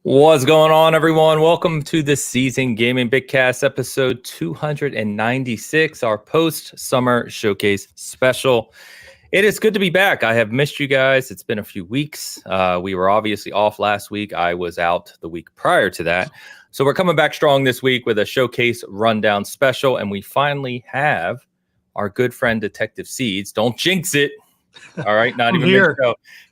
What's going on, everyone? Welcome to the Season Gaming Bitcast episode 296, our post-summer showcase special. It is good to be back. I have missed you guys. It's been a few weeks. We were obviously off last week. I was out the week prior to that. So we're coming back strong this week with a showcase rundown special, and we finally have our good friend Detective Seeds. Don't jinx it. All right, not even here.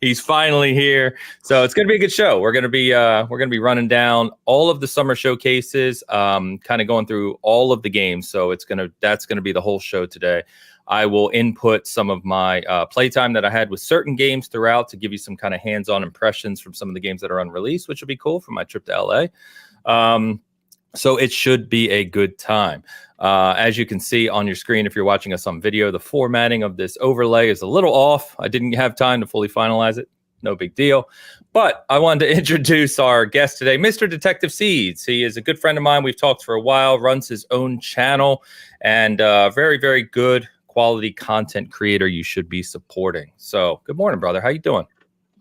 He's finally here, so it's going to be a good show. We're going to be running down all of the summer showcases, kind of going through all of the games. So that's going to be the whole show today. I will input some of my playtime that I had with certain games throughout to give you some kind of hands-on impressions from some of the games that are unreleased, which will be cool for my trip to LA. So it should be a good time. As you can see on your screen, if you're watching us on video, the formatting of this overlay is a little off. I didn't have time to fully finalize it. No big deal. But I wanted to introduce our guest today, Mr. Detective Seeds. He is a good friend of mine. We've talked for a while, runs his own channel, and very, very good quality content creator you should be supporting. So good morning, brother. How you doing?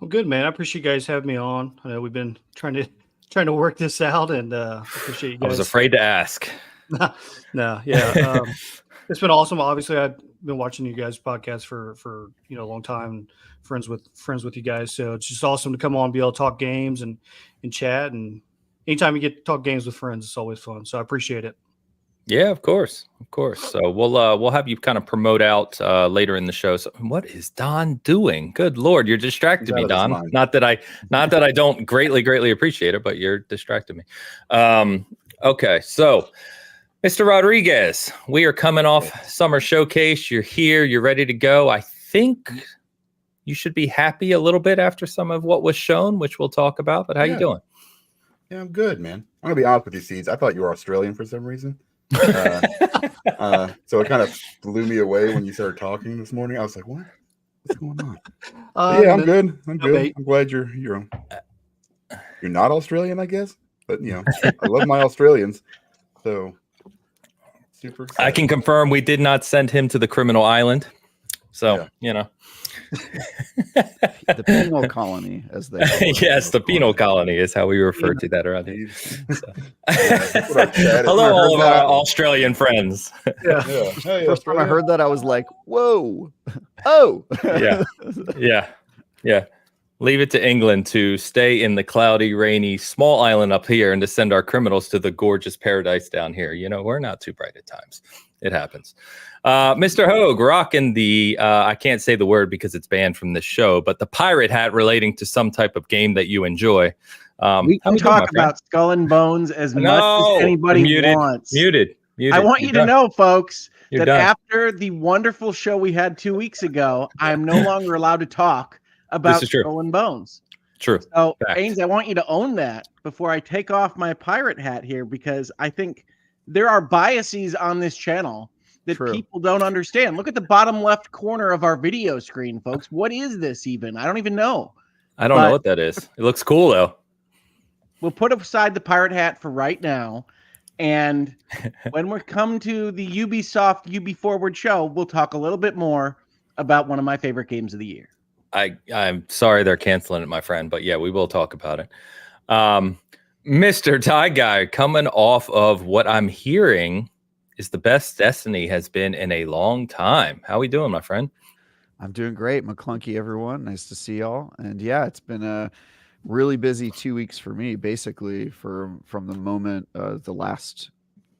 Well, good, man. I appreciate you guys having me on. I know we've been trying to work this out, and appreciate you guys. I was afraid to ask. No, yeah. It's been awesome. Obviously, I've been watching you guys' podcast for a long time. Friends with you guys, so it's just awesome to come on, be able to talk games and chat. And anytime you get to talk games with friends, it's always fun. So I appreciate it. Yeah, of course. So we'll have you kind of promote out later in the show. So what is Don doing? Good Lord, you're distracting me, Don. Not that I don't greatly appreciate it, but you're distracting me. Okay, so Mr. Rodriguez, we are coming off summer showcase. You're here. You're ready to go. I think you should be happy a little bit after some of what was shown, which we'll talk about. But how you doing? Yeah, I'm good, man. I'm gonna be honest with you, Seeds. I thought you were Australian for some reason. So it kind of blew me away when you started talking this morning. I was like, "What's going on?" Yeah, I'm good. I'm glad you're not Australian, I guess. But I love my Australians. So super excited. I can confirm we did not send him to the criminal island. So the penal colony, as they call it. Yes, the penal colony is how we refer to that around here. So. Hello, all of our Australian friends. Yeah. Hey, first time I heard that, I was like, "Whoa, oh, yeah." Leave it to England to stay in the cloudy, rainy, small island up here and to send our criminals to the gorgeous paradise down here. We're not too bright at times. It happens. Mr. Hogue rocking the, I can't say the word because it's banned from this show, but the pirate hat relating to some type of game that you enjoy. We can talk about Skull and Bones as much as anybody wants. Muted. I want you to know, folks, that after the wonderful show we had 2 weeks ago, I am no longer allowed to talk about Skull and Bones. True. So, Ains, I want you to own that before I take off my pirate hat here, because I think there are biases on this channel that people don't understand. Look at the bottom left corner of our video screen, folks. What is this even? I don't even know. I don't know what that is. It looks cool, though. We'll put aside the pirate hat for right now. And when we come to the Ubisoft Ubi Forward show, we'll talk a little bit more about one of my favorite games of the year. I'm sorry they're canceling it, my friend, but yeah, we will talk about it. Mr. Tie Guy, coming off of what I'm hearing is the best Destiny has been in a long time. How we doing, my friend? I'm doing great. McClunky, everyone. Nice to see y'all. And yeah, it's been a really busy 2 weeks for me, basically from the moment the last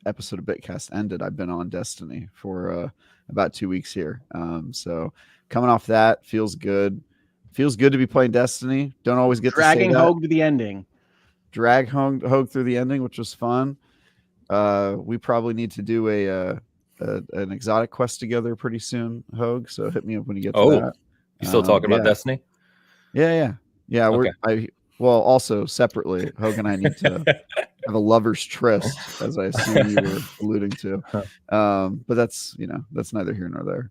episode of Bitcast ended. I've been on Destiny for about 2 weeks here. So coming off that, feels good. Feels good to be playing Destiny. Don't always get dragging to say that. Hogue to the ending. Drag Hogue through the ending, which was fun. We probably need to do an exotic quest together pretty soon, Hogue. So hit me up when you get to that. You still talking about Destiny? Yeah. Okay. Also separately, Hogue and I need to have a lover's tryst, as I assume you were alluding to. But that's neither here nor there.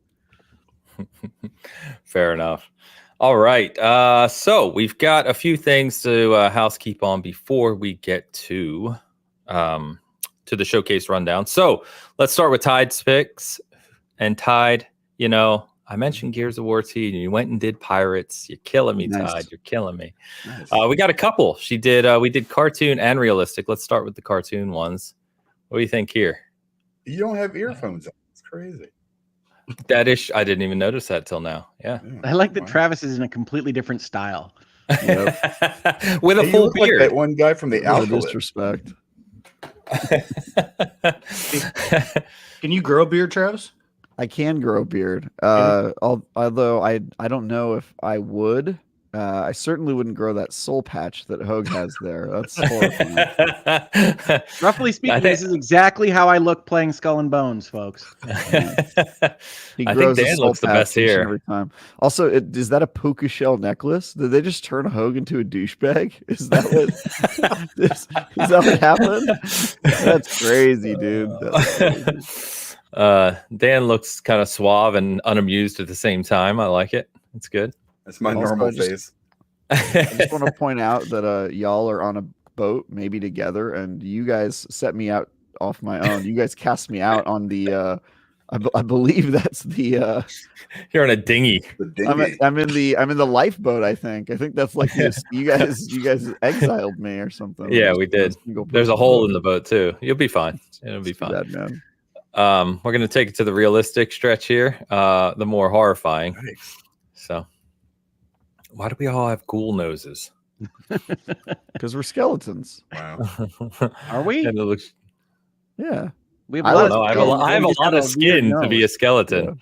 Fair enough. All right. So we've got a few things to housekeep on before we get to the showcase rundown. So let's start with Tide's picks. And Tide, I mentioned Gears of War 2, and you went and did Pirates. You're killing me, Nice. Todd. You're killing me. Nice. We got a couple. She did. We did cartoon and realistic. Let's start with the cartoon ones. What do you think here? You don't have earphones on. It's crazy. That is, I didn't even notice that till now. Yeah. I like that Travis is in a completely different style. Yep. With a Hey, you full look like beard. that one guy from the No Alphabet. disrespect. Can you grow a beard, Travis? I can grow a beard. Although I don't know if I would. I certainly wouldn't grow that soul patch that Hogue has there. That's horrifying. Roughly speaking, this is exactly how I look playing Skull and Bones, folks. He I grows think a Dan soul looks the patch best each and here. every time. Also, is that a puka shell necklace? Did they just turn Hogue into a douchebag? Is that what? is that what happened? That's crazy, dude. That's crazy. Dan looks kind of suave and unamused at the same time. I like it. It's good. That's my Also, normal I just- face. I just want to point out that y'all are on a boat, maybe together, and you guys set me out off my own. You guys cast me out on the. I believe that's the. You're on a dinghy. The dinghy. I'm in the lifeboat. I think that's like this. You guys exiled me or something. Yeah, we did. There's a hole in the boat too. You'll be fine. It'll be fine. Bad, man. We're gonna take it to the realistic stretch here. The more horrifying. Nice. So, why do we all have ghoul noses? Because we're skeletons. Wow. Are we? And it looks. Yeah. We have I a lot don't of know. I skin. have a We lot of just have a weird skin to be a nose. skeleton.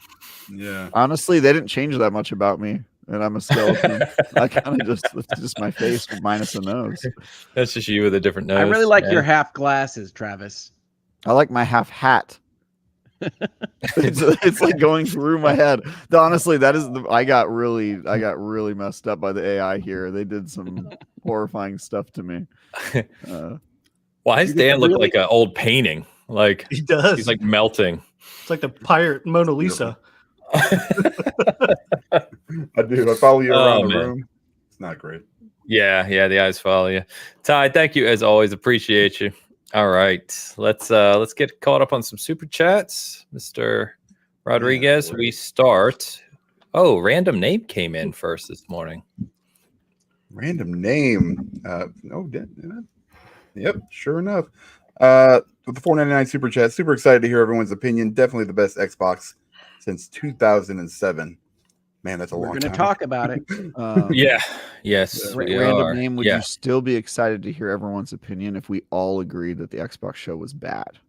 Yeah. Honestly, they didn't change that much about me, and I'm a skeleton. I kind of it's just my face minus a nose. That's just you with a different nose. I really like Yeah. your half glasses, Travis. I like my half hat. it's like going through my head. Honestly, that is I got really messed up by the AI here. They did some horrifying stuff to me. Why does Dan look like an old painting? Like He does. he's like melting. It's like the pirate Mona Lisa. I do. I follow you around the man. room. It's not great. Yeah, the eyes follow you. Ty, thank you as always. Appreciate you. All right, let's get caught up on some super chats, Mr. Rodriguez. great. We start. Oh, random name came in first this morning. Random name. Yep, sure enough. With the $4.99 super chat, super excited to hear everyone's opinion. Definitely the best Xbox since 2007. Man, that's a We're long going time. to talk about it. Yeah. Yes. we Random are. name. Would Yeah. you still be excited to hear everyone's opinion if we all agreed that the Xbox show was bad?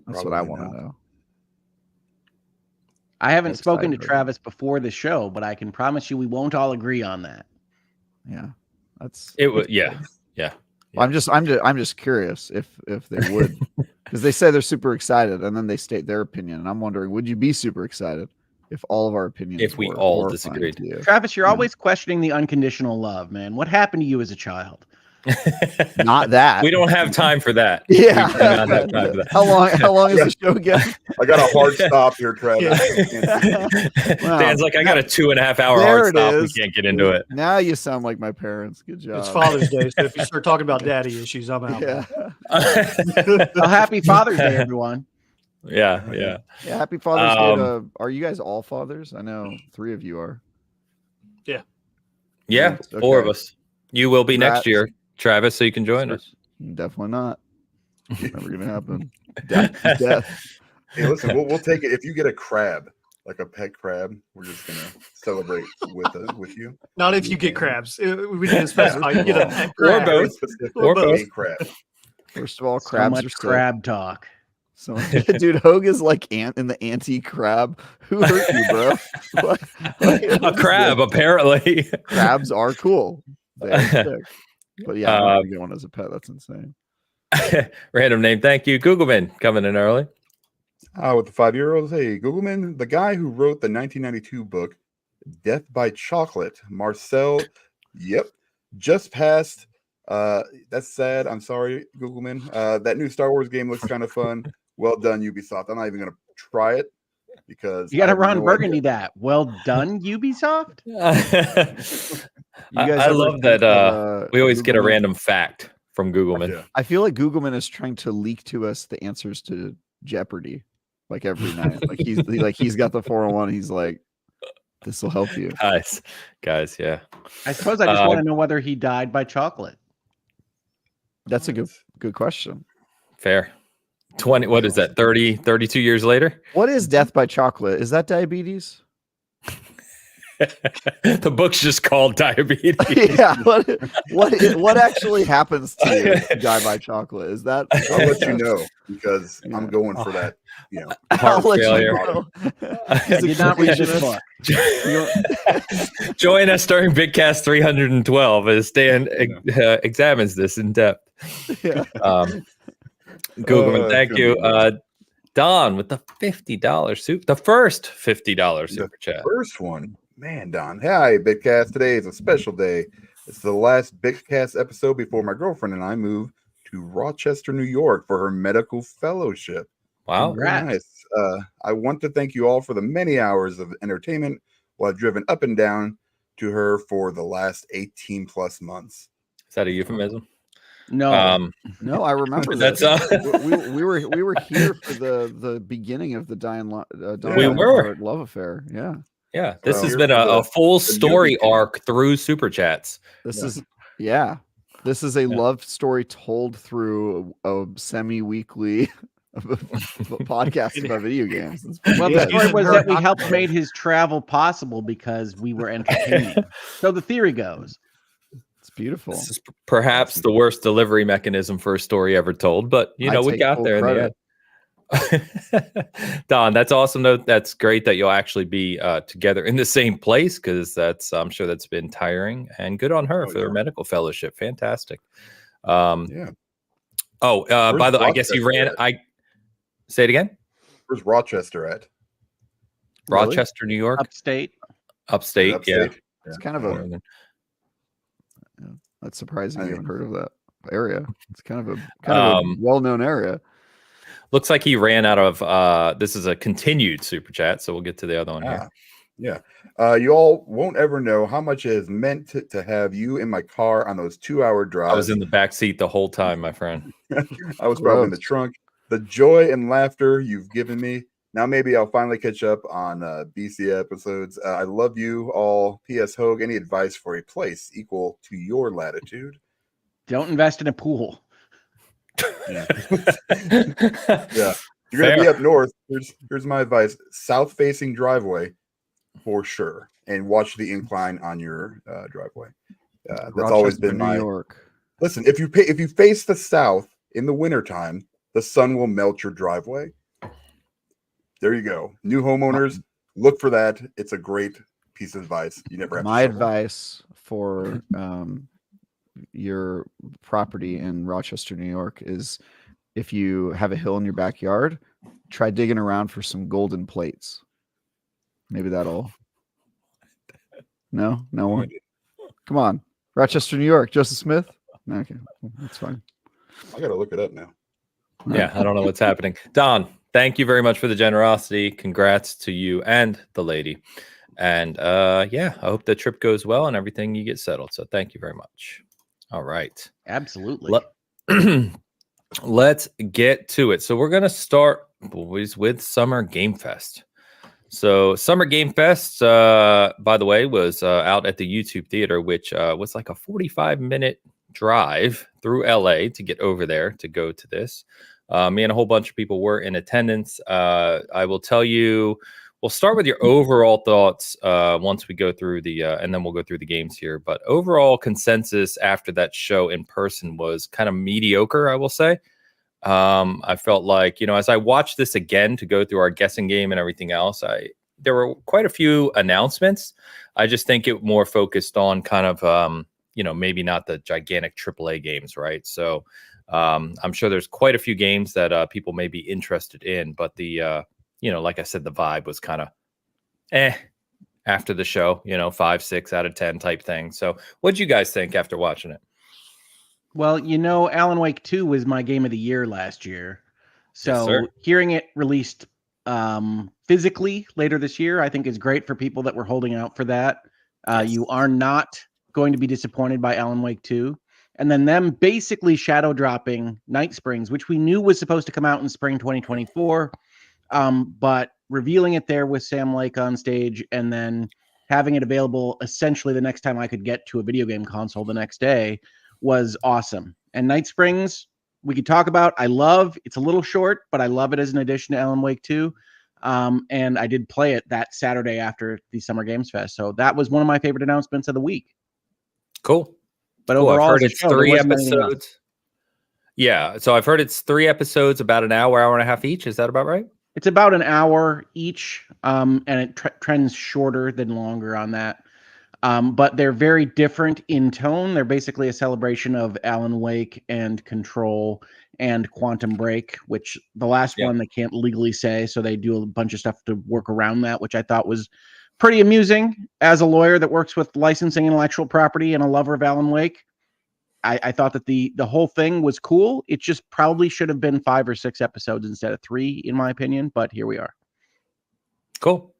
That's what I Probably want not. to know. I haven't I'm spoken to excited. Travis before the show, but I can promise you we won't all agree on that. Yeah, that's It was. Yeah. I'm just curious if they would, because they say they're super excited and then they state their opinion, and I'm wondering, would you be super excited if all of our opinions If we were all horrifying disagreed. to you? Travis, you're Yeah. always questioning the unconditional love, man. What happened to you as a child? Not that. We don't have time for that. Yeah. We do not have time for that. How long is the show again? I got a hard stop here, Travis. Wow. Dan's like, I got a 2.5 hour There hard it stop. We is. can't get into it. Now you sound like my parents. Good job. It's Father's Day, so if you start talking about daddy issues, I'm out. Yeah. Well, happy Father's Day, everyone. Yeah. Yeah. Happy Father's Day. Are you guys all fathers? I know 3 of you are. Yeah. Okay. 4 of us. You will be next Congrats. year, Travis, so you can join us. Definitely not. Never gonna happen. Death is death. Hey, listen, we'll take it. If you get a crab, like a pet crab, we're just gonna celebrate with you. Not if you get crabs. We need to specify. You get a pet Or crab. both. Or both. A crab. First of all, So crabs much are sick. crab talk. So, dude, Hogue is like in the anti-crab. Who hurt you, bro? What A is crab, this? apparently. Crabs are cool. They are sick. But yeah, I'm not gonna get one as a pet. That's insane. Random name. Thank you. Googleman coming in early. With the 5-year-olds, hey, Googleman, the guy who wrote the 1992 book Death by Chocolate, Marcel. Yep, just passed. That's sad. I'm sorry, Googleman. That new Star Wars game looks kind of fun. Well done, Ubisoft. I'm not even gonna try it because You got to I have Ron no Burgundy idea. that. Well done, Ubisoft. You guys I ever love think that of, we always get a Googleman? random fact from Googleman. Yeah. I feel like Googleman is trying to leak to us the answers to Jeopardy. like every night. Like he's got the 401. He's like, this will help you, guys. Yeah. I suppose I just want to know whether he died by chocolate. That's a good question. Fair. 20. What is that? 30, 32 years later. What is death by chocolate? Is that diabetes? The book's just called Diabetes. Yeah. What actually happens to you if you die by chocolate? Is that? I'll let you know because I'm going for that. Heart failure. I did not read this book. Join us during Bitcast 312 as Dan examines this in depth. Yeah. Googleman, thank you. Don with the $50 the first $50 super chat. First one. Man, Don. Hi, Bitcast. Today is a special day. It's the last Bitcast episode before my girlfriend and I move to Rochester, New York for her medical fellowship. Wow. Very nice. I want to thank you all for the many hours of entertainment while I've driven up and down to her for the last 18 plus months. Is that a euphemism? No. No, I remember That's we were here for the beginning of the Diane love affair. Yeah. Yeah, this has been a full story arc through super chats. This is a love story told through a semi-weekly podcast about video games. Well, the story was that we helped made his travel possible because we were entertaining. So the theory goes. It's beautiful. This is perhaps the worst delivery mechanism for a story ever told, but we got there in the end. Don, that's awesome though. That's great that you'll actually be together in the same place, because I'm sure that's been tiring, and good on her for her medical fellowship. Fantastic. By the way, I guess you ran. Say it again. Where's Rochester at? Rochester, New York. Upstate. Yeah. It's kind of a. That's surprising. You haven't heard of that area. It's kind of a well-known area. Looks like he ran out of this is a continued super chat, so we'll get to the other one here. Yeah. You all won't ever know how much it has meant to have you in my car on those 2-hour drives. I was in the back seat the whole time, my friend. I was probably in the trunk. The joy and laughter you've given me. Now maybe I'll finally catch up on BC episodes. I love you all. P.S. Hogue, any advice for a place equal to your latitude? Don't invest in a pool. Yeah. You're gonna be up north. Here's my advice: south-facing driveway for sure, and watch the incline on your driveway. That's always been my. New York. Listen, if you face the south in the wintertime, the sun will melt your driveway. There you go. New homeowners, look for that. It's a great piece of advice. You never have. My advice for your property in Rochester, New York is, if you have a hill in your backyard, try digging around for some golden plates. Maybe that'll. No one. Come on, Rochester, New York. Joseph Smith. Okay, that's fine. I gotta look it up now. Yeah, I don't know what's happening. Don, thank you very much for the generosity. Congrats to you and the lady. And I hope the trip goes well and everything you get settled. So thank you very much. All right. Absolutely. Let's get to it. So we're going to start, boys, with Summer Game Fest. So Summer Game Fest, by the way, was out at the YouTube Theater, which was like a 45-minute drive through LA to get over there to go to this. Me and a whole bunch of people were in attendance. I will tell you, we'll start with your overall thoughts once we go through and then we'll go through the games here. But overall consensus after that show in person was kind of mediocre, I will say. I felt like, as I watched this again to go through our guessing game and everything else, there were quite a few announcements. I just think it more focused on kind of, maybe not the gigantic AAA games, right? So I'm sure there's quite a few games that people may be interested in, but like I said, the vibe was kind of after the show, 5, 6 out of 10 type thing. So what'd you guys think after watching it? Well, Alan Wake 2 was my game of the year last year. So Yes, hearing it released physically later this year, I think is great for people that were holding out for that. Yes. You are not going to be disappointed by Alan Wake 2. And then them basically shadow dropping Night Springs, which we knew was supposed to come out in spring 2024. but revealing it there with Sam Lake on stage and then having it available essentially the next time I could get to a video game console the next day was awesome. And Night Springs, we could talk about. It's a little short, but I love it as an addition to Alan Wake 2. And I did play it that Saturday after the Summer Games Fest. So that was one of my favorite announcements of the week. Cool. But overall, I've heard it's 3 episodes. Yeah. So I've heard it's 3 episodes, about an hour and a half each. Is that about right? It's about an hour each. And it trends shorter than longer on that. But they're very different in tone. They're basically a celebration of Alan Wake and Control and Quantum Break, which the last one they can't legally say, so they do a bunch of stuff to work around that, which I thought was pretty amusing. As a lawyer that works with licensing intellectual property and a lover of Alan Wake, I thought that the whole thing was cool. It just probably should have been 5 or 6 episodes instead of 3, in my opinion, but here we are. Cool.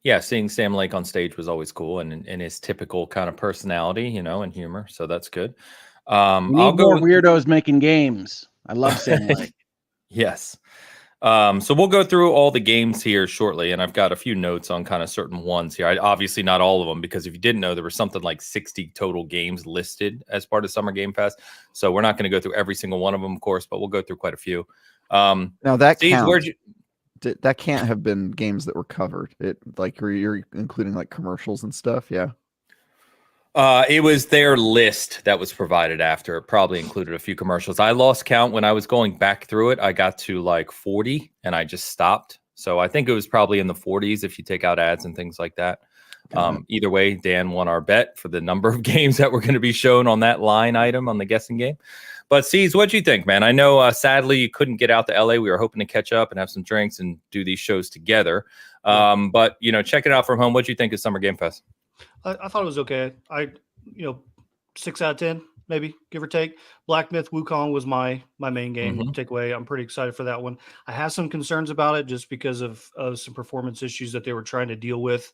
Yeah, seeing Sam Lake on stage was always cool, and his typical kind of personality, and humor. So that's good. I'll go more weirdos making games. I love Sam Lake. Yes. So we'll go through all the games here shortly, and I've got a few notes on kind of certain ones here. Obviously not all of them, because if you didn't know, there were something like 60 total games listed as part of Summer Game Fest. So we're not going to go through every single one of them, of course, but we'll go through quite a few. Now that counts. That can't have been games that were covered. You're including like commercials and stuff. Yeah. It was their list that was provided after. It probably included a few commercials. I lost count when I was going back through it. I got to like 40 and I just stopped. So I think it was probably in the 40s if you take out ads and things like that. Either way, Dan won our bet for the number of games that were going to be shown on that line item on the guessing game. But C's, what'd you think, man? I know sadly you couldn't get out to LA. We were hoping to catch up and have some drinks and do these shows together. But check it out from home. What'd you think of Summer Game Fest? I thought it was okay. 6 out of 10, maybe, give or take. Black Myth Wukong was my main game takeaway. I'm pretty excited for that one. I have some concerns about it just because of some performance issues that they were trying to deal with.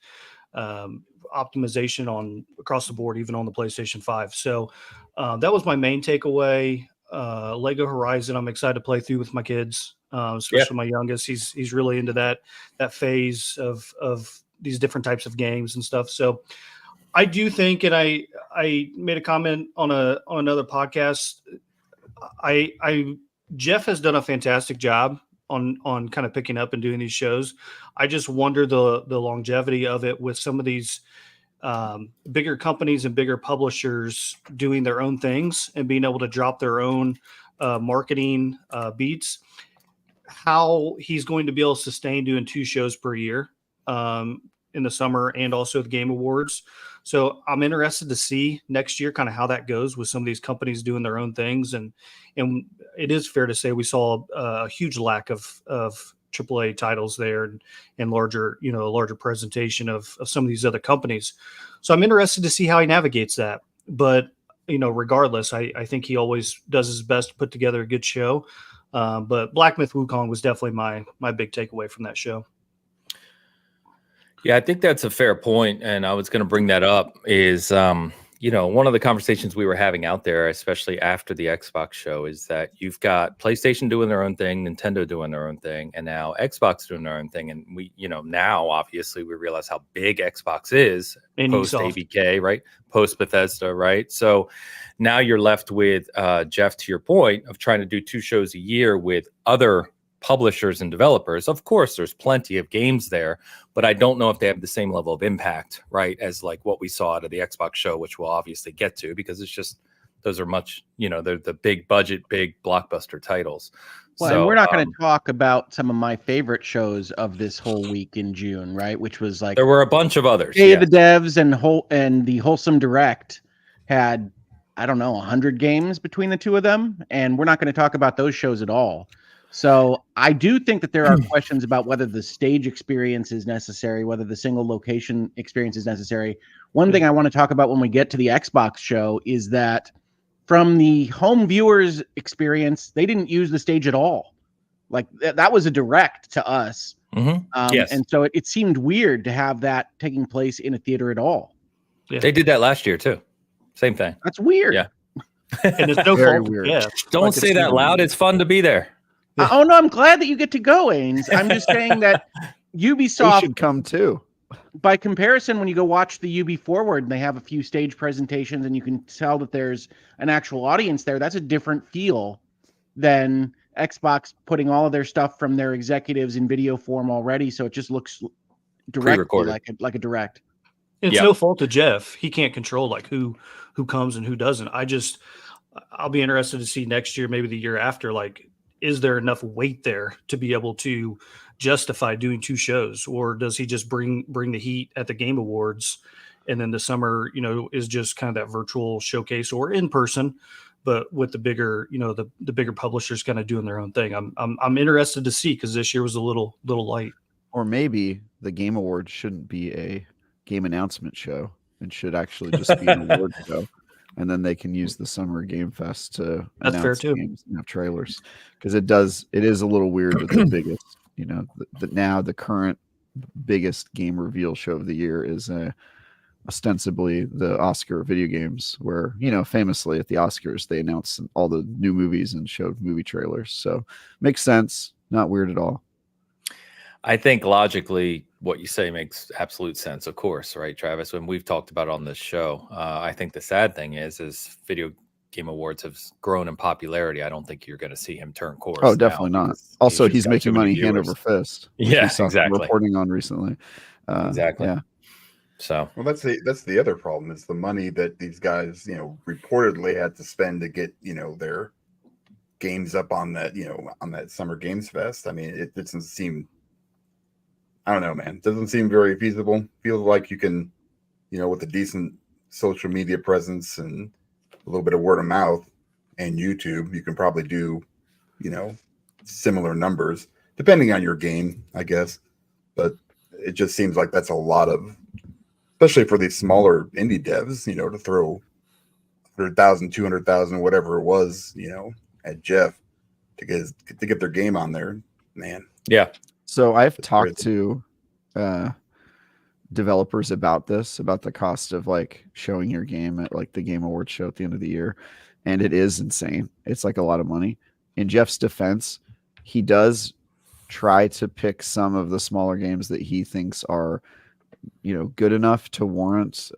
Optimization across the board, even on the PlayStation 5. So that was my main takeaway. Lego Horizon, I'm excited to play through with my kids, especially my youngest. He's really into that phase of these different types of games and stuff. So I do think, and I made a comment on another podcast. Jeff has done a fantastic job on kind of picking up and doing these shows. I just wonder the longevity of it with some of these bigger companies and bigger publishers doing their own things and being able to drop their own marketing beats, how he's going to be able to sustain doing 2 shows per year in the summer and also the Game Awards. So I'm interested to see next year kind of how that goes with some of these companies doing their own things. And it is fair to say we saw a huge lack of AAA titles there and larger presentation of some of these other companies. So I'm interested to see how he navigates that. But, regardless, I think he always does his best to put together a good show. But Black Myth Wukong was definitely my big takeaway from that show. Yeah, I think that's a fair point, and I was going to bring that up is, one of the conversations we were having out there, especially after the Xbox show, is that you've got PlayStation doing their own thing, Nintendo doing their own thing, and now Xbox doing their own thing. And we, now obviously we realize how big Xbox is post ABK, right? Post Bethesda, right? So now you're left with, Jeff, to your point of trying to do 2 shows a year with other publishers and developers. Of course, there's plenty of games there, but I don't know if they have the same level of impact, right, as like what we saw out of the Xbox show, which we'll obviously get to, because it's just, those are much, they're the big budget, big blockbuster titles. Well, and we're not going to talk about some of my favorite shows of this whole week in June, right? Which was like, there were a bunch of others. Day of the Devs and the Wholesome Direct had, 100 games between the 2 of them, and we're not going to talk about those shows at all. So I do think that there are questions about whether the stage experience is necessary, whether the single location experience is necessary. One thing I want to talk about when we get to the Xbox show is that from the home viewers experience, they didn't use the stage at all. Like that was a direct to us. Yes. And so it seemed weird to have that taking place in a theater at all. Yeah. They did that last year too. Same thing. That's weird. Yeah. And it's no fault. Yeah. Don't say that loud. It's fun to be there. Oh no, I'm glad that you get to go, Ains. I'm just saying that Ubisoft should come too. By comparison, when you go watch the Ubi Forward and they have a few stage presentations and you can tell that there's an actual audience there, that's a different feel than Xbox putting all of their stuff from their executives in video form already. So it just looks directly like a direct. It's no fault of Jeff. He can't control like who comes and who doesn't. I'll be interested to see next year, maybe the year after, like, is there enough weight there to be able to justify doing 2 shows, or does he just bring the heat at the Game Awards, and then the summer, is just kind of that virtual showcase or in person, but with the bigger, the bigger publishers kind of doing their own thing. I'm interested to see, because this year was a little light. Or maybe the Game Awards shouldn't be a game announcement show and should actually just be an award show. And then they can use the Summer Game Fest to announce games and have trailers, because it is a little weird that the biggest, the current biggest game reveal show of the year is ostensibly the Oscar video games, where, famously at the Oscars, they announced all the new movies and showed movie trailers. So makes sense. Not weird at all. I think logically what you say makes absolute sense, of course, right, Travis? When we've talked about it on this show, I think the sad thing is video game awards have grown in popularity. I don't think you're going to see him turn course. Oh, definitely not. Also, he's making money hand over fist. Yeah, exactly. Reporting on recently. Exactly. Yeah. So, well, that's the other problem, is the money that these guys, reportedly had to spend to get, their games up on that, on that Summer Games Fest. I mean, it doesn't seem, I don't know, man. It doesn't seem very feasible. Feels like you can, with a decent social media presence and a little bit of word of mouth and YouTube, you can probably do, similar numbers, depending on your game, I guess. But it just seems like that's a lot of, especially for these smaller indie devs, to throw 100,000, 200,000, whatever it was, at Jeff to get their game on there, man. Yeah. So I've talked to developers about the cost of like showing your game at like the Game Awards show at the end of the year, and it is insane. It's like a lot of money. In Jeff's defense, he does try to pick some of the smaller games that he thinks are, good enough to warrant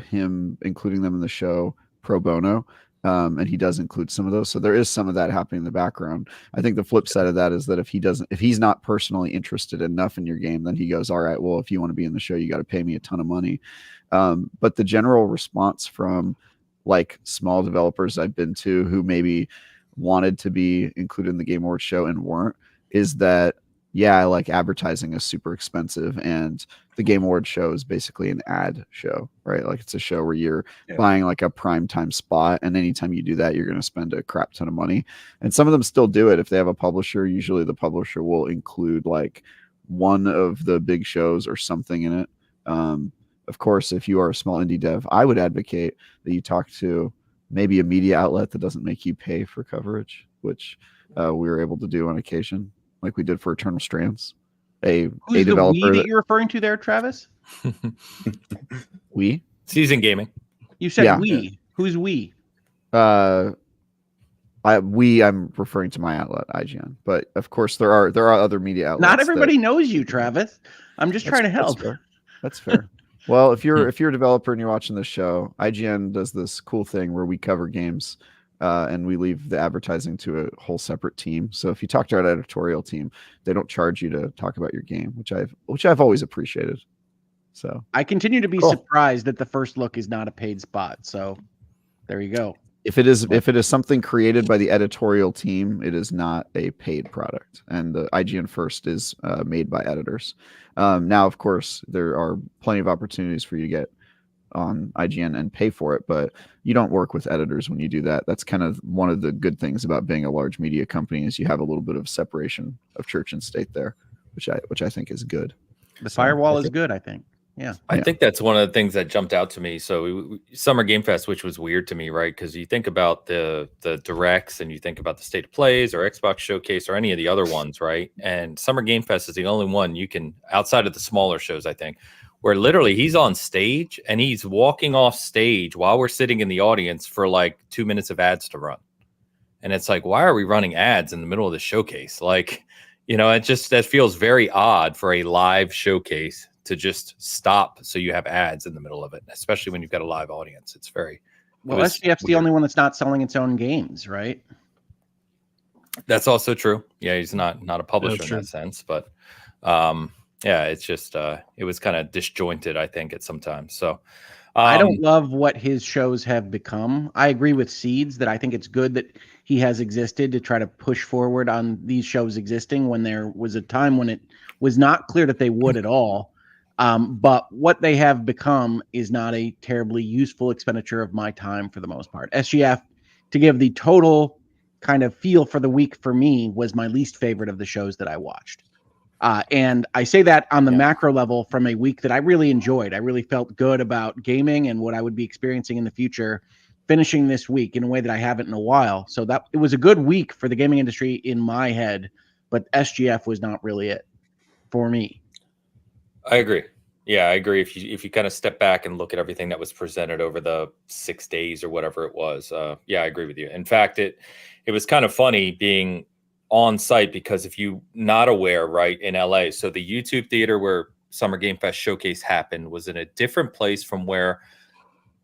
him including them in the show pro bono. And he does include some of those. So there is some of that happening in the background. I think the flip side of that is that if he's not personally interested enough in your game, then he goes, all right, well, if you want to be in the show, you got to pay me a ton of money. But the general response from like small developers I've been to who maybe wanted to be included in the Game Awards show and weren't, is that, yeah, like advertising is super expensive, and the Game Awards show is basically an ad show, right? Like it's a show where you're buying like a prime time spot, and anytime you do that, you're going to spend a crap ton of money. And some of them still do it if they have a publisher. Usually the publisher will include like one of the big shows or something in it. Of course, if you are a small indie dev, I would advocate that you talk to maybe a media outlet that doesn't make you pay for coverage, which we were able to do on occasion, like we did for Eternal Strands. Who's a developer that you're referring to there, Travis? We? Season Gaming. You said we. Yeah. Who's we? I'm referring to my outlet, IGN. But of course there are other media outlets. Not everybody knows you, Travis. I'm just trying to help. That's fair. Well, if you're a developer and you're watching this show, IGN does this cool thing where we cover games and we leave the advertising to a whole separate team. So if you talk to our editorial team, they don't charge you to talk about your game, which I've always appreciated. So I continue to be surprised that the First Look is not a paid spot. So there you go. If it is something created by the editorial team, it is not a paid product. And the IGN First is made by editors. Now, of course, there are plenty of opportunities for you to get on IGN and pay for it, but you don't work with editors when you do that. That's kind of one of the good things about being a large media company, is you have a little bit of separation of church and state there, which I think is good. The firewall is good, I think. Yeah. I think that's one of the things that jumped out to me. So Summer Game Fest, which was weird to me, right? Because you think about the directs and you think about the State of Plays or Xbox Showcase or any of the other ones, right? And Summer Game Fest is the only one you can, outside of the smaller shows, I think, where literally he's on stage and he's walking off stage while we're sitting in the audience for like 2 minutes of ads to run. And it's like, why are we running ads in the middle of the showcase? Like, that feels very odd for a live showcase to just stop so you have ads in the middle of it, especially when you've got a live audience. It's very SGF's the only one that's not selling its own games, right? That's also true. Yeah, he's not a publisher in that sense, but it's just it was kind of disjointed, I think, at some time. So I don't love what his shows have become. I agree with Seeds that I think it's good that he has existed to try to push forward on these shows existing when there was a time when it was not clear that they would at all. But what they have become is not a terribly useful expenditure of my time for the most part. SGF, to give the total kind of feel for the week for me, was my least favorite of the shows that I watched. And I say that on the macro level from a week that I really enjoyed. I really felt good about gaming and what I would be experiencing in the future, finishing this week in a way that I haven't in a while. So that it was a good week for the gaming industry in my head, but SGF was not really it for me. I agree. Yeah, I agree. If you kind of step back and look at everything that was presented over the 6 days or whatever it was, I agree with you. In fact, it was kind of funny being on site because if you not aware, right, in LA, so the YouTube theater where Summer Game Fest Showcase happened was in a different place from where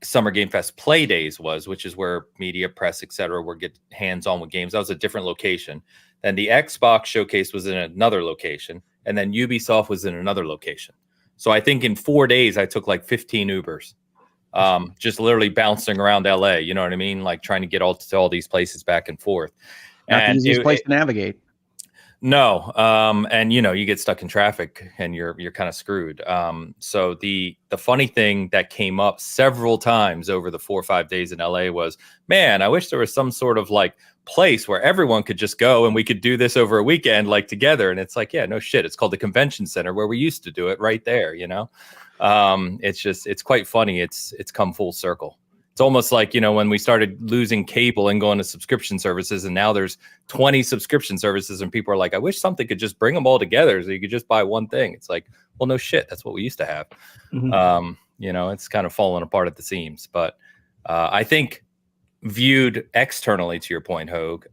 Summer Game Fest Play Days was, which is where media, press, etc. were get hands-on with games. That was a different location. Then the Xbox Showcase was in another location, and then Ubisoft was in another location. So I think in 4 days I took like 15 Ubers, just literally bouncing around LA. You know what I mean? Like trying to get to all these places back and forth. Not the easiest place to navigate. No. And you get stuck in traffic and you're kind of screwed. So the funny thing that came up several times over the 4 or 5 days in LA was, man, I wish there was some sort of like place where everyone could just go and we could do this over a weekend, like together. And it's like, yeah, no shit. It's called the convention center where we used to do it right there. It's quite funny. It's come full circle. It's almost like, when we started losing cable and going to subscription services, and now there's 20 subscription services and people are like, I wish something could just bring them all together so you could just buy one thing. It's like, well, no shit. That's what we used to have. Mm-hmm. It's kind of falling apart at the seams. But I think viewed externally, to your point, Hogue,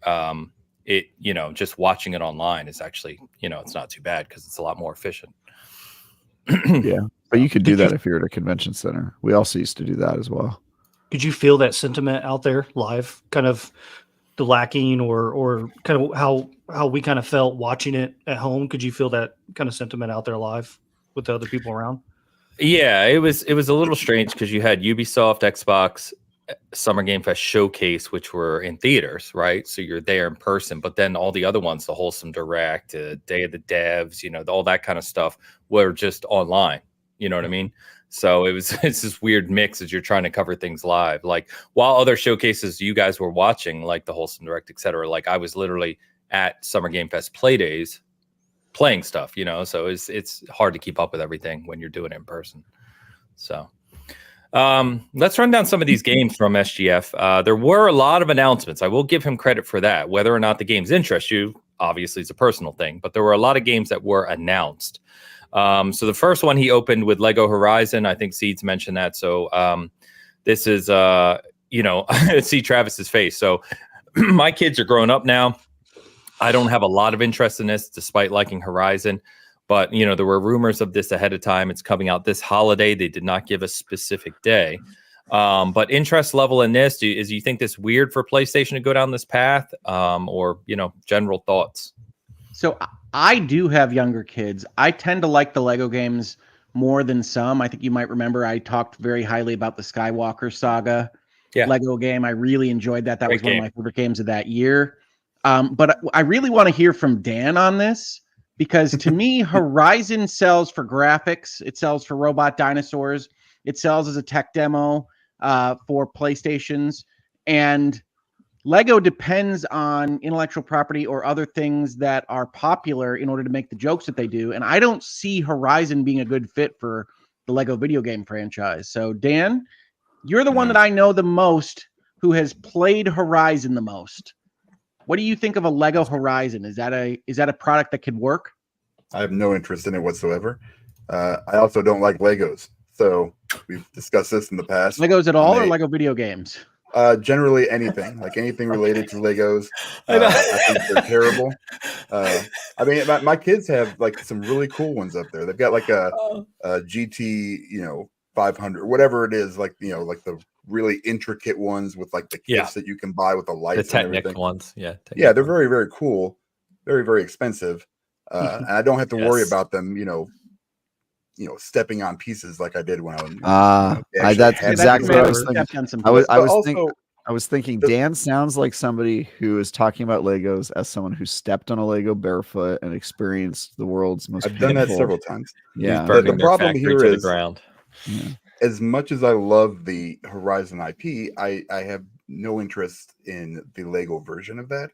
just watching it online is actually, it's not too bad because it's a lot more efficient. Yeah. But you could do that if you're at a convention center. We also used to do that as well. Could you feel that sentiment out there live, kind of the lacking or kind of how we kind of felt watching it at home? Could you feel that kind of sentiment out there live with the other people around? Yeah, it was a little strange because you had Ubisoft, Xbox, Summer Game Fest Showcase, which were in theaters, right? So you're there in person, but then all the other ones, the Wholesome Direct, Day of the Devs, all that kind of stuff were just online. You know what I mean? So it's this weird mix as you're trying to cover things live. Like while other showcases you guys were watching, like the Wholesome Direct, etc., like I was literally at Summer Game Fest Play Days playing stuff, so it's hard to keep up with everything when you're doing it in person. So let's run down some of these games from SGF. There were a lot of announcements. I will give him credit for that. Whether or not the games interest you, obviously, is a personal thing, but there were a lot of games that were announced. So the first one he opened with Lego Horizon. I think Seeds mentioned that. So this is, see Travis's face. So my kids are growing up now. I don't have a lot of interest in this, despite liking Horizon. But, there were rumors of this ahead of time. It's coming out this holiday. They did not give a specific day. But interest level in this, do you think this weird for PlayStation to go down this path? Or, general thoughts? So I do have younger kids. I tend to like the Lego games more than some. I think you might remember I talked very highly about the Skywalker Saga Lego game. I really enjoyed that. That was one of my favorite games of that year. But I really want to hear from Dan on this because to me, Horizon sells for graphics. It sells for robot dinosaurs. It sells as a tech demo for PlayStations. And Lego depends on intellectual property or other things that are popular in order to make the jokes that they do. And I don't see Horizon being a good fit for the Lego video game franchise. So, Dan, you're the one that I know the most who has played Horizon the most. What do you think of a Lego Horizon? Is that a product that could work? I have no interest in it whatsoever. I also don't like Legos. So we've discussed this in the past. Legos at all or Lego video games? Generally anything, like anything related to Legos. I think they're terrible. I mean, my kids have like some really cool ones up there. They've got like a GT, 500, whatever it is, like like the really intricate ones with like the kits that you can buy with the lights and everything. Ones, they're very, very cool, very, very expensive, and I don't have to worry about them, stepping on pieces like I did when I was. That's exactly what I was thinking. I was thinking Dan sounds like somebody who is talking about Legos as someone who stepped on a Lego barefoot and experienced the world's most. I've done that several times. Yeah, the problem here is the ground. As much as I love the Horizon IP, I have no interest in the Lego version of that.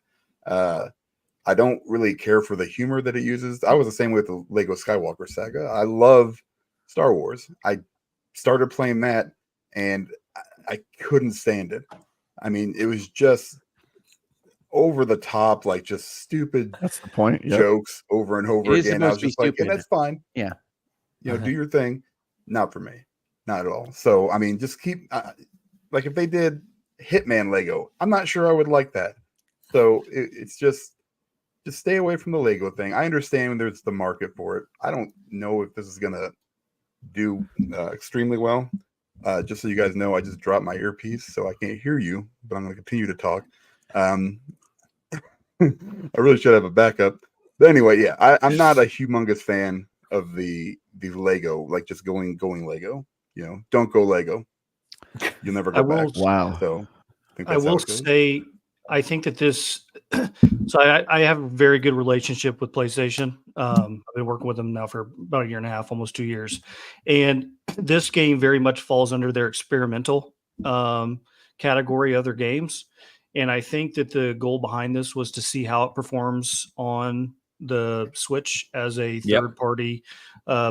I don't really care for the humor that it uses. I was the same with the Lego Skywalker Saga. I love Star Wars. I started playing that and I couldn't stand it. I mean, it was just over the top, like just stupid. That's the point. Jokes over and over again. I was just like, and that's fine. Yeah. Do your thing. Not for me. Not at all. So, I mean, just keep like if they did Hitman Lego, I'm not sure I would like that. So it's just stay away from the Lego thing. I understand there's the market for it. I don't know if this is going to do extremely well. Just so you guys know, I just dropped my earpiece, so I can't hear you, but I'm going to continue to talk. I really should have a backup. But anyway, yeah, I'm not a humongous fan of the Lego, like just going Lego. Don't go Lego. You'll never go back. Wow. So I will say, I think that this. So I have a very good relationship with PlayStation. I've been working with them now for about 1.5 years, almost 2 years, and this game very much falls under their experimental category of their games. And I think that the goal behind this was to see how it performs on the Switch as a third-party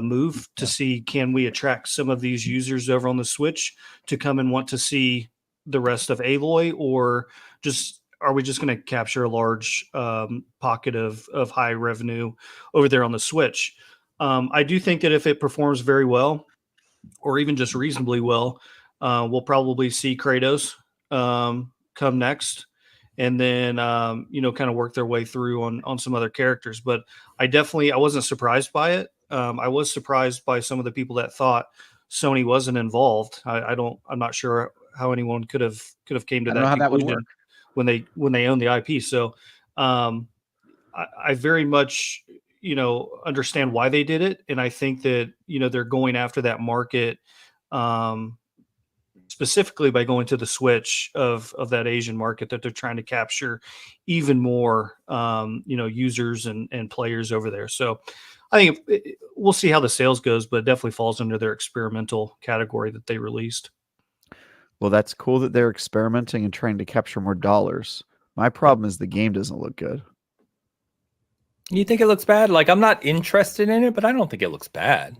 move to see, can we attract some of these users over on the Switch to come and want to see the rest of Aloy, or just are we just going to capture a large pocket of high revenue over there on the Switch? I do think that if it performs very well, or even just reasonably well, we'll probably see Kratos come next, and then kind of work their way through on some other characters. But I wasn't surprised by it. I was surprised by some of the people that thought Sony wasn't involved. I'm not sure how anyone could have came to that conclusion. That would work when they own the IP. So I very much, understand why they did it. And I think that, they're going after that market specifically by going to the Switch of that Asian market that they're trying to capture even more, users and players over there. So I think we'll see how the sales goes, but it definitely falls under their experimental category that they released. Well, that's cool that they're experimenting and trying to capture more dollars. My problem is the game doesn't look good. You think it looks bad? Like, I'm not interested in it, but I don't think it looks bad.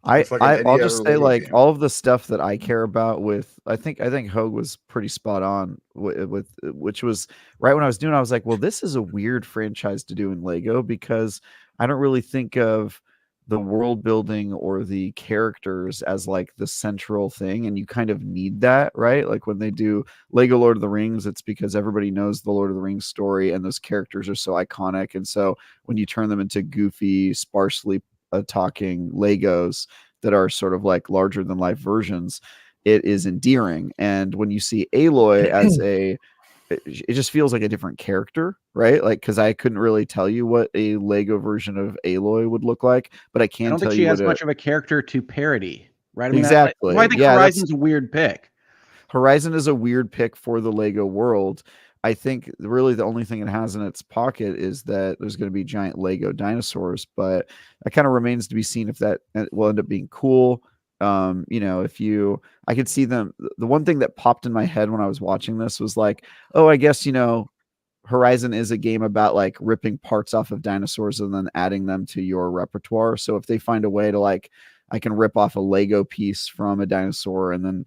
I'll just say, like, all of the stuff that I care about with, I think Hogue was pretty spot on with which was right when I was doing, I was like, well, this is a weird franchise to do in Lego, because I don't really think of the world building or the characters as like the central thing, and you kind of need that, right? Like when they do Lego Lord of the Rings, it's because everybody knows the Lord of the Rings story and those characters are so iconic, and so when you turn them into goofy, sparsely talking Legos that are sort of like larger than life versions, it is endearing. And when you see Aloy as it just feels like a different character, right? Like, because I couldn't really tell you what a Lego version of Aloy would look like, but I don't think she has much of a character to parody, right? I mean, exactly. I think Horizon's a weird pick. Horizon is a weird pick for the Lego world. I think really the only thing it has in its pocket is that there's going to be giant Lego dinosaurs, but that kind of remains to be seen if that will end up being cool. I could see them. The one thing that popped in my head when I was watching this was like, oh, I guess, Horizon is a game about like ripping parts off of dinosaurs and then adding them to your repertoire. So if they find a way to like, I can rip off a Lego piece from a dinosaur and then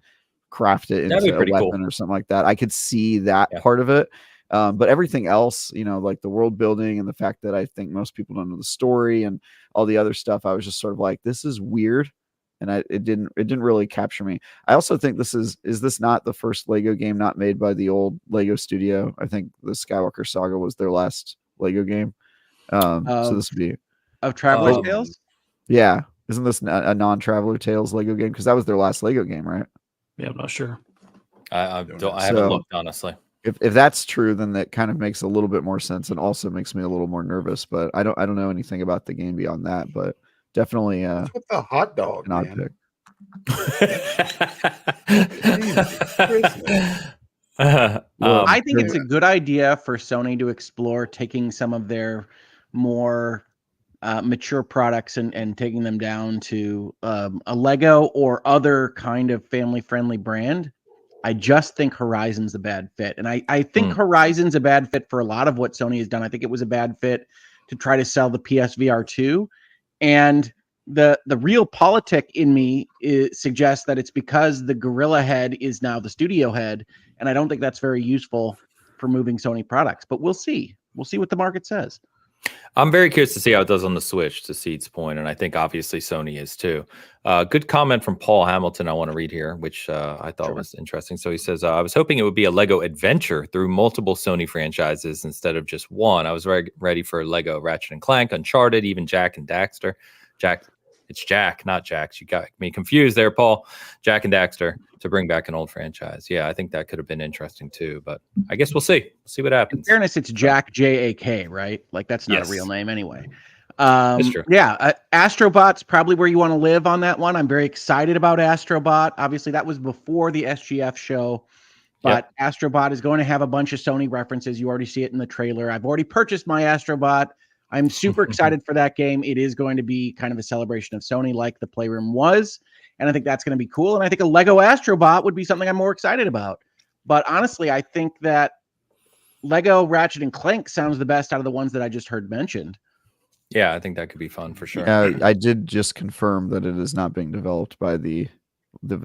craft it into a weapon or something like that, I could see that part of it. But everything else, like the world building and the fact that I think most people don't know the story and all the other stuff, I was just sort of like, this is weird. and it didn't really capture me. I also think this is this not the first Lego game not made by the old Lego studio? I think the Skywalker Saga was their last Lego game. So this would be of Traveler's Tales. Yeah, isn't this a non-Traveler Tales Lego game? Because that was their last Lego game, right? Yeah, I'm not sure. I haven't looked, honestly. If that's true, then that kind of makes a little bit more sense, and also makes me a little more nervous. But I don't know anything about the game beyond that. But definitely, what's with the hot dog? An odd pick. I think it's a good idea for Sony to explore taking some of their more mature products and taking them down to a Lego or other kind of family-friendly brand. I just think Horizon's a bad fit. And I think Horizon's a bad fit for a lot of what Sony has done. I think it was a bad fit to try to sell the PSVR 2. And the real politic in me suggests that it's because the gorilla head is now the studio head. And I don't think that's very useful for moving Sony products. But we'll see. We'll see what the market says. I'm very curious to see how it does on the Switch, to Seed's point, and I think obviously Sony is too. Good comment from Paul Hamilton I want to read here, which I thought was interesting. So he says, I was hoping it would be a Lego adventure through multiple Sony franchises instead of just one. I was ready for Lego Ratchet & Clank, Uncharted, even Jak and Daxter. It's Jak, not Jax. You got me confused there, Paul. Jak and Daxter to bring back an old franchise. Yeah, I think that could have been interesting too, but I guess we'll see. We'll see what happens. In fairness, it's Jak, J-A-K, right? Like that's not a real name anyway. That's true. Yeah, Astrobot's probably where you want to live on that one. I'm very excited about Astrobot. Obviously, that was before the SGF show, but Astrobot is going to have a bunch of Sony references. You already see it in the trailer. I've already purchased my Astrobot. I'm super excited for that game. It is going to be kind of a celebration of Sony like the Playroom was. And I think that's going to be cool. And I think a Lego Astrobot would be something I'm more excited about. But honestly, I think that Lego Ratchet & Clank sounds the best out of the ones that I just heard mentioned. Yeah, I think that could be fun for sure. I did just confirm that it is not being developed by the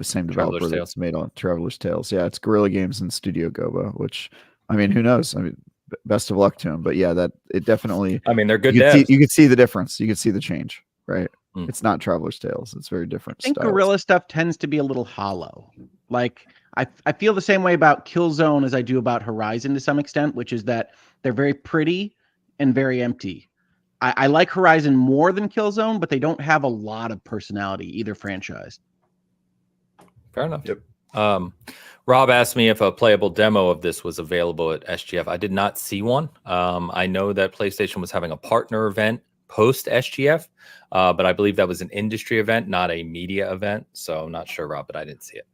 same developer that's made on Traveler's Tales. Yeah, it's Guerrilla Games and Studio Goba, which, I mean, who knows? I mean, best of luck to him. But yeah, that it definitely. I mean, they're good. You could see the difference. You could see the change, right? It's not Traveler's Tales. It's very different. I think Guerrilla stuff tends to be a little hollow. Like I feel the same way about Killzone as I do about Horizon to some extent, which is that they're very pretty and very empty. I like Horizon more than Killzone, but they don't have a lot of personality, either franchise. Fair enough. Yep. Rob asked me if a playable demo of this was available at SGF. I did not see one. I know that PlayStation was having a partner event post SGF, but I believe that was an industry event, not a media event. So I'm not sure, Rob, but I didn't see it.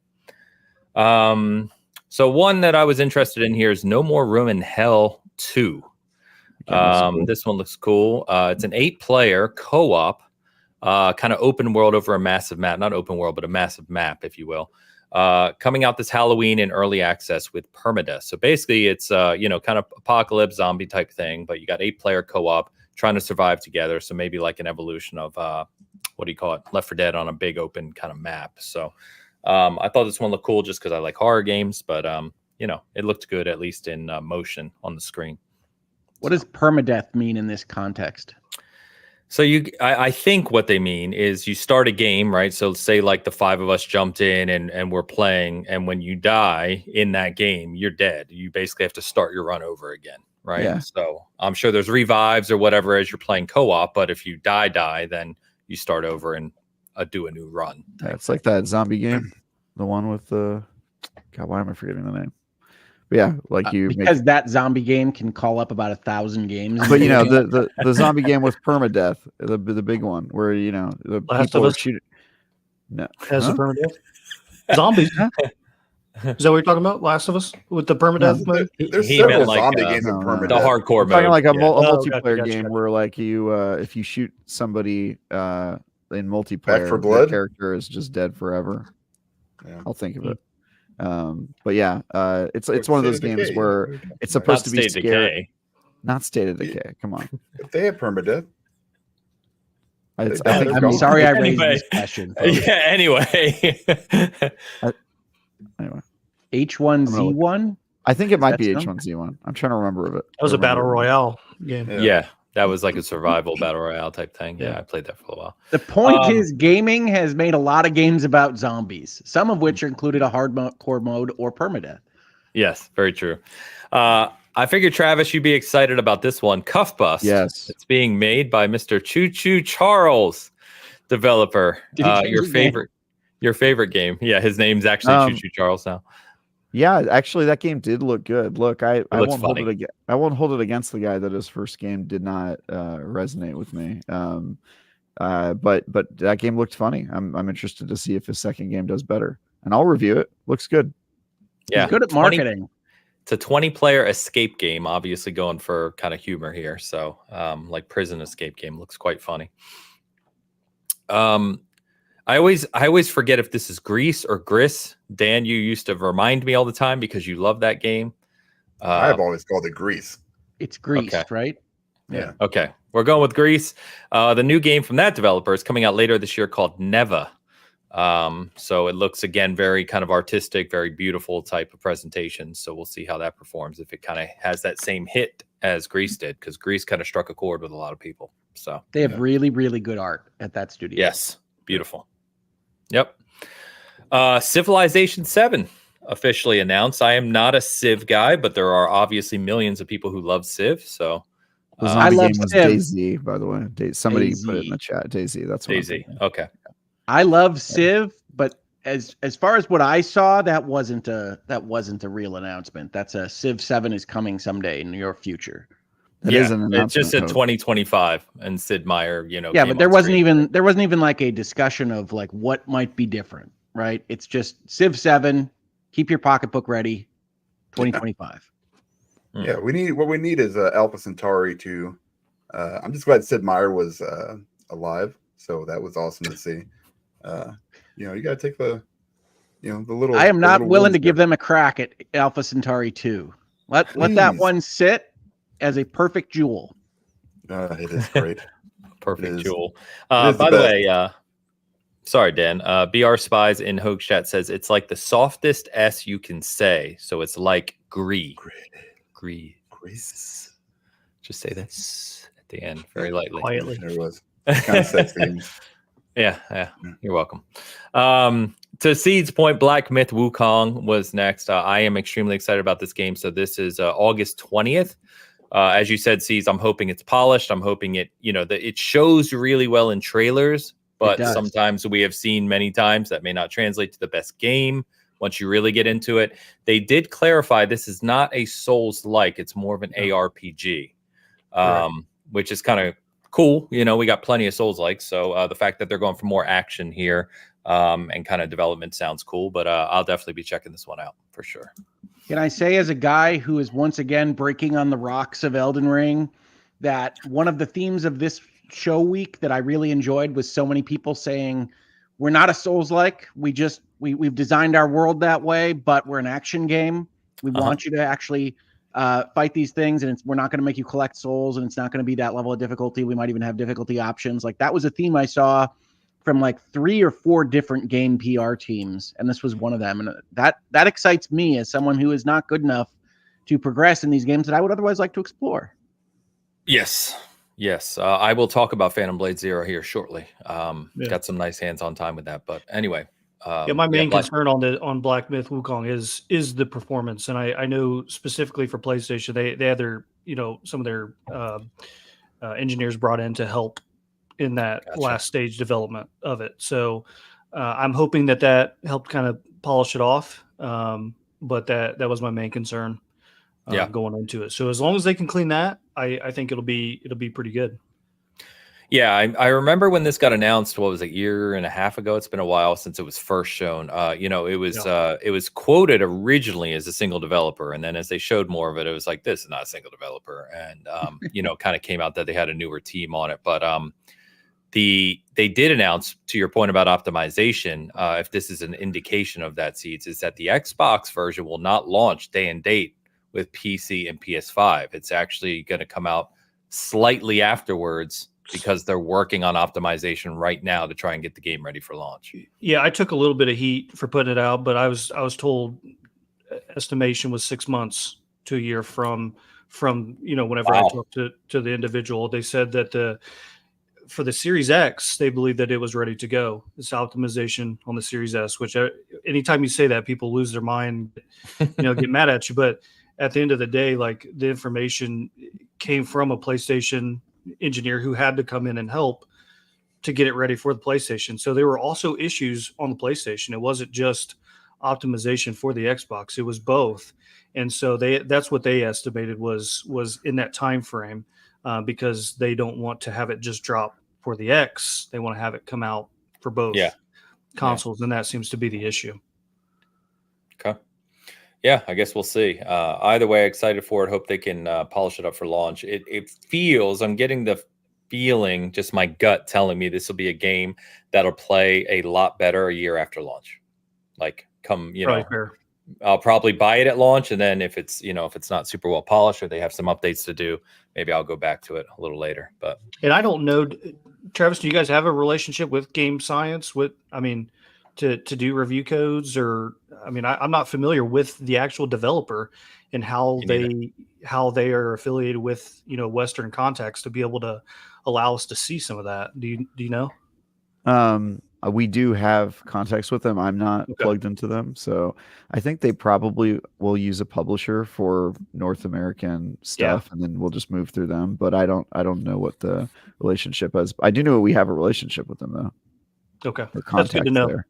So one that I was interested in here is No More Room in Hell 2. This one looks cool. It's an 8-player co-op, kind of open world over a massive map, not open world, but a massive map, if you will. Coming out this Halloween in early access with permadeath. So basically it's, kind of apocalypse zombie type thing, but you got 8-player co-op trying to survive together. So maybe like an evolution of, Left 4 Dead on a big open kind of map. So I thought this one looked cool just because I like horror games, but it looked good, at least in motion on the screen. What does permadeath mean in this context? So I think what they mean is you start a game, right? So say like the 5 of us jumped in and we're playing, and when you die in that game, you're dead. You basically have to start your run over again, right? Yeah. So I'm sure there's revives or whatever as you're playing co-op, but if you die, then you start over and do a new run. Yeah, it's like that zombie game, the one with the God, why am I forgetting the name? But yeah, like because that zombie game can call up about 1,000 games. But the zombie game with permadeath, the big one where the Last people of are shooting. No, has a permadeath. Zombies. Is that what you're talking about? Last of Us with the permadeath mode? There's several zombie games with permadeath. The hardcore mode. Talking like a multiplayer game where like you if you shoot somebody in multiplayer, the character is just dead forever. Yeah. I'll think of it. But yeah, it's one of those games where it's supposed to be scary. Not State of Decay. Come on. If they have permadeath. I'm sorry I raised this question. Yeah, anyway. Anyway. H1Z1? I think it might be H1Z1. I'm trying to remember of it. That was a battle royale game. Yeah, That was like a survival battle royale type thing. Yeah, I played that for a while. The point is, gaming has made a lot of games about zombies, some of which included a hardcore mode or permadeath. Yes, very true. I figured, Travis, you'd be excited about this one. Cuff Bust. Yes. It's being made by Mr. Choo Choo Charles, developer. Your favorite game. Yeah, his name's actually Choo Choo Charles now. Yeah, actually, that game did look good. Look, I won't funny. hold it against the guy that his first game did not resonate with me. But that game looked funny. I'm interested to see if his second game does better, and I'll review it. Looks good. Yeah, he's good at marketing. It's a 20-player escape game, obviously going for kind of humor here. So, like prison escape game, looks quite funny. I always forget if this is Grease or Gris. Dan, you used to remind me all the time because you love that game. I've always called it Grease. It's Grease, right? Yeah. Okay, we're going with Grease. The new game from that developer is coming out later this year called Neva. So it looks, again, very kind of artistic, very beautiful type of presentation. So we'll see how that performs, if it kind of has that same hit as Grease did, because Grease kind of struck a chord with a lot of people. So they have really, really good art at that studio. Yes, beautiful. Yep. Civilization 7 officially announced. I am not a Civ guy, but there are obviously millions of people who love Civ. So I love game was Daisy, by the way. Somebody put it in the chat. Daisy. That's what Daisy. Okay. I love Civ, but as far as what I saw, that wasn't a real announcement. That's a Civ 7 is coming someday in your future. It just said 2025, and Sid Meier, Yeah, but there wasn't even like a discussion of like what might be different, right? It's just Civ 7. Keep your pocketbook ready. 2025. Yeah, what we need is Alpha Centauri to. I'm just glad Sid Meier was alive, so that was awesome to see. You got to take the little. I am not willing to give them a crack at Alpha Centauri 2. Let that one sit as a perfect jewel. It is great. Perfect jewel. By the way, sorry, Dan. BR Spies in Hogue Chat says it's like the softest S you can say. So it's like Grease. Just say this at the end very lightly. Quietly. There it was. Kind of sexy. Yeah. You're welcome. To Seed's point, Black Myth Wukong was next. I am extremely excited about this game. So this is August 20th. As you said, Seeds, I'm hoping it's polished. I'm hoping it shows really well in trailers, but sometimes we have seen many times that may not translate to the best game once you really get into it. They did clarify this is not a Souls-like. It's more of an ARPG, which is kind of cool. We got plenty of Souls-like. So the fact that they're going for more action here and kind of development sounds cool, but I'll definitely be checking this one out for sure. Can I say, as a guy who is once again breaking on the rocks of Elden Ring, that one of the themes of this show week that I really enjoyed was so many people saying, we're not a Souls-like. We've designed our world that way, but we're an action game. We want you to actually fight these things, and we're not going to make you collect souls, and it's not going to be that level of difficulty. We might even have difficulty options. Like, that was a theme I saw from like 3 or 4 different game PR teams, and this was one of them. And that excites me as someone who is not good enough to progress in these games that I would otherwise like to explore. Yes. I will talk about Phantom Blade Zero here shortly. Got some nice hands-on time with that, but anyway. My main concern on Black Myth Wukong is the performance, and I know specifically for PlayStation, they had their some of their engineers brought in to help in that last stage development of it. So I'm hoping that helped kind of polish it off. But that was my main concern going into it. So as long as they can clean that, I think it'll be pretty good. Yeah, I remember when this got announced. What was it, a year and a half ago? It's been a while since it was first shown. It was quoted originally as a single developer, and then as they showed more of it, it was like, this is not a single developer, and kind of came out that they had a newer team on it. But they did announce, to your point about optimization, if this is an indication of that, Seeds, is that the Xbox version will not launch day and date with PC and PS5. It's actually going to come out slightly afterwards, because they're working on optimization right now to try and get the game ready for launch. Yeah, I took a little bit of heat for putting it out, but I was told estimation was 6 months to a year from whenever I talked to the individual. They said that for the Series X, they believe that it was ready to go. This optimization on the Series S, which anytime you say that, people lose their mind, get mad at you. But at the end of the day, like, the information came from a PlayStation engineer who had to come in and help to get it ready for the PlayStation. So there were also issues on the PlayStation. It wasn't just optimization for the Xbox. It was both. And so that's what they estimated was in that time frame, because they don't want to have it just drop for the X. They want to have it come out for both consoles, and that seems to be the issue. Okay. Yeah, I guess we'll see. Either way, excited for it. Hope they can polish it up for launch. It feels, I'm getting the feeling, just my gut telling me this will be a game that'll play a lot better a year after launch. Like, I'll probably buy it at launch, and then if it's not super well polished or they have some updates to do, maybe I'll go back to it a little later. And I don't know, Travis, do you guys have a relationship with Game Science to do review codes? Or I'm not familiar with the actual developer and how they are affiliated with Western contacts to be able to allow us to see some of that. Do you know? We do have contacts with them. I'm not plugged into them, so I think they probably will use a publisher for North American stuff, and then we'll just move through them. But I don't know what the relationship is. I do know we have a relationship with them, though. Okay, that's good to know. There.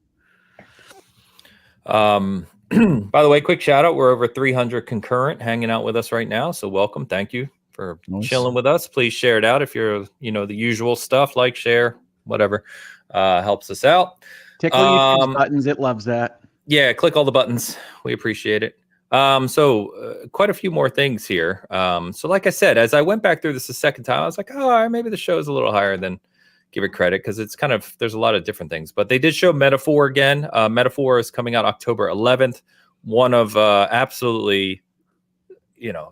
By the way, quick shout out. We're over 300 concurrent hanging out with us right now. So welcome. Thank you for chilling with us. Please share it out if you're, the usual stuff, like, share, whatever, helps us out. Tickle YouTube's buttons. It loves that. Yeah. Click all the buttons. We appreciate it. So quite a few more things here. So like I said, as I went back through this the second time, I was like, oh, maybe the show is a little higher than give it credit, because it's there's a lot of different things. But they did show Metaphor again. Metaphor is coming out October 11th. One of absolutely,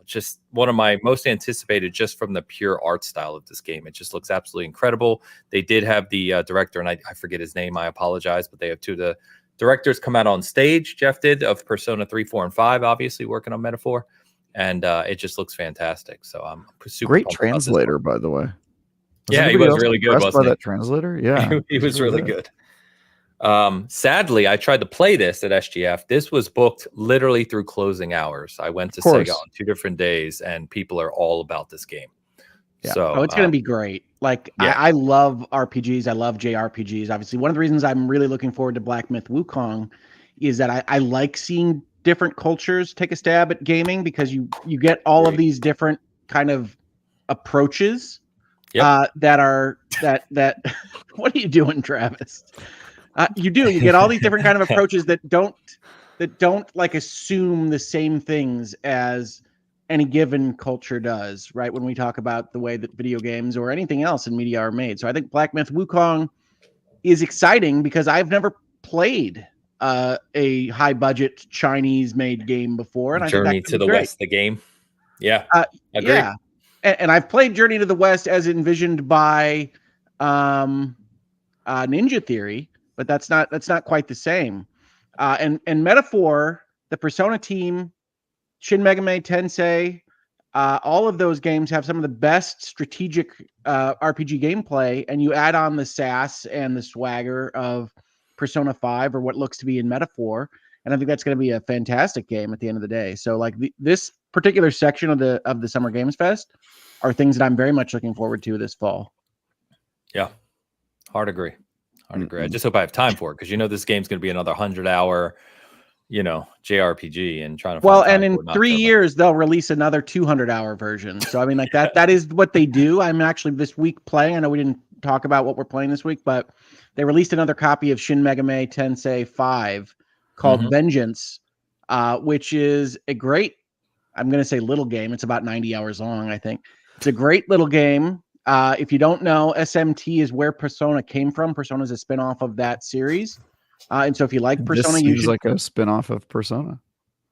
just one of my most anticipated, just from the pure art style of this game. It just looks absolutely incredible. They did have the director, and I forget his name, I apologize, but they have two of the directors come out on stage. Jeff did, of Persona 3, 4, and 5, obviously working on Metaphor. And it just looks fantastic. So I'm super great translator, by the way. He was really good, wasn't he? That translator, yeah, he was really good. Sadly, I tried to play this at SGF. This was booked literally through closing hours. I went to Sega on 2 different days, and people are all about this game. Yeah. So it's going to be great. Like, I love RPGs. I love JRPGs. Obviously, one of the reasons I'm really looking forward to Black Myth Wukong is that I like seeing different cultures take a stab at gaming, because you get all of these different kind of approaches. That what are you doing, Travis? You get all these different kind of approaches that don't like assume the same things as any given culture does, right? When we talk about the way that video games or anything else in media are made. So I think Black Myth Wukong is exciting because I've never played a high budget Chinese made game before. And Journey to the West, the game. Yeah. Agreed. Yeah. And I've played Journey to the West as envisioned by Ninja Theory, but that's not quite the same. And Metaphor, the Persona team, Shin Megami Tensei, all of those games have some of the best strategic RPG gameplay, and you add on the sass and the swagger of Persona 5, or what looks to be in Metaphor, and I think that's going to be a fantastic game at the end of the day. So, like, this particular section of the Summer Games Fest are things that I'm very much looking forward to this fall. Yeah, hard agree. I just hope I have time for it, because this game's going to be another 100-hour, JRPG, and trying to. Well, and in 3 years they'll release another 200-hour version. So I mean, like that is what they do. I'm actually this week playing. I know we didn't talk about what we're playing this week, but they released another copy of Shin Megami Tensei 5 called Vengeance, which is a great, I'm going to say little game. It's about 90 hours long, I think. It's a great little game. If you don't know, SMT is where Persona came from. Persona is a spinoff of that series. And so if you like Persona, you should, like a spinoff of Persona.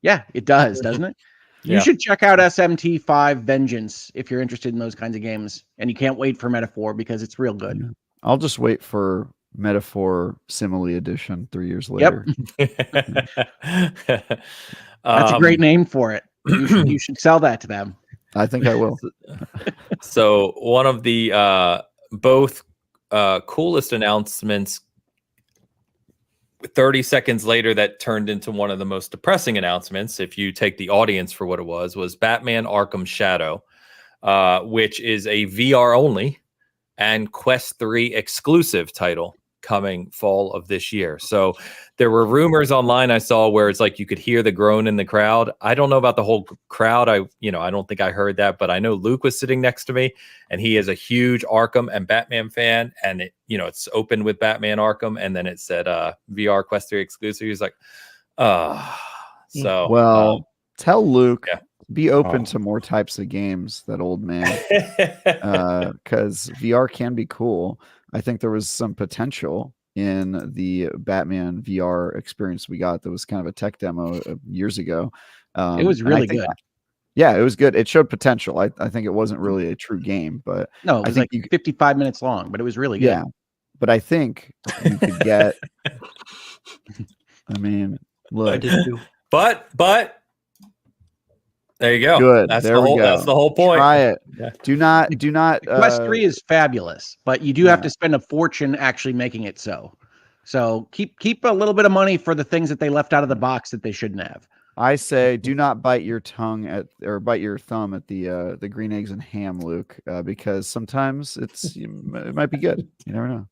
Yeah, it does, doesn't it? Yeah. You should check out SMT 5 Vengeance if you're interested in those kinds of games. And you can't wait for Metaphor, because it's real good. Yeah. I'll just wait for Metaphor Simile Edition 3 years later. Yep. That's a great name for it. You should sell that to them. I think I will. So one of the both coolest announcements 30 seconds later that turned into one of the most depressing announcements, if you take the audience for what it was Batman Arkham Shadow, which is a VR only and Quest 3 exclusive title coming fall of this year. So there were rumors online I saw where it's like you could hear the groan in the crowd. I don't know about the whole crowd. I don't think I heard that, but I know Luke was sitting next to me and he is a huge Arkham and Batman fan, and it's opened with Batman Arkham and then it said VR Quest 3 exclusive. He's like, tell Luke be open to more types of games, that old man. Because VR can be cool. I think there was some potential in the Batman VR experience we got that was kind of a tech demo years ago. It was really good. Yeah, it was good. It showed potential. I think it wasn't really a true game, but no, it was 55 minutes long, but it was really good. Yeah, but I think you could get. I mean, look, I did too. But there you go. Good. That's there the we whole. go. That's the whole point. Try it. Yeah. Do not. Quest 3 is fabulous, but you do have to spend a fortune actually making it so. So keep a little bit of money for the things that they left out of the box that they shouldn't have. I say, do not bite your thumb at the green eggs and ham, Luke, because sometimes it might be good. You never know.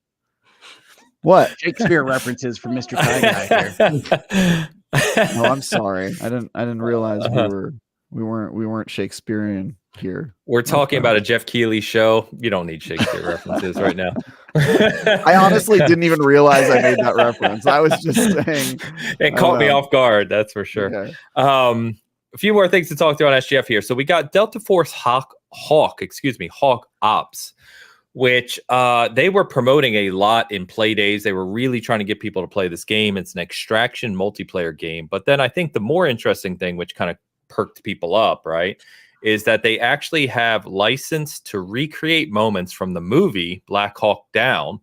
What Shakespeare references from Mr. Tie Guy here? No, I'm sorry. I didn't realize we weren't Shakespearean here. We're talking about a Jeff Keighley show. You don't need Shakespeare references right now. I honestly didn't even realize I made that reference. I was just saying. It caught me off guard, that's for sure. Okay. A few more things to talk through on SGF here. So we got Delta Force Hawk Ops, which they were promoting a lot in play days. They were really trying to get people to play this game. It's an extraction multiplayer game. But then I think the more interesting thing, which kind of perked people up, right, is that they actually have license to recreate moments from the movie Black Hawk Down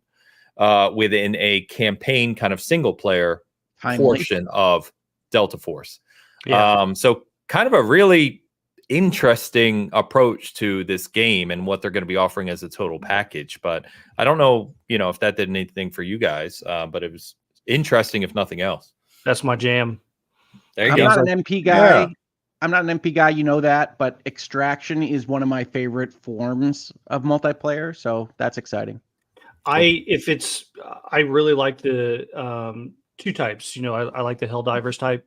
within a campaign kind of single player portion of Delta Force. Yeah. So kind of a really interesting approach to this game and what they're going to be offering as a total package. But I don't know, if that did anything for you guys, but it was interesting, if nothing else. That's my jam. There you I'm go. not an MP guy. Yeah. I'm not an MP guy, you know that, but extraction is one of my favorite forms of multiplayer, so that's exciting. I really like the two types. I like the Helldivers type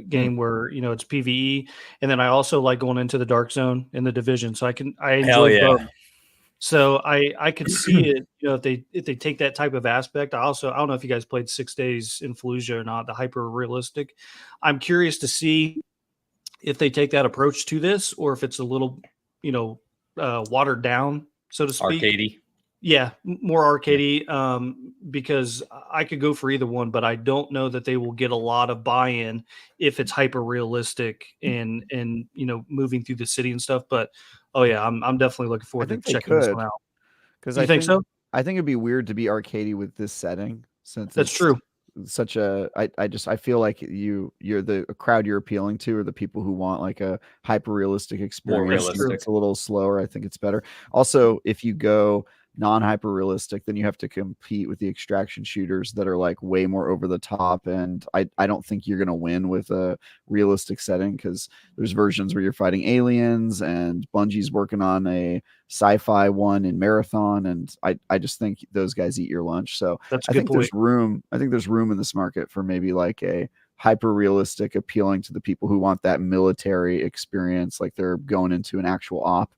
game where it's PvE, and then I also like going into the Dark Zone in the Division. So I enjoy both. So I could see it. If they take that type of aspect. I don't know if you guys played 6 Days in Fallujah or not. The hyper realistic. I'm curious to see if they take that approach to this, or if it's a little, watered down, so to speak. Arcadey. Yeah, more arcadey, because I could go for either one, but I don't know that they will get a lot of buy-in if it's hyper realistic and moving through the city and stuff. But I'm definitely looking forward to checking this one out. Because I think so. I think it'd be weird to be arcadey with this setting, since that's true. Such a I feel like you're the crowd you're appealing to, or the people who want like a hyper realistic experience. More realistic. It's a little slower. I think it's better. Also, if you go non-hyper realistic, then you have to compete with the extraction shooters that are like way more over the top, and I don't think you're going to win with a realistic setting, because there's versions where you're fighting aliens, and Bungie's working on a sci-fi one in Marathon, and I just think those guys eat your lunch. So that's I think there's room in this market for maybe like a hyper realistic, appealing to the people who want that military experience, like they're going into an actual op,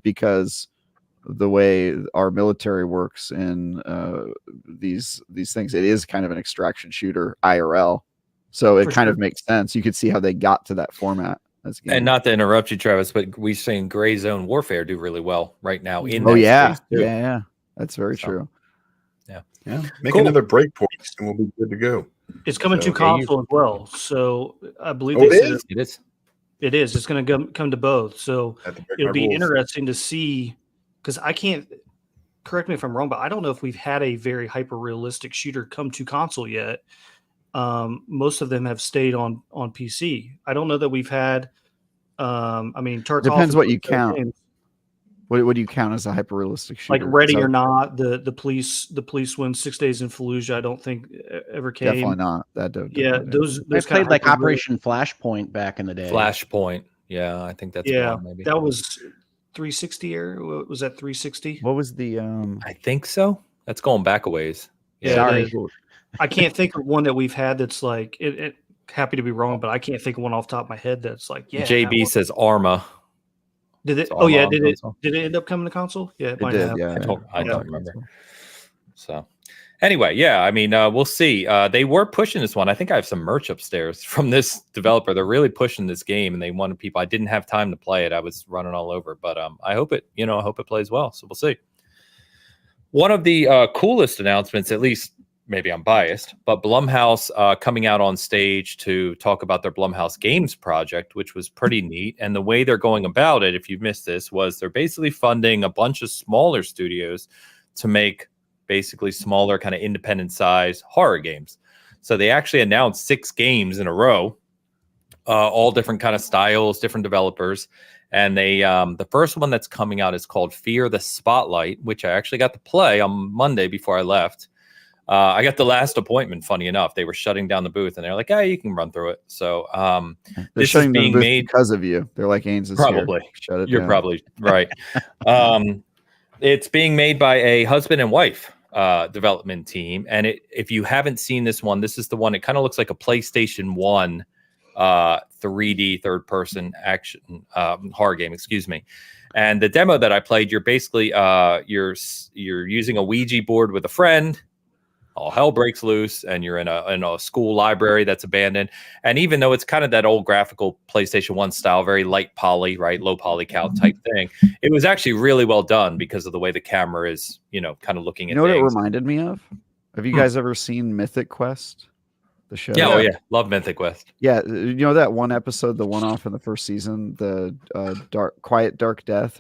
because the way our military works in these things, it is kind of an extraction shooter IRL, so it kind of makes sense. You could see how they got to that format. And not to interrupt you, Travis, but we've seen Gray Zone Warfare do really well right now in space too. Yeah, that's very true. Yeah, make another breakpoint and we'll be good to go. It's coming to console as well, so I believe it is. It is. It's going to come to both, so it'll be interesting to see. Because I can't, correct me if I'm wrong, but I don't know if we've had a very hyper realistic shooter come to console yet. Most of them have stayed on PC. I don't know that we've had I mean, Tarkov depends what you count. What do you count as a hyper realistic shooter? Like Ready or Not, the police win 6 Days in Fallujah. I don't think ever came. Definitely not. Those I played like Operation Flashpoint back in the day. Flashpoint, yeah, I think that's one, maybe. That was 360 or was that 360? What was the? I think so. That's going back a ways. Yeah, sorry. I can't think of one that we've had that's like it. Happy to be wrong, but I can't think of one off the top of my head that's like JB says Arma. Did it? Oh yeah, did it end up coming to console? Yeah, it might have. Yeah, I don't remember. So anyway, yeah, I mean, we'll see. They were pushing this one. I think I have some merch upstairs from this developer. They're really pushing this game, and they wanted people. I didn't have time to play it. I was running all over, but I hope it plays well. So we'll see. One of the coolest announcements, at least maybe I'm biased, but Blumhouse coming out on stage to talk about their Blumhouse Games project, which was pretty neat. And the way they're going about it, if you missed this, was they're basically funding a bunch of smaller studios to make basically smaller kind of independent size horror games. So they actually announced 6 games in a row, all different kind of styles, different developers. And they the first one that's coming out is called Fear the Spotlight, which I actually got to play on Monday before I left. I got the last appointment, funny enough. They were shutting down the booth, and they're like, you can run through it. So this is being made because of you. They're like, Ains is probably. Here. Shut it You're down. probably right. It's being made by a husband and wife development team. And if you haven't seen this one, this is the one. It kind of looks like a PlayStation 1 3D third-person action horror game, excuse me. And the demo that I played, you're basically you're using a Ouija board with a friend. All hell breaks loose, and you're in a school library that's abandoned. And even though it's kind of that old graphical PlayStation 1 style, very light poly, right, low poly count type thing, it was actually really well done because of the way the camera is, kind of looking at. You know what it reminded me of? Have you guys ever seen Mythic Quest? The show? Yeah, love Mythic Quest. Yeah, you know that one episode, the one off in the first season, the Dark Quiet Death.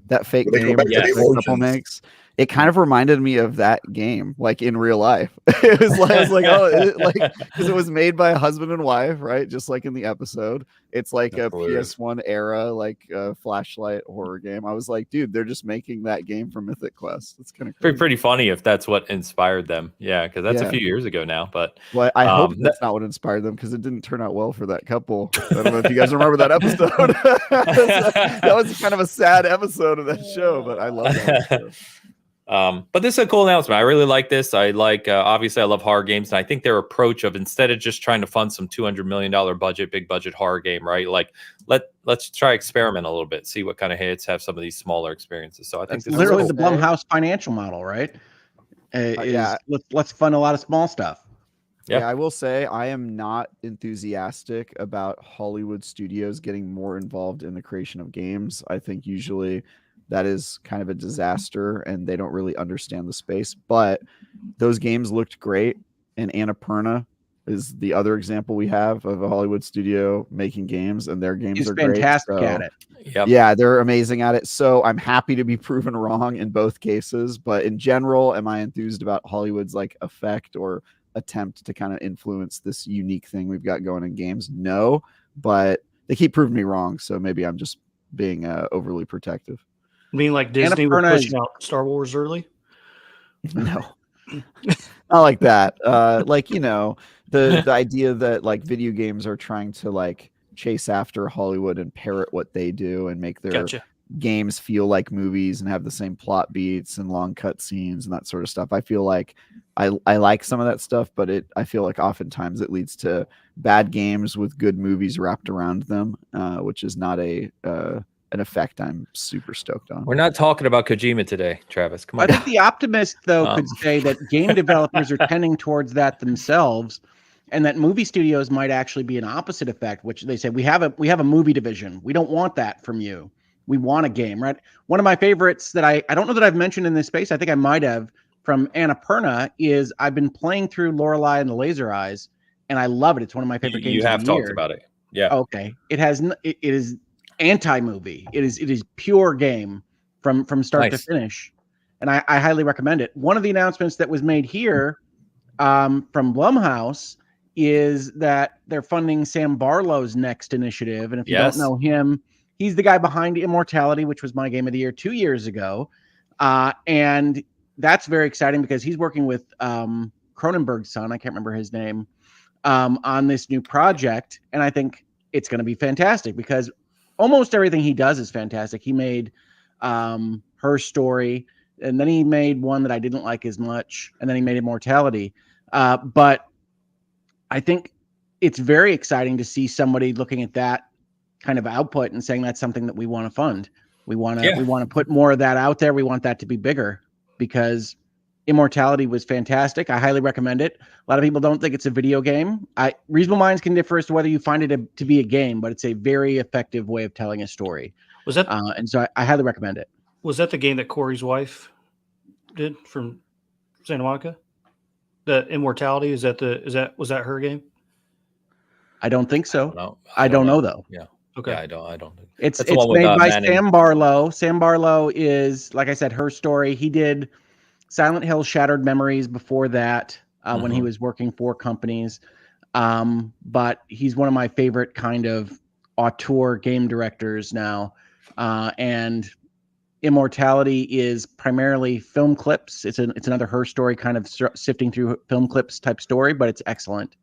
That fake game that couple makes. It kind of reminded me of that game, like in real life. I was like, because it was made by a husband and wife, right? Just like in the episode, it's like a PS1 era, like flashlight horror game. I was like, dude, they're just making that game from Mythic Quest. It's kind of pretty funny if that's what inspired them. Yeah, because that's a few years ago now. But I hope that's not what inspired them, because it didn't turn out well for that couple. I don't know if you guys remember that episode. That was kind of a sad episode of that show, but I love that episode. But this is a cool announcement. I really like this. I like, obviously I love horror games, and I think their approach of, instead of just trying to fund some $200 million big budget horror game, right? Like let's try experiment a little bit, see what kind of hits, have some of these smaller experiences. So I think that's literally the Blumhouse financial model, right? Let's fund a lot of small stuff. Yeah, I will say I am not enthusiastic about Hollywood studios getting more involved in the creation of games. I think usually that is kind of a disaster, and they don't really understand the space. But those games looked great, and Annapurna is the other example we have of a Hollywood studio making games, and their games are fantastic great. At it. Yep. Yeah, they're amazing at it. So I'm happy to be proven wrong in both cases. But in general, am I enthused about Hollywood's like effect or attempt to kind of influence this unique thing we've got going in games? No, but they keep proving me wrong. So maybe I'm just being overly protective. I mean, like Disney was pushing out Star Wars early? No, not like that. The idea that like video games are trying to like chase after Hollywood and parrot what they do and make their games feel like movies and have the same plot beats and long cut scenes and that sort of stuff. I feel like I like some of that stuff, but I feel like oftentimes it leads to bad games with good movies wrapped around them, which is not an effect I'm super stoked on. We're not talking about Kojima today, Travis. Come on. I think the optimist, though, could say that game developers are tending towards that themselves, and that movie studios might actually be an opposite effect, which they say we have a movie division. We don't want that from you. We want a game, right? One of my favorites that I don't know that I've mentioned in this space, I think I might have, from Annapurna, is I've been playing through Lorelei and the Laser Eyes, and I love it. It's one of my favorite games. You have talked about it. Yeah. Okay. It is anti-movie. It is pure game from start to finish, and I highly recommend it. One of the announcements that was made here from Blumhouse is that they're funding Sam Barlow's next initiative. And if you don't know him, he's the guy behind Immortality, which was my game of the year 2 years ago. And that's very exciting because he's working with Cronenberg's son, I can't remember his name, on this new project. And I think it's going to be fantastic because almost everything he does is fantastic. He made Her Story, and then he made one that I didn't like as much, and then he made Immortality. But I think it's very exciting to see somebody looking at that kind of output and saying that's something that we want to fund. We want to put more of that out there. We want that to be bigger because Immortality was fantastic. I highly recommend it. A lot of people don't think it's a video game. Reasonable minds can differ as to whether you find it to be a game, but it's a very effective way of telling a story. Was that and so I highly recommend it. Was that the game that Corey's wife did from Santa Monica? The Immortality, was that her game? I don't think so. I don't know though. Yeah. Okay. Yeah, I don't think it's made by Sam Barlow. Sam Barlow is, like I said, Her Story. He did Silent Hill Shattered Memories before that, when he was working for companies. But he's one of my favorite kind of auteur game directors now. And Immortality is primarily film clips. It's another Her Story kind of sifting through film clips type story, but it's excellent.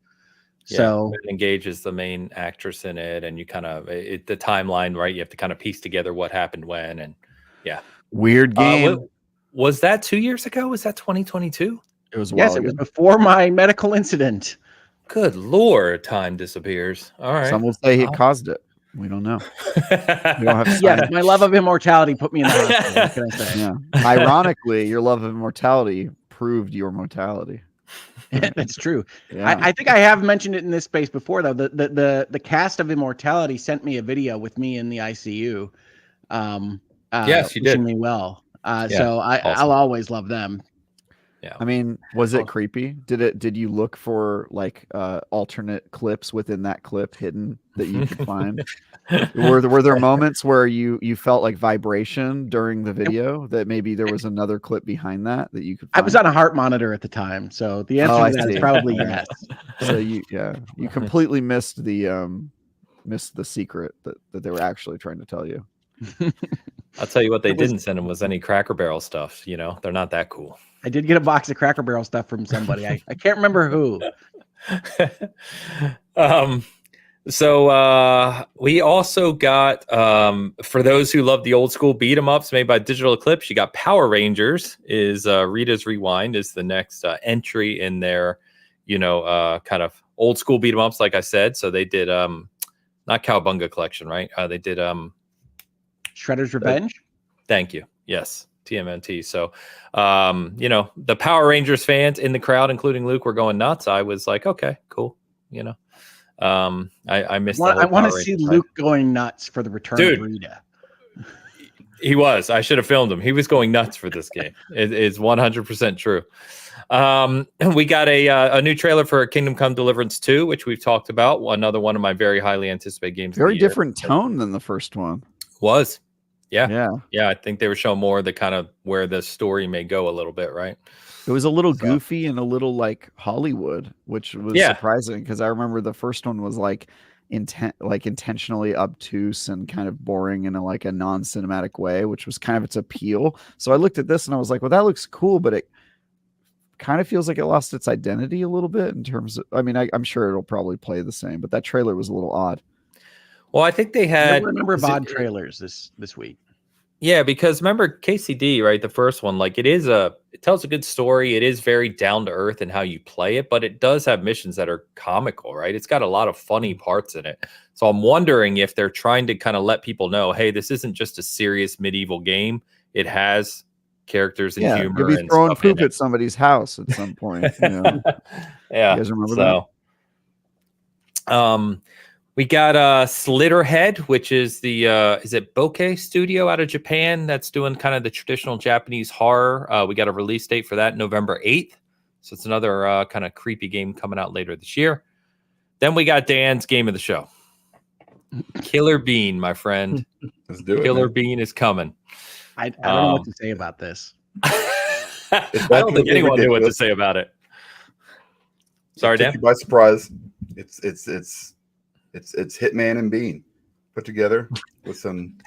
Yeah, so it engages the main actress in it, and you kind of the timeline, right? You have to kind of piece together what happened when, and weird game. Was that 2 years ago? Was that 2022? It was it was before my medical incident. Good Lord, time disappears. All right. Some will say he caused it. We don't know. We don't have my love of Immortality put me in the hospital. What can I say? Yeah. Ironically, your love of Immortality proved your mortality. That's true. Yeah. I think I have mentioned it in this space before, though. The cast of Immortality sent me a video with me in the ICU. Yes, you did. Me well. So I'll always love them. Yeah. I mean, was it creepy? Did you look for like alternate clips within that clip hidden that you could find? Were there moments where you felt like vibration during the video that maybe there was another clip behind that you could find? I was on a heart monitor at the time, so the answer to that is probably yes. So you completely missed the secret that they were actually trying to tell you. I'll tell you what they didn't send him was any Cracker Barrel stuff. They're not that cool. I did get a box of Cracker Barrel stuff from somebody. I can't remember who. So we also got, for those who love the old school beat 'em ups made by Digital Eclipse, you got Power Rangers is Rita's Rewind is the next entry in their, kind of old school beat 'em ups, like I said. So they did not Cowabunga Collection, right? They did Shredder's Revenge. Thank you. Yes. TMNT. So, the Power Rangers fans in the crowd, including Luke, were going nuts. I was like, okay, cool. I missed. I want to see Luke going nuts for the return of Rita. He was. I should have filmed him. He was going nuts for this game. It's 100% true. We got a new trailer for Kingdom Come Deliverance 2, which we've talked about. Another one of my very highly anticipated games. Very different tone than the first one. Was. Yeah. I think they were showing more the kind of where the story may go a little bit, right? It was a little goofy and a little like Hollywood, which was surprising because I remember the first one was like intentionally obtuse and kind of boring in a non-cinematic way, which was kind of its appeal. So I looked at this and I was like, well, that looks cool, but it kind of feels like it lost its identity a little bit in terms of, I'm sure it'll probably play the same, but that trailer was a little odd. Well, I think they had a number of odd trailers this week. Yeah, because remember KCD, right? The first one, it tells a good story. It is very down to earth in how you play it, but it does have missions that are comical, right? It's got a lot of funny parts in it. So I'm wondering if they're trying to kind of let people know, hey, this isn't just a serious medieval game. It has characters and humor. You'll be throwing poop at somebody's house at some point. Yeah. You guys remember that? We got Slitterhead, which is the is it Bokeh Studio out of Japan that's doing kind of the traditional Japanese horror. We got a release date for that, November 8th. So it's another kind of creepy game coming out later this year. Then we got Dan's game of the show. Killer Bean, my friend. Let's do it. Killer Bean is coming. I don't know what to say about this. I don't think anyone knew what to say about it. Sorry, take Dan. you by surprise. It's Hitman and Bean put together with some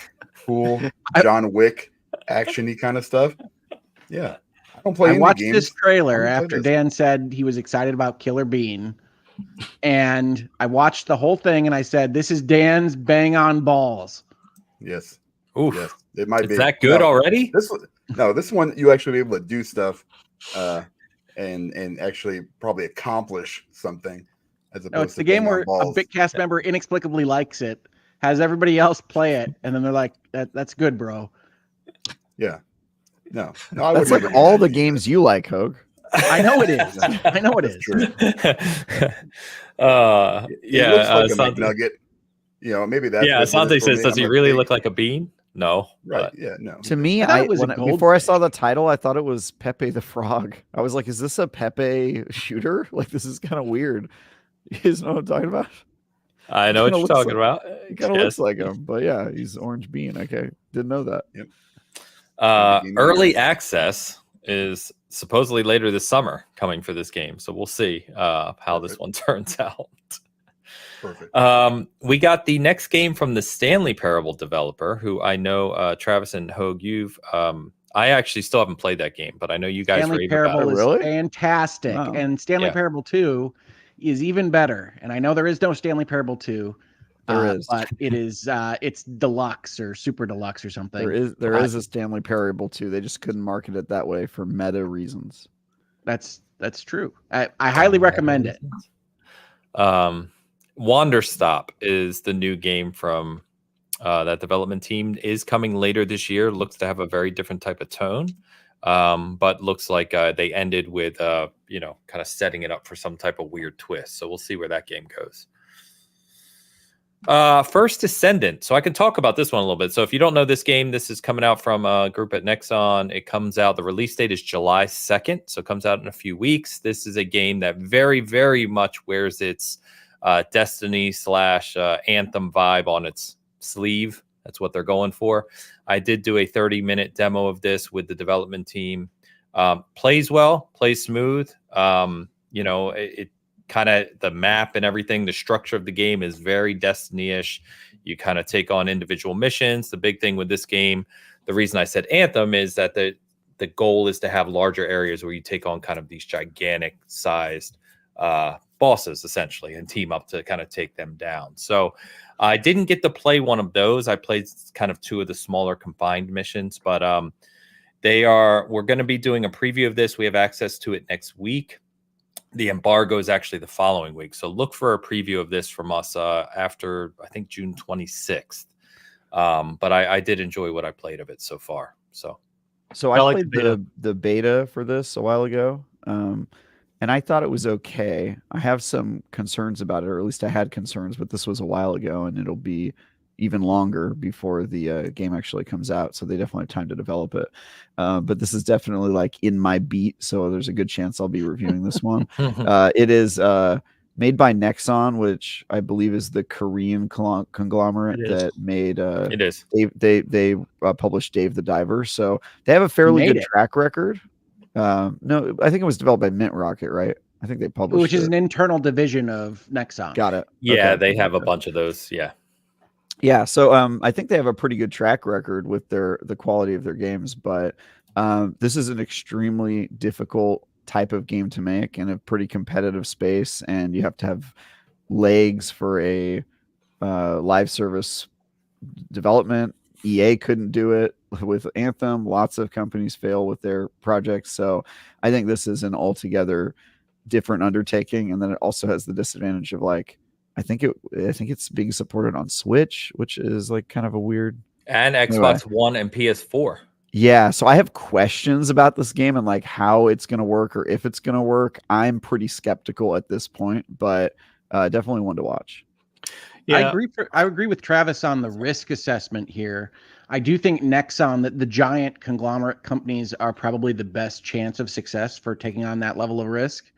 cool John Wick actiony kind of stuff. Yeah, I don't play. I watched games. this trailer after Dan said he was excited about Killer Bean, and I watched the whole thing, and I said, "This is Dan's bang on balls." Yes. Oof. Yes, it might be. Is that good already? This one you actually be able to do stuff, and actually probably accomplish something. As opposed it's the game where a Bitcast member inexplicably likes it, has everybody else play it, and then they're like, "That's good, bro." Yeah. No, that's like all the games you like, Hogue. I know it is. I know it is. True. Yeah, looks like a McNugget. Maybe that's. Yeah, Asante says, "Does he really look like a bean?" No. Right. But. Yeah. No. To me, before I saw the title, I thought it was Pepe the Frog. I was like, "Is this a Pepe shooter? Like, this is kind of weird." You guys know what I'm talking about? I know what you're talking about. He kind of looks like him, but yeah, he's orange bean. Okay, didn't know that. Yep. Early access is supposedly later this summer coming for this game, so we'll see how this one turns out. Perfect. We got the next game from the Stanley Parable developer, who I know Travis and Hogue, you've I actually still haven't played that game, but I know you guys Stanley Parable is really fantastic, and Stanley Parable 2 is even better. And I know there is no Stanley Parable 2. There is, but it is it's deluxe or super deluxe or something. There is a Stanley Parable 2. They just couldn't market it that way for meta reasons. That's true. I highly recommend it. Wander Stop is the new game from that development team. Is coming later this year. Looks to have a very different type of tone, but looks like they ended with kind of setting it up for some type of weird twist. So we'll see where that game goes. First Descendant. So I can talk about this one a little bit. So if you don't know this game, this is coming out from a group at Nexon. It comes out, the release date is July 2nd. So it comes out in a few weeks. This is a game that very, very much wears its Destiny / Anthem vibe on its sleeve. That's what they're going for. I did do a 30-minute demo of this with the development team. Plays well, plays smooth. It kind of, the map and everything, the structure of the game is very Destiny-ish. You kind of take on individual missions. The big thing with this game, the reason I said Anthem, is that the goal is to have larger areas where you take on kind of these gigantic sized bosses essentially and team up to kind of take them down. So I didn't get to play one of those. I played kind of two of the smaller combined missions, but we're going to be doing a preview of this. We have access to it next week. The embargo is actually the following week. So look for a preview of this from us after, I think, June 26th. But I did enjoy what I played of it so far. So I played the beta for this a while ago. And I thought it was okay. I have some concerns about it, or at least I had concerns, but this was a while ago and it'll be even longer before the game actually comes out. So they definitely have time to develop it. But this is definitely like in my beat. So there's a good chance I'll be reviewing this one. It is made by Nexon, which I believe is the Korean conglomerate that made it is. They published Dave the Diver. So they have a fairly good track record. No, I think it was developed by Mint Rocket, right? I think they published which is an internal division of Nexon. Got it. Yeah, okay. They have a bunch of those. Yeah, so I think they have a pretty good track record with the quality of their games, but this is an extremely difficult type of game to make in a pretty competitive space, and you have to have legs for a live service development. EA couldn't do it with Anthem. Lots of companies fail with their projects, so I think this is an altogether different undertaking, and then it also has the disadvantage of I think it's being supported on Switch, which is kind of a weird, and Xbox One and PS4. Yeah, so I have questions about this game and how it's going to work or if it's going to work. I'm pretty skeptical at this point, but definitely one to watch. Yeah. I agree with Travis on the risk assessment here. I do think Nexon, the giant conglomerate companies, are probably the best chance of success for taking on that level of risk.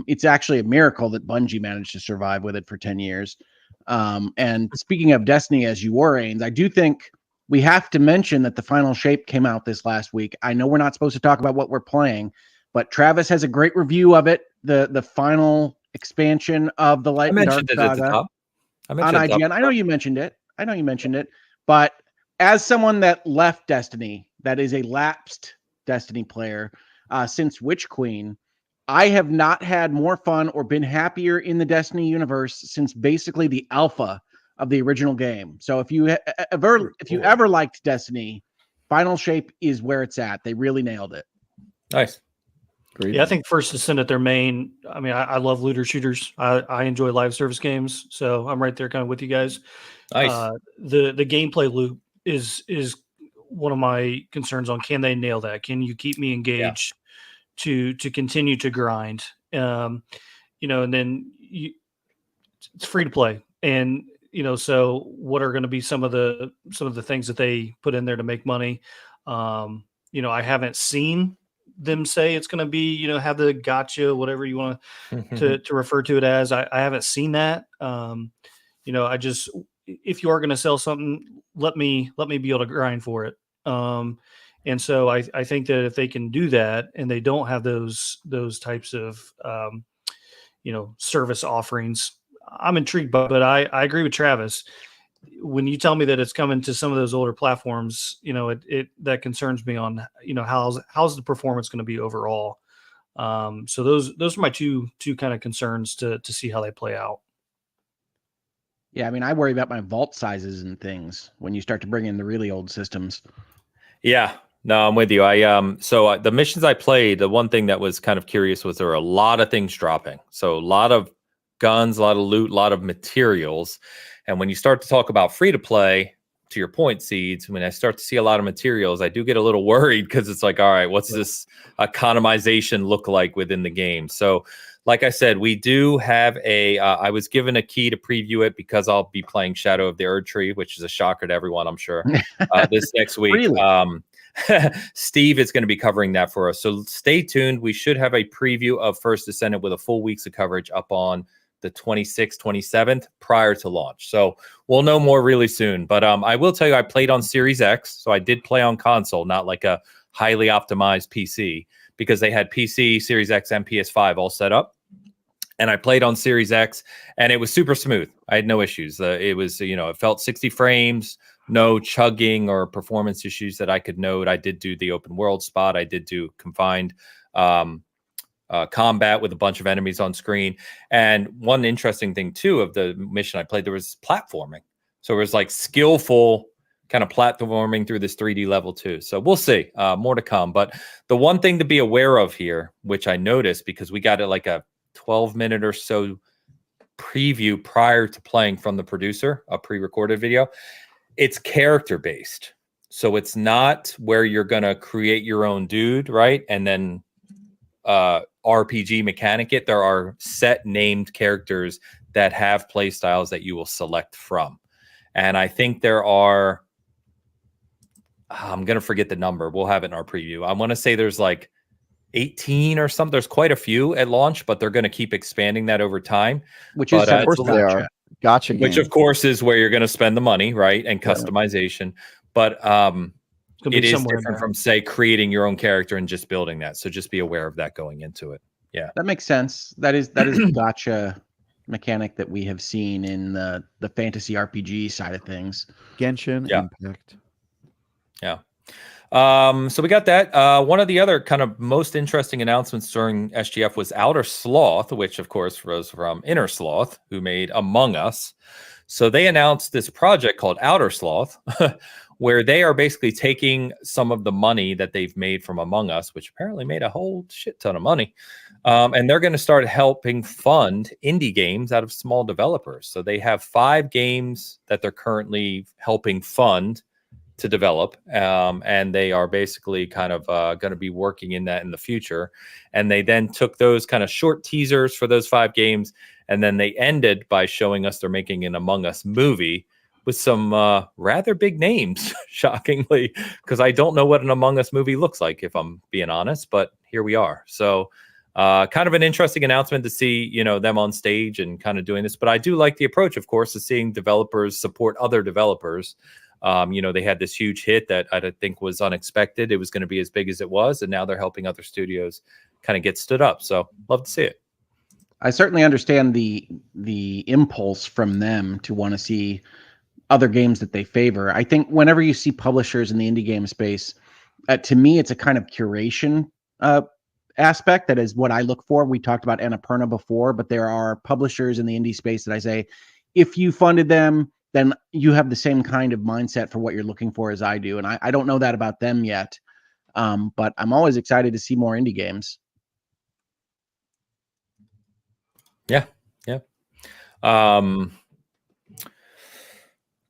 It's actually a miracle that Bungie managed to survive with it for 10 years. And speaking of Destiny, as you were, Ains, I do think we have to mention that the Final Shape came out this last week. I know we're not supposed to talk about what we're playing, but Travis has a great review of it the final expansion of the Light and Dark Saga on IGN. I know you mentioned it. But as someone that left Destiny, that is a lapsed Destiny player, since Witch Queen, I have not had more fun or been happier in the Destiny universe since basically the alpha of the original game. So if you ever liked Destiny, Final Shape is where it's at. They really nailed it. Nice. Great. Yeah, I think First Ascent at their main. I mean, I love looter shooters. I enjoy live service games, so I'm right there kind of with you guys. Nice. The gameplay loop is one of my concerns on can they nail that? Can you keep me engaged to continue to grind? And then it's free to play, and so what are going to be some of the things that they put in there to make money? I haven't seen them say it's going to be, have the gotcha, whatever you want to refer to it as. I haven't seen that. I just, if you are going to sell something, let me be able to grind for it. And so I think that if they can do that and they don't have those types of, service offerings, I'm intrigued by, but I agree with Travis. When you tell me that it's coming to some of those older platforms, it that concerns me on, how's the performance going to be overall. So those are my two kind of concerns to see how they play out. Yeah, I mean, I worry about my vault sizes and things when you start to bring in the really old systems. Yeah, no, I'm with you. So the missions I played, the one thing that was kind of curious was there were a lot of things dropping. So a lot of guns, a lot of loot, a lot of materials. And when you start to talk about free to play, to your point, Seeds, when I start to see a lot of materials, I do get a little worried because it's like, all right, what's this economization look like within the game? So like I said, we do have I was given a key to preview it because I'll be playing Shadow of the Erd Tree, which is a shocker to everyone, I'm sure, this next week. Really? Steve is going to be covering that for us. So stay tuned. We should have a preview of First Descendant with a full week's of coverage up on the 26th, 27th prior to launch. So we'll know more really soon. But I will tell you, I played on Series X. So I did play on console, not like a highly optimized PC, because they had PC, Series X, and PS5 all set up. And I played on Series X, and it was super smooth. I had no issues. It was, it felt 60 frames, no chugging or performance issues that I could note. I did do the open world spot. I did do confined combat with a bunch of enemies on screen. And one interesting thing, too, of the mission I played, there was platforming. So it was like skillful kind of platforming through this 3D level, too. So we'll see. More to come. But the one thing to be aware of here, which I noticed because we got it like a 12-minute or so preview prior to playing from the producer, a pre-recorded video, it's character-based. So it's not where you're going to create your own dude, right? And then RPG mechanic it. There are set named characters that have play styles that you will select from. And I think there are, I'm going to forget the number. We'll have it in our preview. I want to say there's like 18 or something. There's quite a few at launch, but they're going to keep expanding that over time. Which is, of course, they are. Gotcha. Which, of course, is where you're going to spend the money, right? And customization. But it is different from, say, creating your own character and just building that. So just be aware of that going into it. Yeah, that makes sense. That is gotcha mechanic that we have seen in the fantasy RPG side of things. Genshin Impact. Yeah. So we got that. One of the other kind of most interesting announcements during SGF was Outer Sloth, which of course was from Inner Sloth, who made Among Us. So they announced this project called Outer Sloth, where they are basically taking some of the money that they've made from Among Us, which apparently made a whole shit ton of money. And they're going to start helping fund indie games out of small developers. So they have 5 games that they're currently helping fund to develop. And they are basically kind of going to be working in that in the future. And they then took those kind of short teasers for those 5 games. And then they ended by showing us they're making an Among Us movie with some rather big names, shockingly, because I don't know what an Among Us movie looks like, if I'm being honest, but here we are. So kind of an interesting announcement to see, them on stage and kind of doing this. But I do like the approach, of course, of seeing developers support other developers. They had this huge hit that I think was unexpected. It was going to be as big as it was, and now they're helping other studios kind of get stood up. So love to see it. I certainly understand the impulse from them to want to see other games that they favor. I think whenever you see publishers in the indie game space, to me, it's a kind of curation aspect. That is what I look for. We talked about Annapurna before, but there are publishers in the indie space that I say, if you funded them, then you have the same kind of mindset for what you're looking for as I do. And I don't know that about them yet, but I'm always excited to see more indie games. Yeah.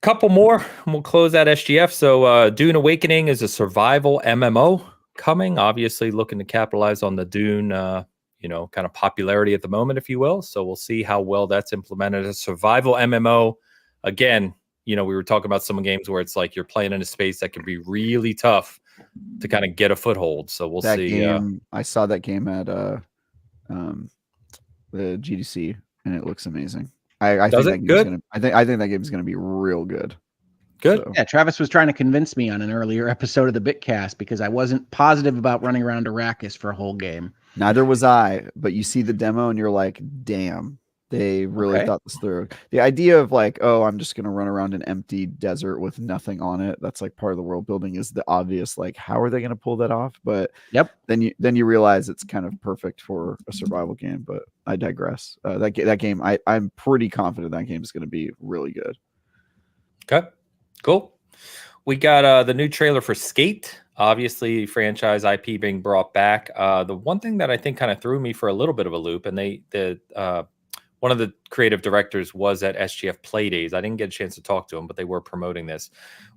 Couple more, and we'll close that SGF. So Dune Awakening is a survival MMO coming, obviously looking to capitalize on the Dune, kind of popularity at the moment, if you will. So we'll see how well that's implemented. A survival MMO, again, we were talking about some games where it's like you're playing in a space that can be really tough to kind of get a foothold. So we'll see. I saw that game at the GDC, and it looks amazing. I think that game is going to be real good. Good. So. Yeah, Travis was trying to convince me on an earlier episode of the Bitcast because I wasn't positive about running around Arrakis for a whole game. Neither was I, but you see the demo and you're like, damn, they really thought this through. The idea of like, oh, I'm just going to run around an empty desert with nothing on it. That's like part of the world building is the obvious, like, how are they going to pull that off? But then you realize it's kind of perfect for a survival game, but I digress. That game, I'm pretty confident that game is going to be really good. Okay, cool. We got the new trailer for Skate. Obviously, franchise IP being brought back. The one thing that I think kind of threw me for a little bit of a loop, and one of the creative directors was at SGF Play Days. I didn't get a chance to talk to him, but they were promoting this.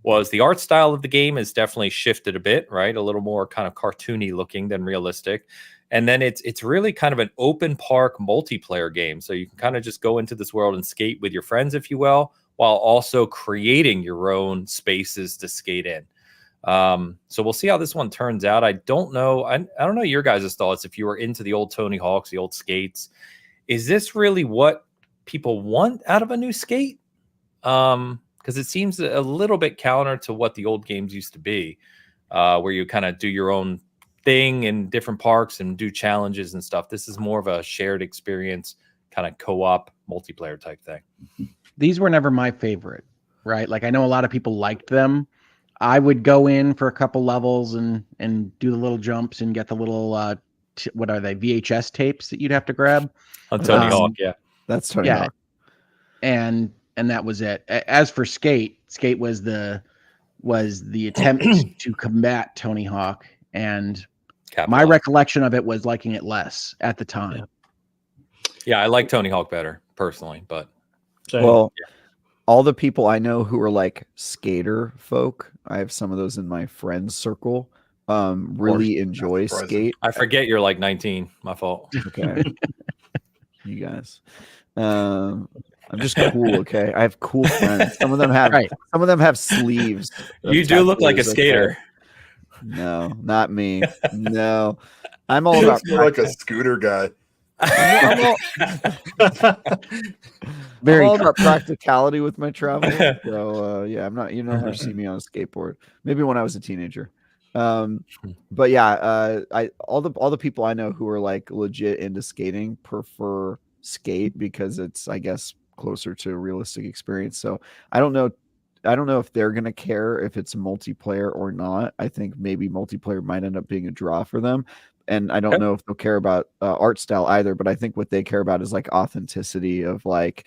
Was the art style of the game has definitely shifted a bit, right? A little more kind of cartoony looking than realistic. And then it's really kind of an open park multiplayer game. So you can kind of just go into this world and skate with your friends, if you will, while also creating your own spaces to skate in. So we'll see how this one turns out. I don't know. I don't know your guys' thoughts. If you were into the old Tony Hawks, the old skates, is this really what people want out of a new Skate? Because it seems a little bit counter to what the old games used to be, where you kind of do your own thing in different parks and do challenges and stuff. This is more of a shared experience, kind of co-op multiplayer type thing. These were never my favorite, right? Like I know a lot of people liked them. I would go in for a couple levels and do the little jumps and get the little what are they, VHS tapes that you'd have to grab on Tony Hawk. Yeah, that's Tony Hawk. And that was it. As for Skate was the attempt to combat Tony Hawk, and my recollection of it was liking it less at the time. Yeah, I like Tony Hawk better personally, but all the people I know who are like skater folk, I have some of those in my friends circle, really enjoy Skate. I forget you're like 19. My fault. Okay. You guys. I'm just cool, okay? I have cool friends. Some of them have sleeves. You do look like a skater. No, not me. No. I'm all about like a scooter guy. I'm all about practicality with my travel. So I'm not. You never see me on a skateboard. Maybe when I was a teenager. But yeah, all the people I know who are like legit into skating prefer Skate because it's, I guess, closer to a realistic experience. So I don't know if they're gonna care if it's multiplayer or not. I think maybe multiplayer might end up being a draw for them. And I don't know if they'll care about art style either, but I think what they care about is like authenticity of like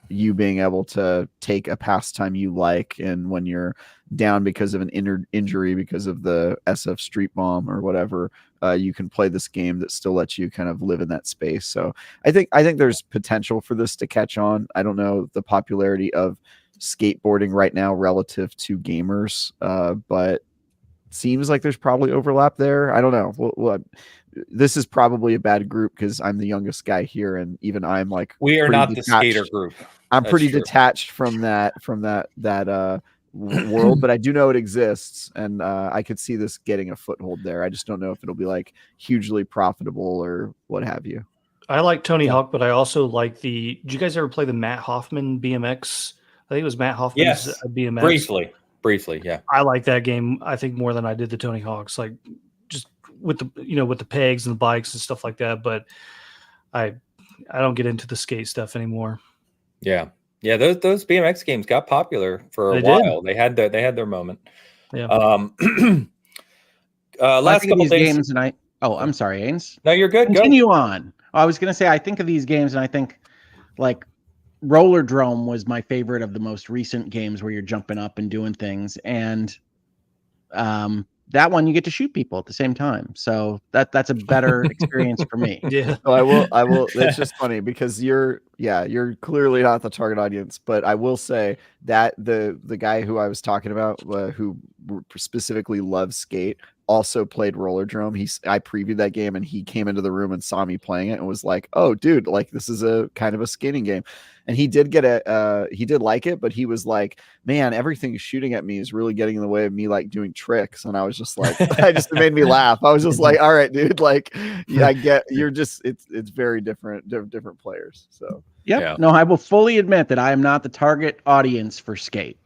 you being able to take a pastime you like, and when you're down because of an injury because of the SF Street Bomb or whatever, you can play this game that still lets you kind of live in that space. So I think there's potential for this to catch on. I don't know the popularity of skateboarding right now relative to gamers, but seems like there's probably overlap there. I don't know. This is probably a bad group because I'm the youngest guy here, and even I'm like, we are not detached. The skater group. I'm pretty detached from that world, but I do know it exists, and I could see this getting a foothold there. I just don't know if it'll be like hugely profitable or what have you. I like Tony Hawk, but I also like did you guys ever play the Matt Hoffman BMX? I think it was Matt Hoffman's BMX. Briefly, yeah. I like that game, I think, more than I did the Tony Hawks, like just with the pegs and the bikes and stuff like that. But I I don't get into the skate stuff anymore. Yeah. Those BMX games got popular for a while. They had their moment. Yeah. Last couple of these games, and I'm sorry, Ains. No, you're good. Continue on. I was going to say, I think of these games, and I think like Rollerdrome was my favorite of the most recent games where you're jumping up and doing things, and that one you get to shoot people at the same time, so that's a better experience for me. Yeah. So I will. It's just funny because you're clearly not the target audience, but I will say that the guy who I was talking about, who specifically loves skate, also played Rollerdrome. I previewed that game, and he came into the room and saw me playing it and was like, "Oh, dude, like this is a kind of a skating game." And he did he did like it, but he was like, "Man, everything shooting at me is really getting in the way of me like doing tricks." And I was just like, it made me laugh. I was just like, "All right, dude, like, yeah, I get you're just it's very different players." So yeah, no, I will fully admit that I am not the target audience for skate.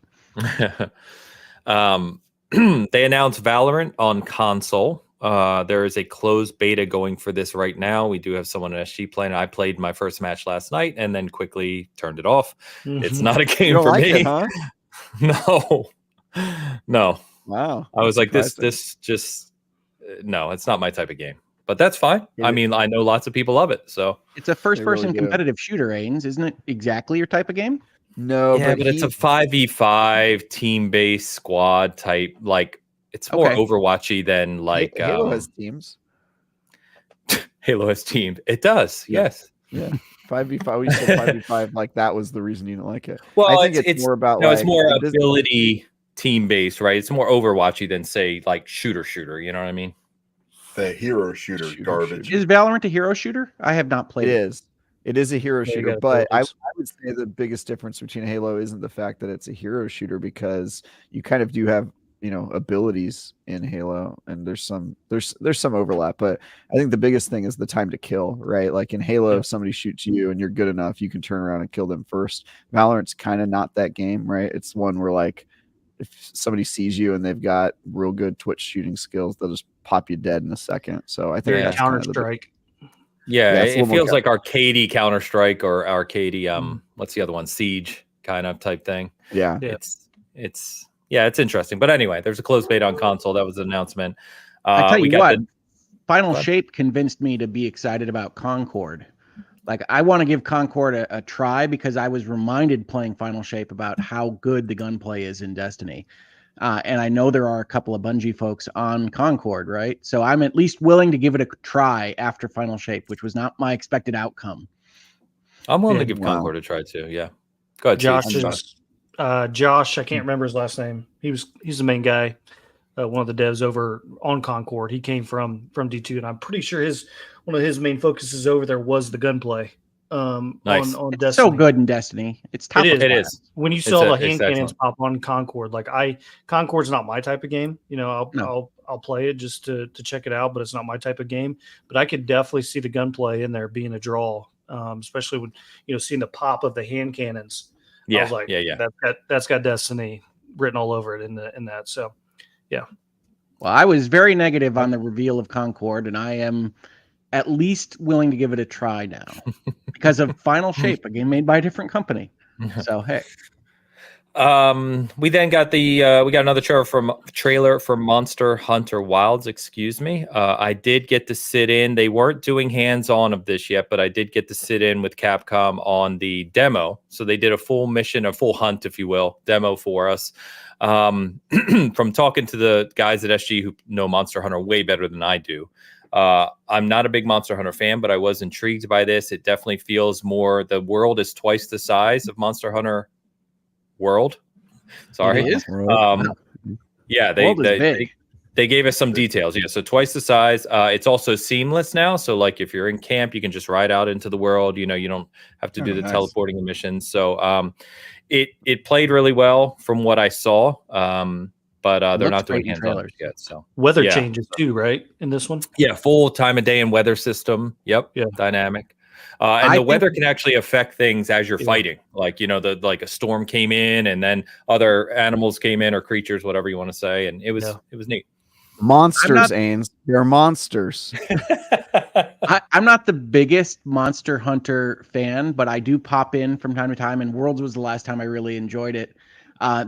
They announced Valorant on console. There is a closed beta going for this right now. We do have someone at SG playing. I played my first match last night and then quickly turned it off. Mm-hmm. It's not a game for me. It, huh? No. Wow. I was like, this just no, it's not my type of game. But that's fine. I mean, I know lots of people love it. So it's a first-person competitive shooter, Ains. Isn't it exactly your type of game? No, but it's a 5v5 team-based squad type. Like it's more Overwatchy than like Halo has teams. Halo has teams. It does. Yeah. Yes. Yeah. 5v5. We said 5v5. Like that was the reason you didn't like it. Well, I think it's more about it's more ability team-based, right? It's more Overwatchy than say like shooter. You know what I mean? The hero shooter garbage. Is Valorant a hero shooter? I have not played it. It is a hero shooter, but I would say the biggest difference between Halo isn't the fact that it's a hero shooter, because you kind of do have, abilities in Halo, and there's some overlap, but I think the biggest thing is the time to kill, right? Like in Halo, if somebody shoots you and you're good enough, you can turn around and kill them first. Valorant's kind of not that game, right? It's one where like if somebody sees you and they've got real good Twitch shooting skills, they'll just pop you dead in a second. So I think that's Counter-Strike. Yeah, it feels like arcadey Counter-Strike or arcadey what's the other one? Siege kind of type thing. Yeah. It's interesting. But anyway, there's a closed beta on console. That was an announcement. I tell you what, Final Shape convinced me to be excited about Concord. Like I want to give Concord a try because I was reminded playing Final Shape about how good the gunplay is in Destiny. And I know there are a couple of Bungie folks on Concord, right? So I'm at least willing to give it a try after Final Shape, which was not my expected outcome. I'm willing to give Concord a try too. Yeah. Go ahead, Josh, I can't remember his last name. He's the main guy, one of the devs over on Concord. He came from D2, and I'm pretty sure one of his main focuses over there was the gunplay. Nice. On it's Destiny. So good in Destiny. It's top. It is. When you saw the hand cannons pop on Concord, Concord's not my type of game. I'll play it just to check it out, but it's not my type of game. But I could definitely see the gunplay in there being a draw, especially when seeing the pop of the hand cannons. Yeah, I was like, that's got Destiny written all over it in that. So, yeah. Well, I was very negative on the reveal of Concord, and I am at least willing to give it a try now because of Final Shape, a game made by a different company. So hey, we then got we got another trailer for Monster Hunter Wilds. Excuse me. I did get to sit in. They weren't doing hands-on of this yet, but I did get to sit in with Capcom on the demo. So they did a full mission, a full hunt, if you will, demo for us. From talking to the guys at SG who know Monster Hunter way better than I do. I'm not a big Monster Hunter fan, but I was intrigued by this. It definitely feels more, the world is twice the size of Monster Hunter World. Sorry. Yeah, they gave us some details. Yeah, so twice the size. It's also seamless now. So like if you're in camp, you can just ride out into the world. You don't have to do the teleporting emissions. So it played really well from what I saw. But they're not doing hands-on yet. So weather changes too, right? In this one, full time of day and weather system. Yep, dynamic. And the weather can actually affect things as you're fighting. Like a storm came in, and then other animals came in or creatures, whatever you want to say, and it was neat. Monsters, Ains. They're monsters. I'm not the biggest Monster Hunter fan, but I do pop in from time to time, and Worlds was the last time I really enjoyed it.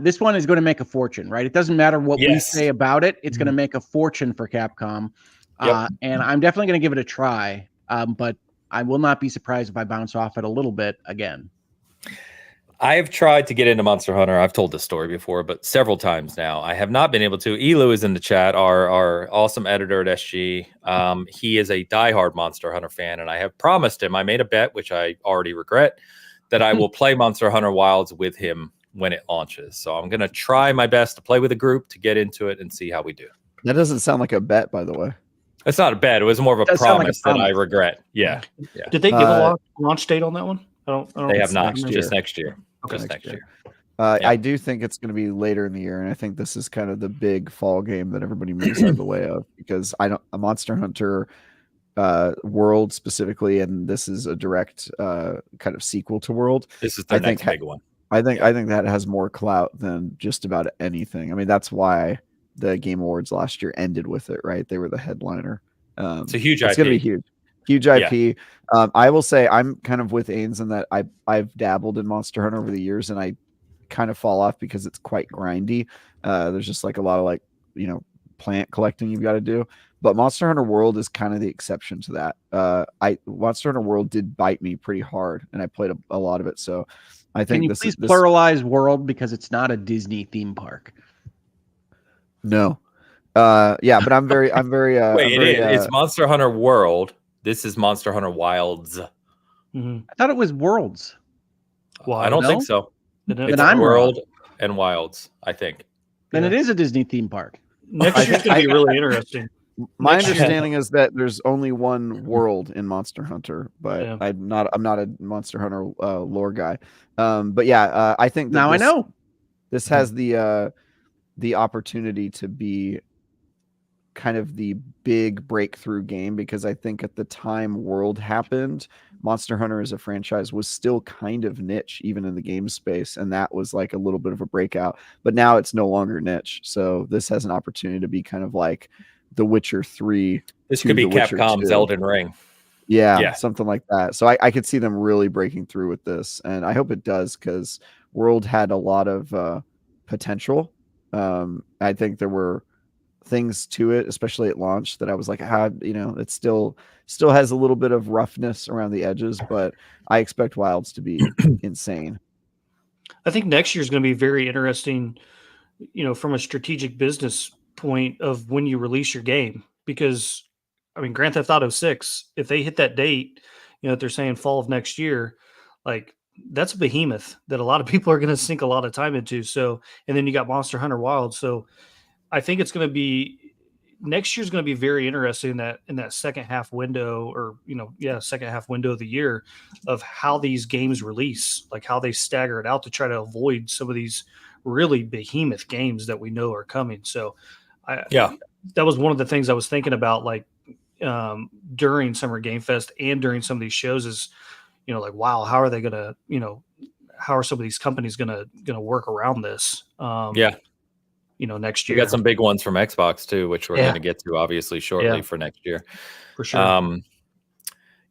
This one is going to make a fortune, right? It doesn't matter what we say about it. It's going to make a fortune for Capcom. And I'm definitely going to give it a try, but I will not be surprised if I bounce off it a little bit again. I've tried to get into Monster Hunter. I've told this story before, but several times now. I have not been able to. Elu is in the chat, our awesome editor at SG. He is a diehard Monster Hunter fan, and I have promised him, I made a bet, which I already regret, that I will play Monster Hunter Wilds with him when it launches. So I'm going to try my best to play with a group to get into it and see how we do. That doesn't sound like a bet, by the way. It's not a bet. It was more of a promise that I regret. Yeah. Did they give a launch date on that one? I don't they have not. Just next year. Okay. Just next year. I do think it's going to be later in the year, and I think this is kind of the big fall game that everybody moves out of the way of, because a Monster Hunter World specifically, and this is a direct kind of sequel to World. This is the next big one. I think that has more clout than just about anything. I mean, that's why the Game Awards last year ended with it, right? They were the headliner. It's a huge IP. It's going to be huge IP. Yeah. I will say I'm kind of with Ains in that I've dabbled in Monster Hunter over the years, and I kind of fall off because it's quite grindy. There's just like a lot of plant collecting you've got to do. But Monster Hunter World is kind of the exception to that. Monster Hunter World did bite me pretty hard, and I played a lot of it. So I think Can you please pluralize World, because it's not a Disney theme park? No. Yeah, but I'm very Wait, it's Monster Hunter World. This is Monster Hunter Wilds. Mm-hmm. I thought it was Worlds. Well, I don't think so. It's World and Wilds, I think. Then it is a Disney theme park. Next year's going to be really interesting. My understanding is that there's only one world in Monster Hunter, but I'm not a Monster Hunter lore guy. But yeah, I think that I know this has the opportunity to be kind of the big breakthrough game, because I think at the time World happened, Monster Hunter as a franchise was still kind of niche, even in the game space, and that was like a little bit of a breakout. But now it's no longer niche, so this has an opportunity to be kind of like The Witcher 3. This could be Capcom's Elden Ring. Yeah, something like that. So I could see them really breaking through with this, and I hope it does, because World had a lot of potential. I think there were things to it, especially at launch, that I was like, it still has a little bit of roughness around the edges, but I expect Wilds to be insane. I think next year is going to be very interesting, from a strategic business point of when you release your game, because Grand Theft Auto 6, if they hit that date, they're saying fall of next year, like that's a behemoth that a lot of people are going to sink a lot of time into. So, and then you got Monster Hunter Wild. So I think it's going to be, next year's going to be very interesting in that second half window, or second half window of the year, of how these games release, like how they stagger it out to try to avoid some of these really behemoth games that we know are coming. So that was one of the things I was thinking about, like during Summer Game Fest and during some of these shows is, like, wow, how are they going to, how are some of these companies going to work around this? Next year. We got some big ones from Xbox too, which we're going to get to obviously shortly for next year. For sure.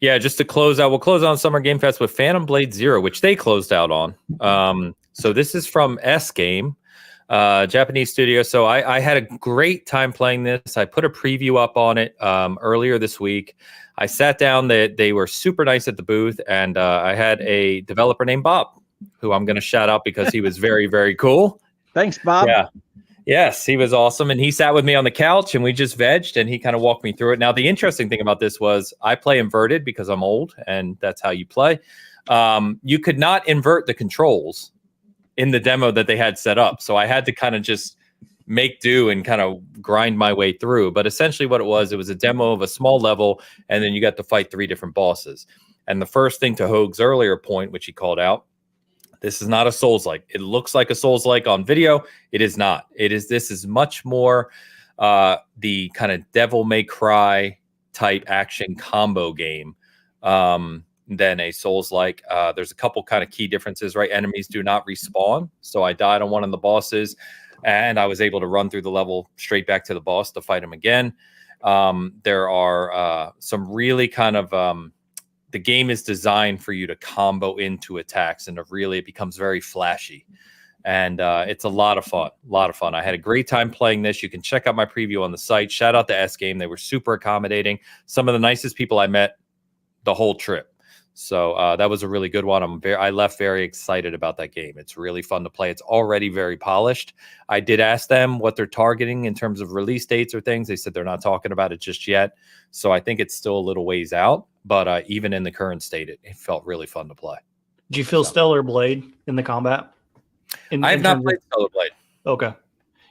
Just to close out, we'll close on Summer Game Fest with Phantom Blade Zero, which they closed out on. So this is from S Game, Japanese studio. So I had a great time playing this. I put a preview up on it earlier this week. I sat down. They were super nice at the booth, and I had a developer named Bob, who I'm going to shout out because he was very, very cool. Thanks, Bob. Yeah. Yes, he was awesome. And he sat with me on the couch and we just vegged, and he kind of walked me through it. Now, the interesting thing about this was I play inverted because I'm old, and that's how you play. You could not invert the controls in the demo that they had set up. So I had to kind of just make do and kind of grind my way through. But essentially what it was a demo of a small level, and then you got to fight 3 different bosses. And the first thing, to Hoag's earlier point, which he called out, this is not a Souls-like. It looks like a Souls-like on video. It is not. This is much more the kind of Devil May Cry type action combo game than a Souls-like. There's a couple kind of key differences, right? Enemies do not respawn. So I died on one of the bosses, and I was able to run through the level straight back to the boss to fight him again. There are some really kind of the game is designed for you to combo into attacks, and it becomes very flashy. And it's a lot of fun. I had a great time playing this. You can check out my preview on the site. Shout out to S Game. They were super accommodating. Some of the nicest people I met the whole trip. So that was a really good one. I left very excited about that game. It's really fun to play. It's already very polished. I did ask them what they're targeting in terms of release dates or things. They said they're not talking about it just yet. So I think it's still a little ways out. But even in the current state, it felt really fun to play. Did you feel Stellar Blade in the combat? I have not played Stellar Blade. Okay.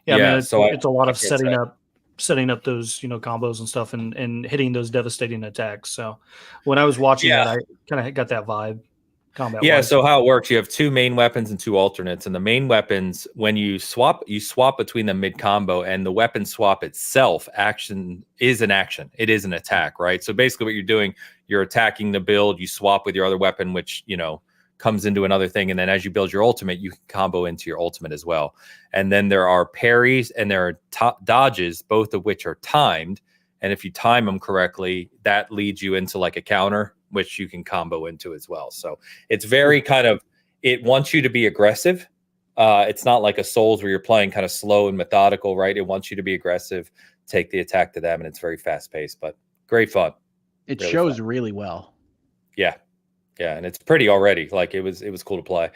Yeah, I mean, it's a lot of setting up those, combos and stuff and hitting those devastating attacks. So when I was watching that, I kind of got that vibe. Combat. Yeah. So how it works, you have two main weapons and two alternates, and the main weapons, when you swap between them mid combo, and the weapon swap itself is an action. It is an attack, right? So basically what you're doing, you're attacking the build, you swap with your other weapon, which, comes into another thing. And then as you build your ultimate, you can combo into your ultimate as well. And then there are parries and there are dodges, both of which are timed. And if you time them correctly, that leads you into like a counter, which you can combo into as well. So it's very it wants you to be aggressive. It's not like a Souls where you're playing kind of slow and methodical, right? It wants you to be aggressive, take the attack to them, and it's very fast paced, but great fun. It really shows fun. Really well. Yeah. Yeah, and it's pretty already. Like it was cool to play.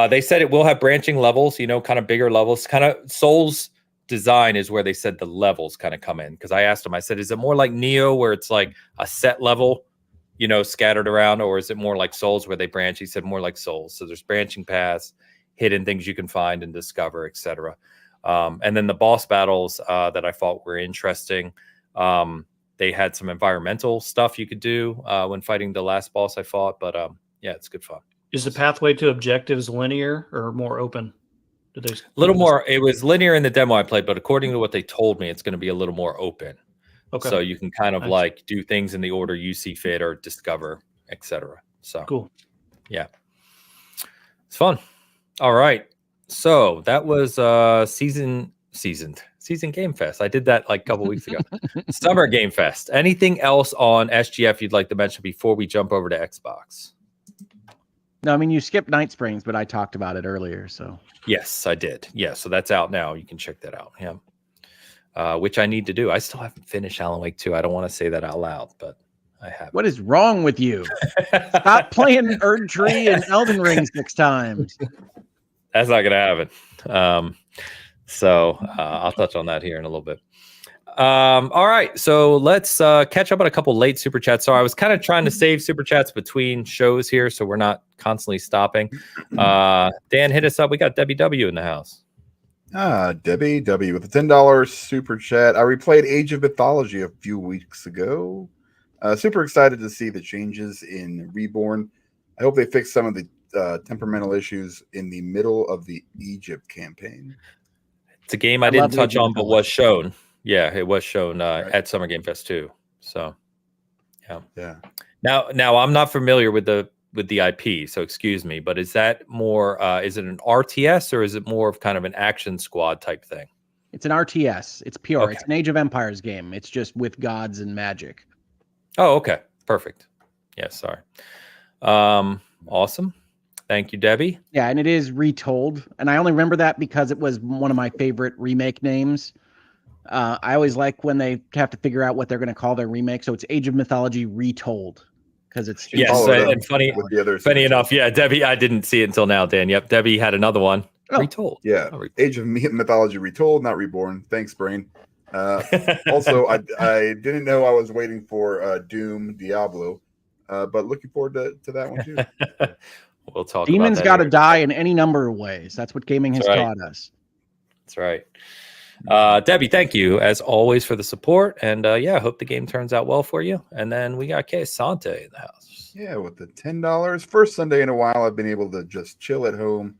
They said it will have branching levels, kind of bigger levels. Kind of Souls design is where they said the levels kind of come in. Because I asked them, I said, is it more like Neo where it's like a set level, scattered around, or is it more like Souls where they branch? He said more like Souls. So there's branching paths, hidden things you can find and discover, etc. And then the boss battles that I thought were interesting. They had some environmental stuff you could do when fighting the last boss I fought, but it's good fun. Is the pathway to objectives linear or more open? A little more. It was linear in the demo I played, but according to what they told me, it's going to be a little more open. Okay. So you can kind of like do things in the order you see fit or discover, etc. So cool. Yeah, it's fun. All right, so that was season Game Fest. I did that like a couple weeks ago. Summer Game Fest. Anything else on SGF you'd like to mention before we jump over to Xbox? No, I mean, you skipped Night Springs, but I talked about it earlier. So yes, I did. Yeah, so that's out now. You can check that out. Yeah, which I need to do. I still haven't finished Alan Wake 2. I don't want to say that out loud, but I have. What is wrong with you? Stop playing Erd Tree and Elden Ring 6 times. That's not going to happen. So I'll touch on that here in a little bit. All right, so let's catch up on a couple late super chats. So I was kind of trying to save super chats between shows here, so we're not constantly stopping. Dan, hit us up. We got Debbie W in the house. Debbie W with a $10 super chat. I replayed Age of Mythology a few weeks ago. Super excited to see the changes in Reborn. I hope they fix some of the temperamental issues in the middle of the Egypt campaign. It's a game I didn't touch on, but was shown. Yeah, it was shown at Summer Game Fest too. So, yeah. Now I'm not familiar with the IP, so excuse me. But is that more? Is it an RTS or is it more of kind of an action squad type thing? It's an RTS. It's pure. Okay. It's an Age of Empires game. It's just with gods and magic. Oh, okay, perfect. Yeah, sorry. Awesome. Thank you, Debbie. Yeah, and it is retold. And I only remember that because it was one of my favorite remake names. I always like when they have to figure out what they're going to call their remake. So it's Age of Mythology Retold. Because it's and funny enough, yeah, Debbie, I didn't see it until now, Dan. Yep, Debbie had another one. Retold. Yeah, Age of Mythology Retold, not Reborn. Thanks, Brain. Also, I didn't know I was waiting for Doom Diablo, but looking forward to that one too. We'll talk. Demons got to die in any number of ways. That's what gaming has taught us. That's right. Debbie, thank you as always for the support, and I hope the game turns out well for you. And then we got Kay Sante in the house. Yeah, with the $10. First Sunday in a while, I've been able to just chill at home,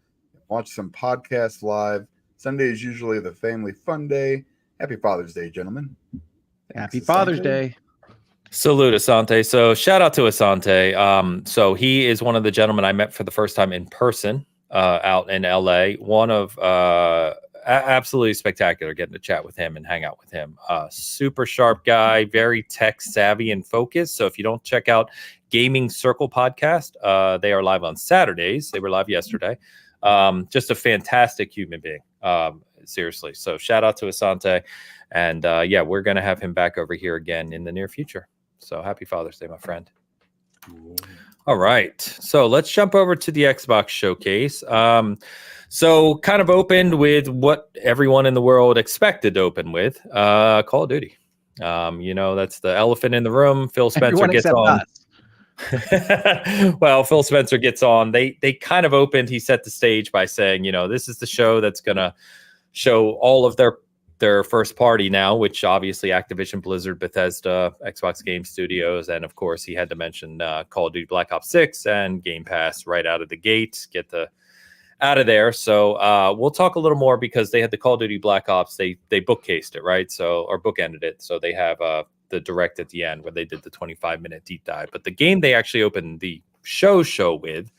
watch some podcasts live. Sunday is usually the family fun day. Happy Father's Day, gentlemen. Happy Father's Day. Salute, Asante. So shout out to Asante. So he is one of the gentlemen I met for the first time in person out in LA. One of absolutely spectacular getting to chat with him and hang out with him. Super sharp guy, very tech savvy and focused. So if you don't check out Gaming Circle podcast, they are live on Saturdays. They were live yesterday. Just a fantastic human being. Seriously. So shout out to Asante. And yeah, we're going to have him back over here again in the near future. So happy Father's Day, my friend. All right. So let's jump over to the Xbox showcase. So kind of opened with what everyone in the world expected to open with, Call of Duty. That's the elephant in the room. Phil Spencer gets on. Well, Phil Spencer gets on. They kind of opened. He set the stage by saying, this is the show that's going to show all of their first party now, which obviously Activision, Blizzard, Bethesda, Xbox Game Studios, and of course he had to mention Call of Duty Black Ops 6 and Game Pass right out of the gate. Get out of there. So we'll talk a little more because they had the Call of Duty Black Ops. They bookcased it, right? So, or bookended it. So they have the direct at the end where they did the 25-minute deep dive. But the game they actually opened the show with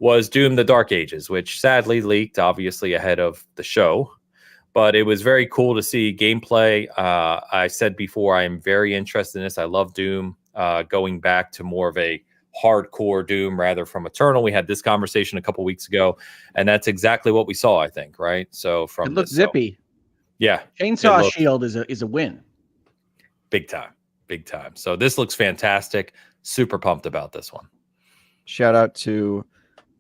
was Doom: The Dark Ages, which sadly leaked obviously ahead of the show. But it was very cool to see gameplay. I said before, I am very interested in this. I love Doom, going back to more of a hardcore Doom rather from Eternal. We had this conversation a couple weeks ago, and that's exactly what we saw, I think, right? So from it looks zippy. Yeah. Chainsaw Shield is a win. Big time. So this looks fantastic. Super pumped about this one. Shout out to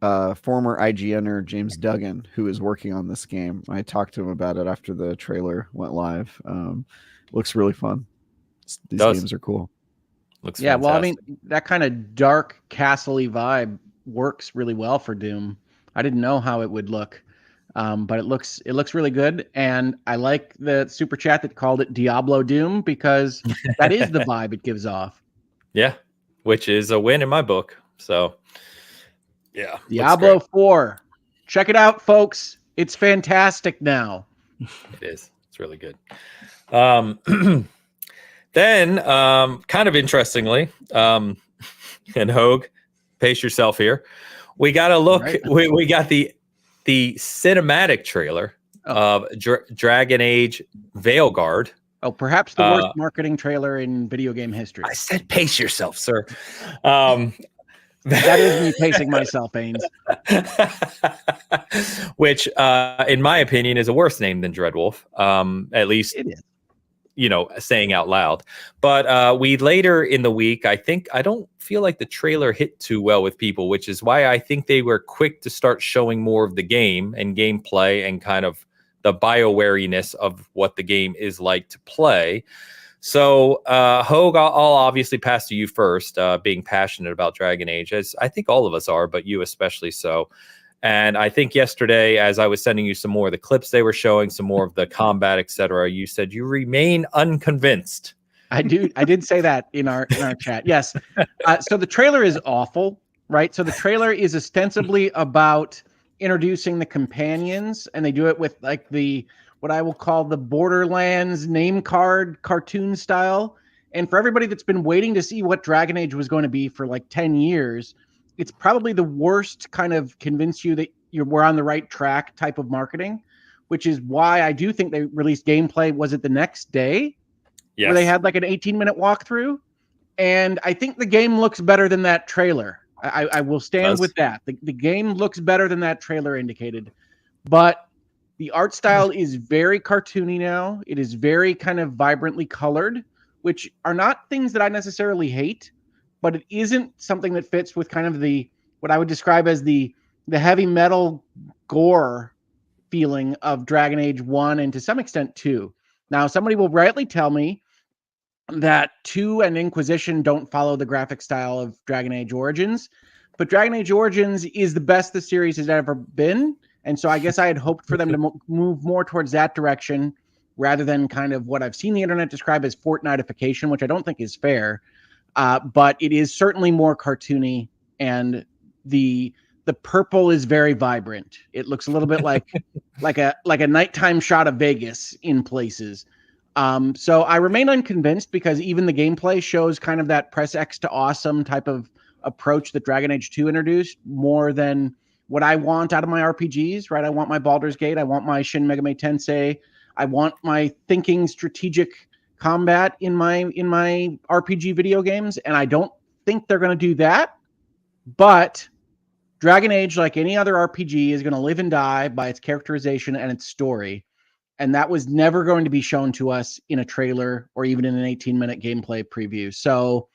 former IGNer James Duggan, who is working on this game. I talked to him about it after the trailer went live. Looks really fun. These games are cool. Looks fantastic. Well, I mean, that kind of dark castle-y vibe works really well for Doom. I didn't know how it would look, but it looks really good. And I like the super chat that called it Diablo Doom because that is the vibe it gives off. Yeah, which is a win in my book. So. Yeah, Diablo 4. Check it out, folks. It's fantastic now. It is. It's really good. Then, kind of interestingly, and Hogue, pace yourself here. We got a look. Right. We got the cinematic trailer of Dragon Age Veilguard. Oh, perhaps the worst marketing trailer in video game history. I said pace yourself, sir. That is me pacing myself, Ains. Which, in my opinion, is a worse name than Dreadwolf. At least it is. Saying out loud. But we later in the week, I don't feel like the trailer hit too well with people, which is why I think they were quick to start showing more of the game and gameplay and kind of the BioWariness of what the game is like to play. So, Hogue, I'll obviously pass to you first, being passionate about Dragon Age, as I think all of us are, but you especially so. And I think yesterday, as I was sending you some more of the clips they were showing, some more of the combat, etc., you said you remain unconvinced. I did say that in our chat. Yes. So the trailer is awful, right? So the trailer is ostensibly about introducing the companions, and they do it with like what I will call the Borderlands name card cartoon style. And for everybody that's been waiting to see what Dragon Age was going to be for like 10 years, it's probably the worst kind of convince you that we're on the right track type of marketing, which is why I do think they released gameplay. Was it the next day? Yes. Where they had like an 18-minute walkthrough? And I think the game looks better than that trailer. I will stand with that. The game looks better than that trailer indicated. But the art style is very cartoony now. It is very kind of vibrantly colored, which are not things that I necessarily hate, but it isn't something that fits with kind of what I would describe as the heavy metal gore feeling of Dragon Age 1 and to some extent 2. Now, somebody will rightly tell me that 2 and Inquisition don't follow the graphic style of Dragon Age Origins, but Dragon Age Origins is the best the series has ever been. And so I guess I had hoped for them to move more towards that direction rather than kind of what I've seen the internet describe as Fortnite-ification, which I don't think is fair. But it is certainly more cartoony, and the purple is very vibrant. It looks a little bit like a nighttime shot of Vegas in places. So I remain unconvinced because even the gameplay shows kind of that press X to awesome type of approach that Dragon Age 2 introduced more than what I want out of my RPGs, right? I want my Baldur's Gate. I want my Shin Megami Tensei. I want my thinking strategic combat in my RPG video games. And I don't think they're going to do that. But Dragon Age, like any other RPG, is going to live and die by its characterization and its story. And that was never going to be shown to us in a trailer or even in an 18-minute gameplay preview. So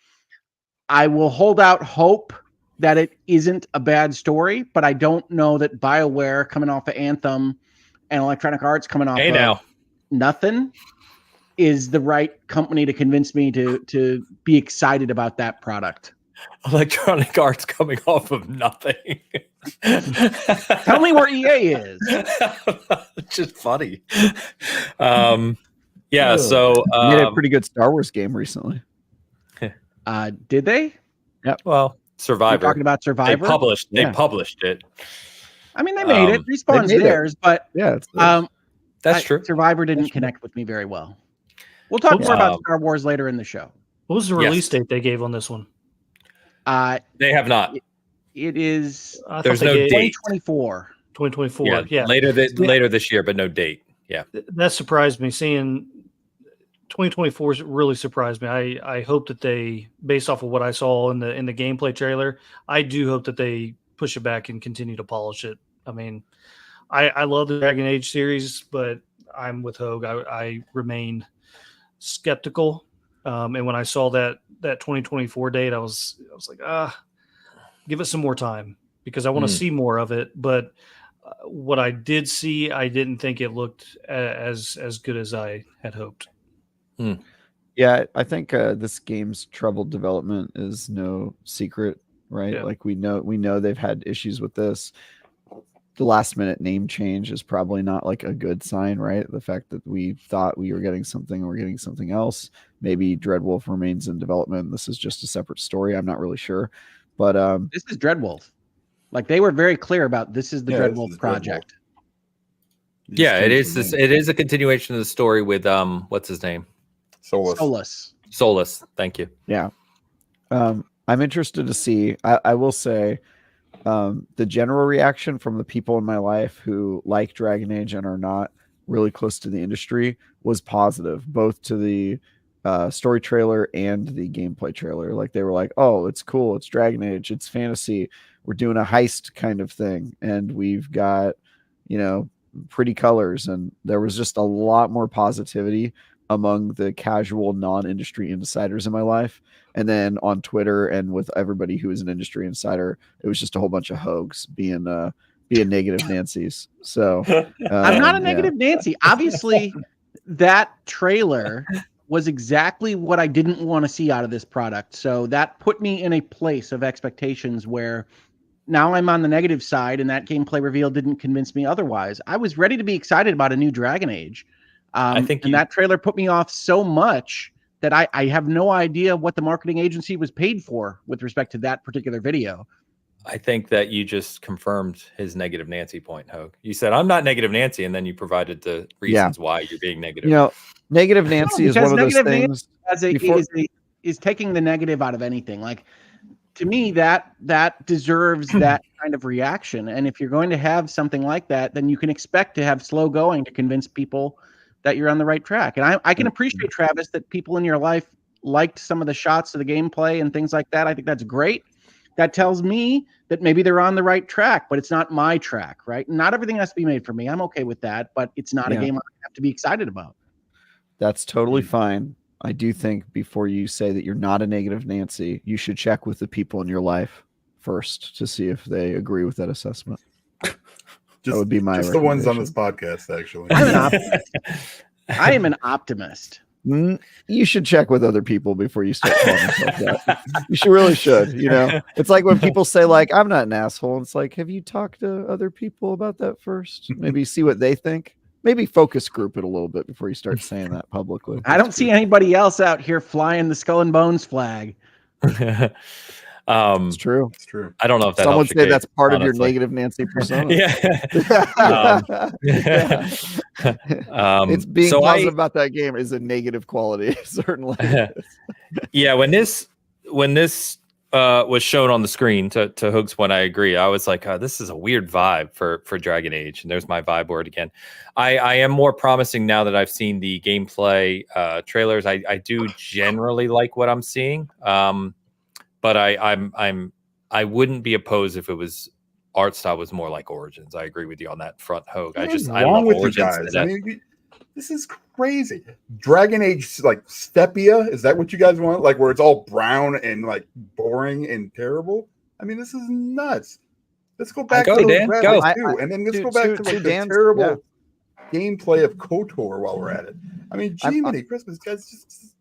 I will hold out hope that it isn't a bad story, but I don't know that BioWare coming off of Anthem and Electronic Arts coming off of nothing is the right company to convince me to be excited about that product. Electronic Arts coming off of nothing. Tell me where EA is. It's just funny. Yeah, so made a pretty good Star Wars game recently. Did they? Yeah. Well, Survivor. You're talking about Survivor. They published it. I mean, they made it. Respawn's theirs, but yeah, that's true. Survivor didn't connect with me very well. We'll talk more about Star Wars later in the show. What was the release date they gave on this one? They have not. It is. There's no date. 2024. 2024. Yeah. Later this year, but no date. Yeah. That surprised me. Seeing 2024 really surprised me. I hope that they, based off of what I saw in the gameplay trailer, I do hope that they push it back and continue to polish it. I mean, I love the Dragon Age series, but I'm with Hogue. I remain skeptical. And when I saw that 2024 date, I was like, give it some more time because I want to see more of it. But what I did see, I didn't think it looked as good as I had hoped. Yeah, I think this game's troubled development is no secret, right? Yeah. Like we know they've had issues with this. The last minute name change is probably not like a good sign, right? The fact that we thought we were getting something and we're getting something else. Maybe Dreadwolf remains in development. This is just a separate story. I'm not really sure. But this is Dreadwolf. Like they were very clear about this is the Dreadwolf project. Dreadwolf. Yeah, it is it is a continuation of the story with what's his name? Solus. Thank you. Yeah. I'm interested to see. I will say the general reaction from the people in my life who like Dragon Age and are not really close to the industry was positive, both to the story trailer and the gameplay trailer. Like they were like, oh, it's cool. It's Dragon Age. It's fantasy. We're doing a heist kind of thing. And we've got, pretty colors. And there was just a lot more positivity among the casual non-industry insiders in my life. And then on Twitter and with everybody who is an industry insider, it was just a whole bunch of hoax being negative Nancy's. So I'm not a negative Nancy. Obviously, that trailer was exactly what I didn't want to see out of this product. So that put me in a place of expectations where now I'm on the negative side, and that gameplay reveal didn't convince me otherwise. I was ready to be excited about a new Dragon Age. And that trailer put me off so much that I have no idea what the marketing agency was paid for with respect to that particular video. I think that you just confirmed his negative Nancy point, Hogue. You said, I'm not negative Nancy, and then you provided the reasons why you're being negative. Negative Nancy is one of those things. Is taking the negative out of anything. Like, to me, that deserves that kind of reaction. And if you're going to have something like that, then you can expect to have slow going to convince people that you're on the right track. And I can appreciate, Travis, that people in your life liked some of the shots of the gameplay and things like that. I think that's great. That tells me that maybe they're on the right track, but it's not my track, right? Not everything has to be made for me. I'm okay with that, but it's not a game I have to be excited about. That's totally fine. I do think before you say that you're not a negative Nancy, you should check with the people in your life first to see if they agree with that assessment. That would be my just the ones on this podcast, actually. I'm an optimist. I am an optimist. You should check with other people before you start calling yourself that. You really should. It's like when people say, like, I'm not an asshole. It's like, have you talked to other people about that first? Maybe see what they think. Maybe focus group it a little bit before you start saying that publicly. I don't see anybody else out here flying the Skull and Bones flag. It's true. It's true. I don't know if that someone say that's part of your negative Nancy persona. It's being positive about that game is a negative quality, certainly. Yeah, when this was shown on the screen, to Hook's point, I agree. I was like, this is a weird vibe for Dragon Age, and there's my vibe word again. I am more promising now that I've seen the gameplay trailers. I do generally like what I'm seeing, but I wouldn't be opposed if it was art style was more like Origins. I agree with you on that front, Hogue. I love with Origins. You guys? I mean, this is crazy. Dragon Age, like Stepia, is that what you guys want? Like where it's all brown and like boring and terrible? I mean, this is nuts. Let's go back to the graphics too, and then let's go back to like the terrible gameplay of KOTOR while we're at it. I mean, Jiminy Christmas, guys, just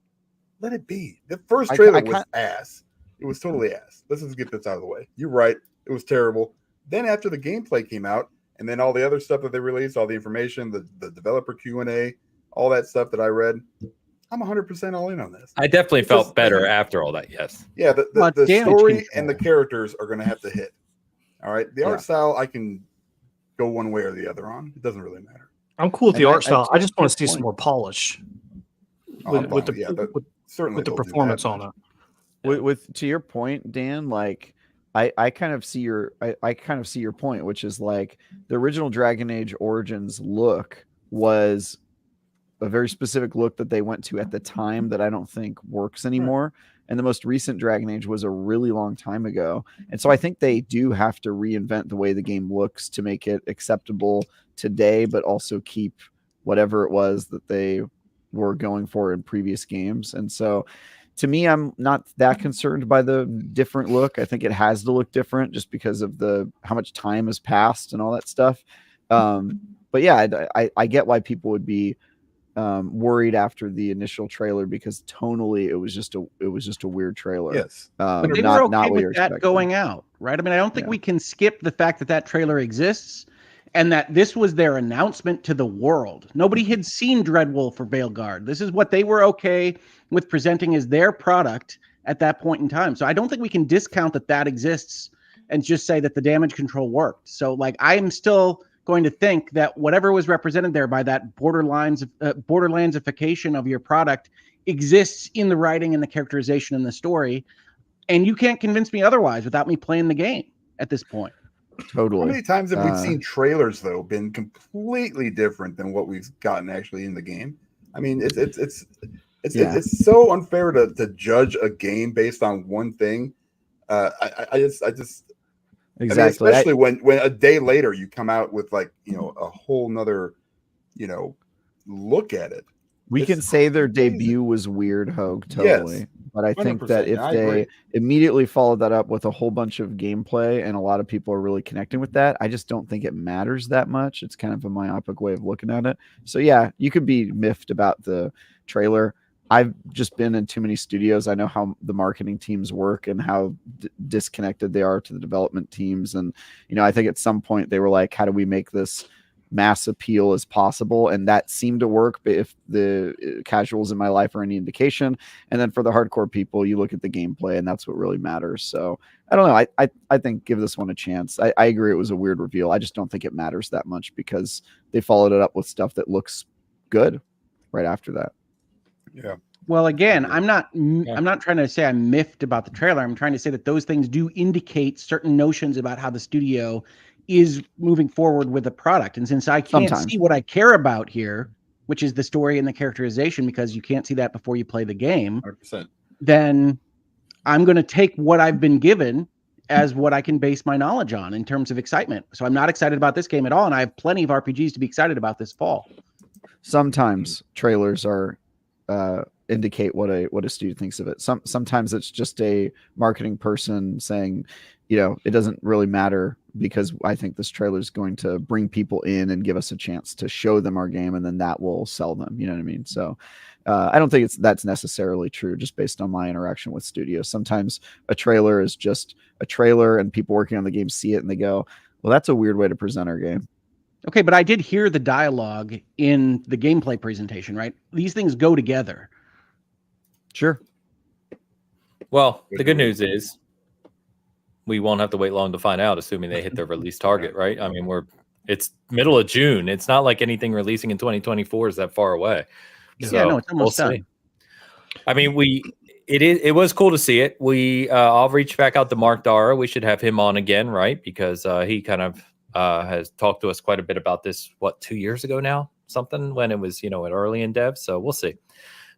let it be. The first trailer was ass. It was totally ass. Let's just get this out of the way. You're right. It was terrible. Then after the gameplay came out, and then all the other stuff that they released, all the information, the developer Q&A, all that stuff that I read, I'm 100% all in on this. I definitely felt better after all that, yes. Yeah, the story and the characters are going to have to hit. All right? The art style, I can go one way or the other on. It doesn't really matter. I'm cool with the art style. I just want to see some more polish with the performance on it. With to your point, Dan, like I kind of see your point, which is like the original Dragon Age Origins look was a very specific look that they went to at the time that I don't think works anymore. And the most recent Dragon Age was a really long time ago. And so I think they do have to reinvent the way the game looks to make it acceptable today, but also keep whatever it was that they were going for in previous games. And so to me, I'm not that concerned by the different look. I think it has to look different just because of how much time has passed and all that stuff. But yeah, I get why people would be worried after the initial trailer, because tonally it was just a weird trailer. Yes, but they were okay with that going out, right? I mean, I don't think we can skip the fact that trailer exists and that this was their announcement to the world. Nobody had seen Dreadwolf or Veilguard. This is what they were okay with presenting as their product at that point in time. So I don't think we can discount that exists and just say that the damage control worked. So I am still going to think that whatever was represented there by that borderlandsification of your product exists in the writing and the characterization and the story. And you can't convince me otherwise without me playing the game at this point. Totally. How many times have we seen trailers though been completely different than what we've gotten actually in the game? I mean, it's so unfair to judge a game based on one thing. I just exactly. I mean, especially when a day later you come out with a whole nother look at it. We can say their debut was weird, Hogue, totally. Yes, but I think that if they immediately followed that up with a whole bunch of gameplay and a lot of people are really connecting with that, I just don't think it matters that much. It's kind of a myopic way of looking at it. So yeah, you could be miffed about the trailer. I've just been in too many studios. I know how the marketing teams work and how disconnected they are to the development teams. And, I think at some point they were like, how do we make this mass appeal as possible? And that seemed to work, but if the casuals in my life are any indication. And then for the hardcore people, you look at the gameplay and that's what really matters. So I don't know. I think give this one a chance. I agree it was a weird reveal. I just don't think it matters that much because they followed it up with stuff that looks good right after that. Yeah. Well, again, I'm not trying to say I'm miffed about the trailer. I'm trying to say that those things do indicate certain notions about how the studio is moving forward with the product. And since I can't see what I care about here, which is the story and the characterization, because you can't see that before you play the game, 100%. Then I'm going to take what I've been given as what I can base my knowledge on in terms of excitement. So I'm not excited about this game at all. And I have plenty of RPGs to be excited about this fall. Sometimes trailers are indicate what a student thinks of it. Sometimes it's just a marketing person saying, it doesn't really matter because I think this trailer is going to bring people in and give us a chance to show them our game, and then that will sell them. You know what I mean? So I don't think that's necessarily true just based on my interaction with studios. Sometimes a trailer is just a trailer and people working on the game see it and they go, well, that's a weird way to present our game. Okay, but I did hear the dialogue in the gameplay presentation, right? These things go together. Sure. Well, the good news is we won't have to wait long to find out, assuming they hit their release target, right? I mean, it's middle of June. It's not like anything releasing in 2024 is that far away. So, yeah, no, it's almost done. I mean, It was cool to see it. I'll reach back out to Mark Dara. We should have him on again, right? Because he kind of has talked to us quite a bit about this, 2 years ago now, something, when it was, early in dev. So we'll see.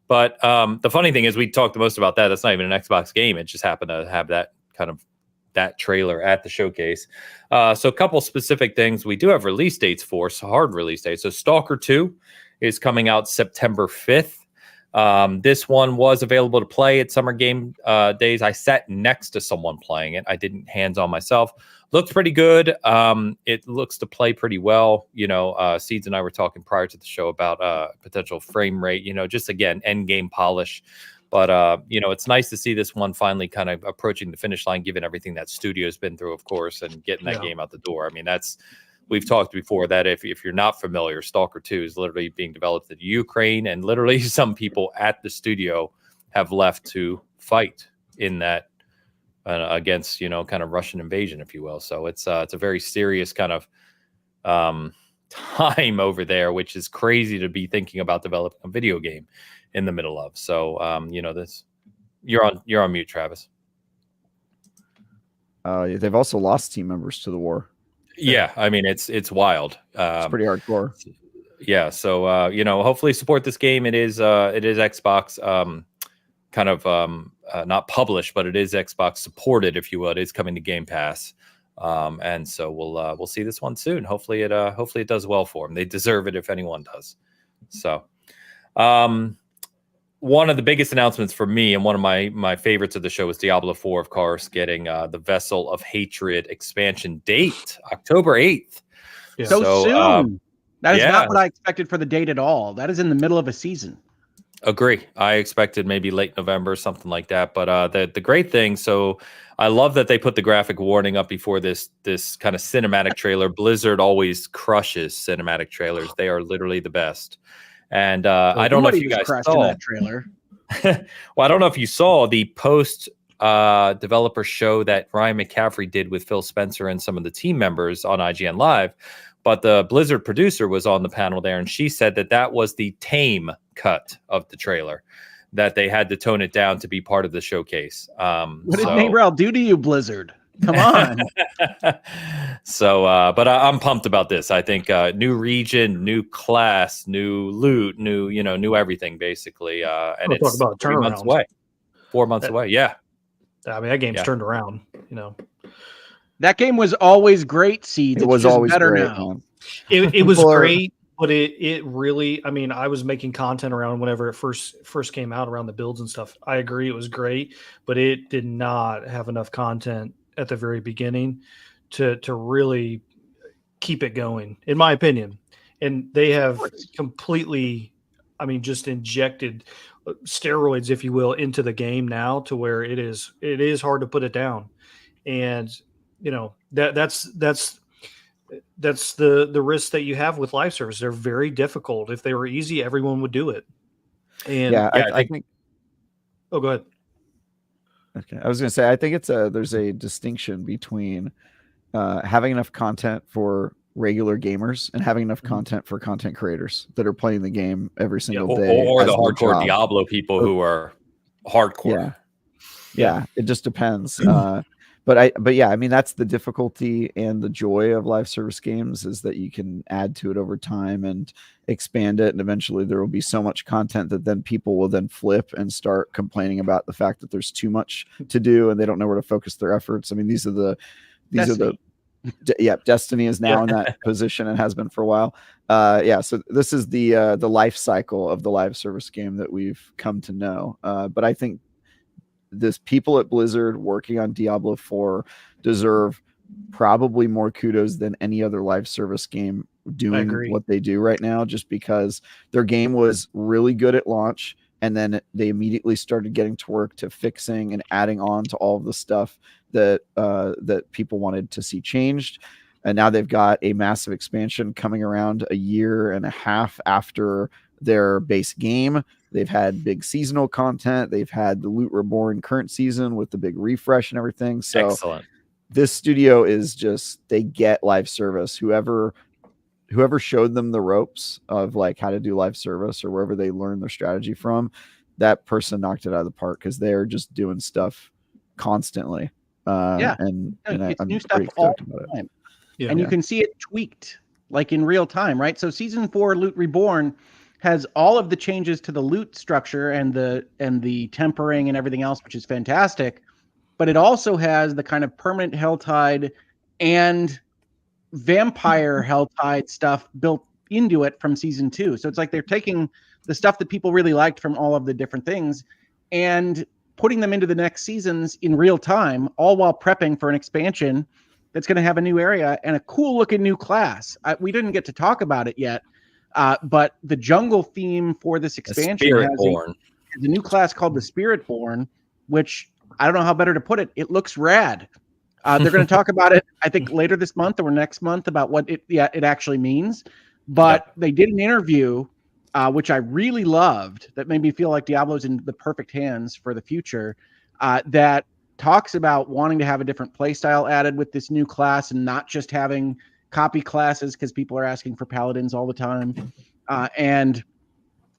But the funny thing is, we talked the most about that. That's not even an Xbox game. It just happened to have that trailer at the showcase. So a couple specific things. We do have release dates for, so hard release dates. So Stalker 2 is coming out September 5th. This one was available to play at Summer Game Days. I sat next to someone playing it. I didn't hands-on myself. Looked pretty good. It looks to play pretty well. Seeds and I were talking prior to the show about potential frame rate, just again, end game polish. But, it's nice to see this one finally kind of approaching the finish line, given everything that studio's been through, of course, and getting that game out the door. I mean, we've talked before that if you're not familiar, Stalker 2 is literally being developed in Ukraine, and literally some people at the studio have left to fight in that against, kind of Russian invasion, if you will. So it's a very serious kind of time over there, which is crazy to be thinking about developing a video game in the middle of. So, you're on mute, Travis. They've also lost team members to the war. Yeah, I mean it's wild. It's pretty hardcore. Yeah, so hopefully support this game. It is Xbox kind of not published, but it is Xbox supported, if you will. It is coming to Game Pass, and so we'll see this one soon. Hopefully it does well for them. They deserve it if anyone does. So, one of the biggest announcements for me, and one of my favorites of the show, was Diablo 4, of course, getting the Vessel of Hatred expansion date, October 8th. Yeah. So soon. That is not what I expected for the date at all. That is in the middle of a season. Agree. I expected maybe late November, something like that. But the great thing, so I love that they put the graphic warning up before this kind of cinematic trailer. Blizzard always crushes cinematic trailers. They are literally the best. And I don't know if you guys saw that trailer. Well, I don't know if you saw the post developer show that Ryan McCaffrey did with Phil Spencer and some of the team members on IGN Live, but the Blizzard producer was on the panel there, and she said that was the tame cut of the trailer, that they had to tone it down to be part of the showcase. What did Mayrel do to you, Blizzard? Come on. So, but I'm pumped about this. I think new region, new class, new loot, new everything, basically. And it's about 3 months away, 4 months away. Yeah. I mean, that game's turned around, That game was always great, Seeds. It was always better great now. It was great, but it really, I mean, I was making content around whenever it first came out, around the builds and stuff. I agree, it was great, but it did not have enough content at the very beginning to really keep it going, in my opinion. And they have completely, I mean, just injected steroids, if you will, into the game now, to where it is hard to put it down. And that's the risk that you have with live service. They're very difficult. If they were easy, everyone would do it. And I think. Oh, go ahead. Okay, I was going to say, I think there's a distinction between having enough content for regular gamers and having enough content for content creators that are playing the game every single day, or the hardcore Diablo people who are hardcore. Yeah, it just depends. But yeah, I mean, that's the difficulty and the joy of live service games, is that you can add to it over time and expand it. And eventually there will be so much content that then people will then flip and start complaining about the fact that there's too much to do and they don't know where to focus their efforts. I mean, Destiny is now in that position and has been for a while. So this is the life cycle of the live service game that we've come to know. But I think this people at Blizzard working on Diablo 4 deserve probably more kudos than any other live service game doing what they do right now, just because their game was really good at launch, and then they immediately started getting to work to fixing and adding on to all of the stuff that people wanted to see changed. And now they've got a massive expansion coming around a year and a half after their base game. They've had big seasonal content. They've had the Loot Reborn current season with the big refresh and everything. So excellent. This studio is they get live service. Whoever showed them the ropes of like how to do live service, or wherever they learned their strategy from, that person knocked it out of the park because they're just doing stuff constantly. And it's I'm new stuff pretty all stoked about the time. Yeah. And you can see it tweaked like in real time, right? So season 4 Loot Reborn has all of the changes to the loot structure and the tempering and everything else, which is fantastic. But it also has the kind of permanent Helltide and vampire Helltide stuff built into it from season 2. So it's like they're taking the stuff that people really liked from all of the different things and putting them into the next seasons in real time, all while prepping for an expansion that's going to have a new area and a cool looking new class. We didn't get to talk about it yet, but the jungle theme for this expansion has a new class called the Spiritborn, which I don't know how better to put it. It looks rad. They're going to talk about it, I think, later this month or next month about what it actually means. But they did an interview, which I really loved, that made me feel like Diablo's in the perfect hands for the future, that talks about wanting to have a different play style added with this new class and not just having copy classes because people are asking for paladins all the time. And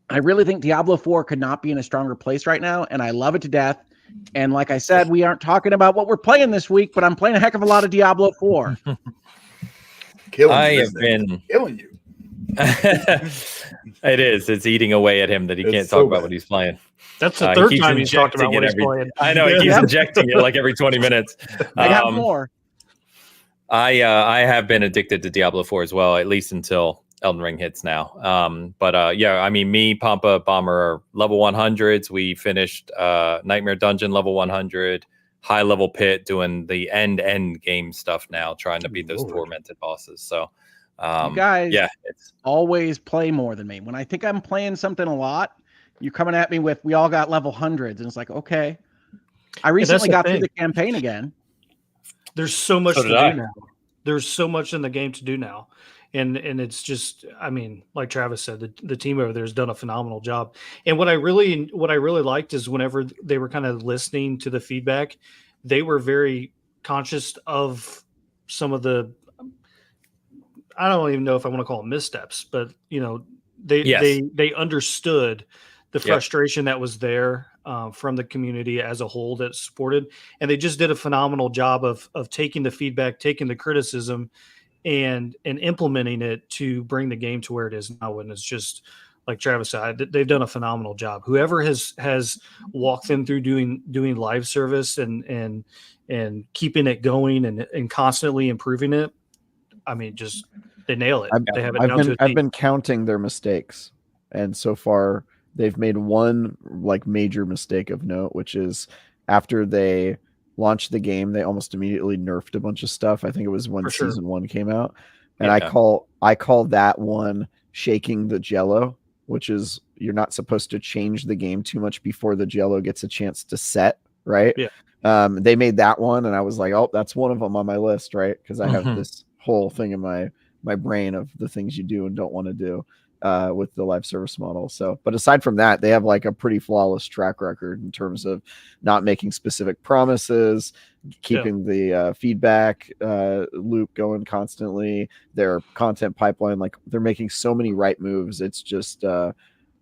I really think Diablo 4 could not be in a stronger place right now, and I love it to death. And like I said, we aren't talking about what we're playing this week, but I'm playing a heck of a lot of Diablo 4. Killing you. It is. It's eating away at him that he can't talk about what he's playing. That's the third time he's talked about what he's playing. I know, he keeps injecting it like every 20 minutes. I got more. I have been addicted to Diablo 4 as well, at least until Elden Ring hits now. I mean, me, Pampa, Bomber are level 100s. We finished Nightmare Dungeon level 100, high level pit, doing the end game stuff now, trying to beat those tormented bosses. So you guys always play more than me. When I think I'm playing something a lot, you're coming at me with, we all got level 100s. And it's like, okay. I recently got through the campaign again. There's so much to do now. There's so much in the game to do now. And it's just, I mean, like Travis said, the team over there has done a phenomenal job. And what I really liked is whenever they were kind of listening to the feedback, they were very conscious of some of the, I don't even know if I want to call them missteps, but they understood the frustration that was there from the community as a whole that supported, and they just did a phenomenal job of taking the feedback, taking the criticism, and implementing it to bring the game to where it is now. And it's just like Travis said, they've done a phenomenal job. Whoever has walked them through doing live service and keeping it going and constantly improving it. I mean, just they nail it. They have it down to a T. I've been counting their mistakes, and so far they've made one like major mistake of note, which is after they launched the game, they almost immediately nerfed a bunch of stuff. I think it was when season 1 came out, and I call that one shaking the jello, which is you're not supposed to change the game too much before the jello gets a chance to set, right? Yeah. They made that one, and I was like, oh, that's one of them on my list, right? Because I have this whole thing in my brain of the things you do and don't want to do with the live service model. So, but aside from that, they have like a pretty flawless track record in terms of not making specific promises, keeping the feedback loop going constantly, their content pipeline, like they're making so many right moves. It's just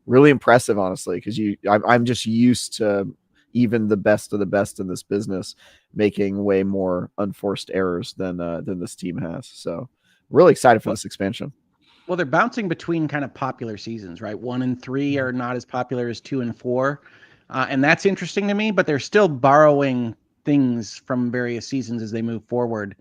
really impressive, honestly, because I'm just used to even the best of the best in this business making way more unforced errors than this team has. So really excited for this expansion. Well, they're bouncing between kind of popular seasons, right? 1 and 3 are not as popular as 2 and 4. And that's interesting to me, but they're still borrowing things from various seasons as they move forward.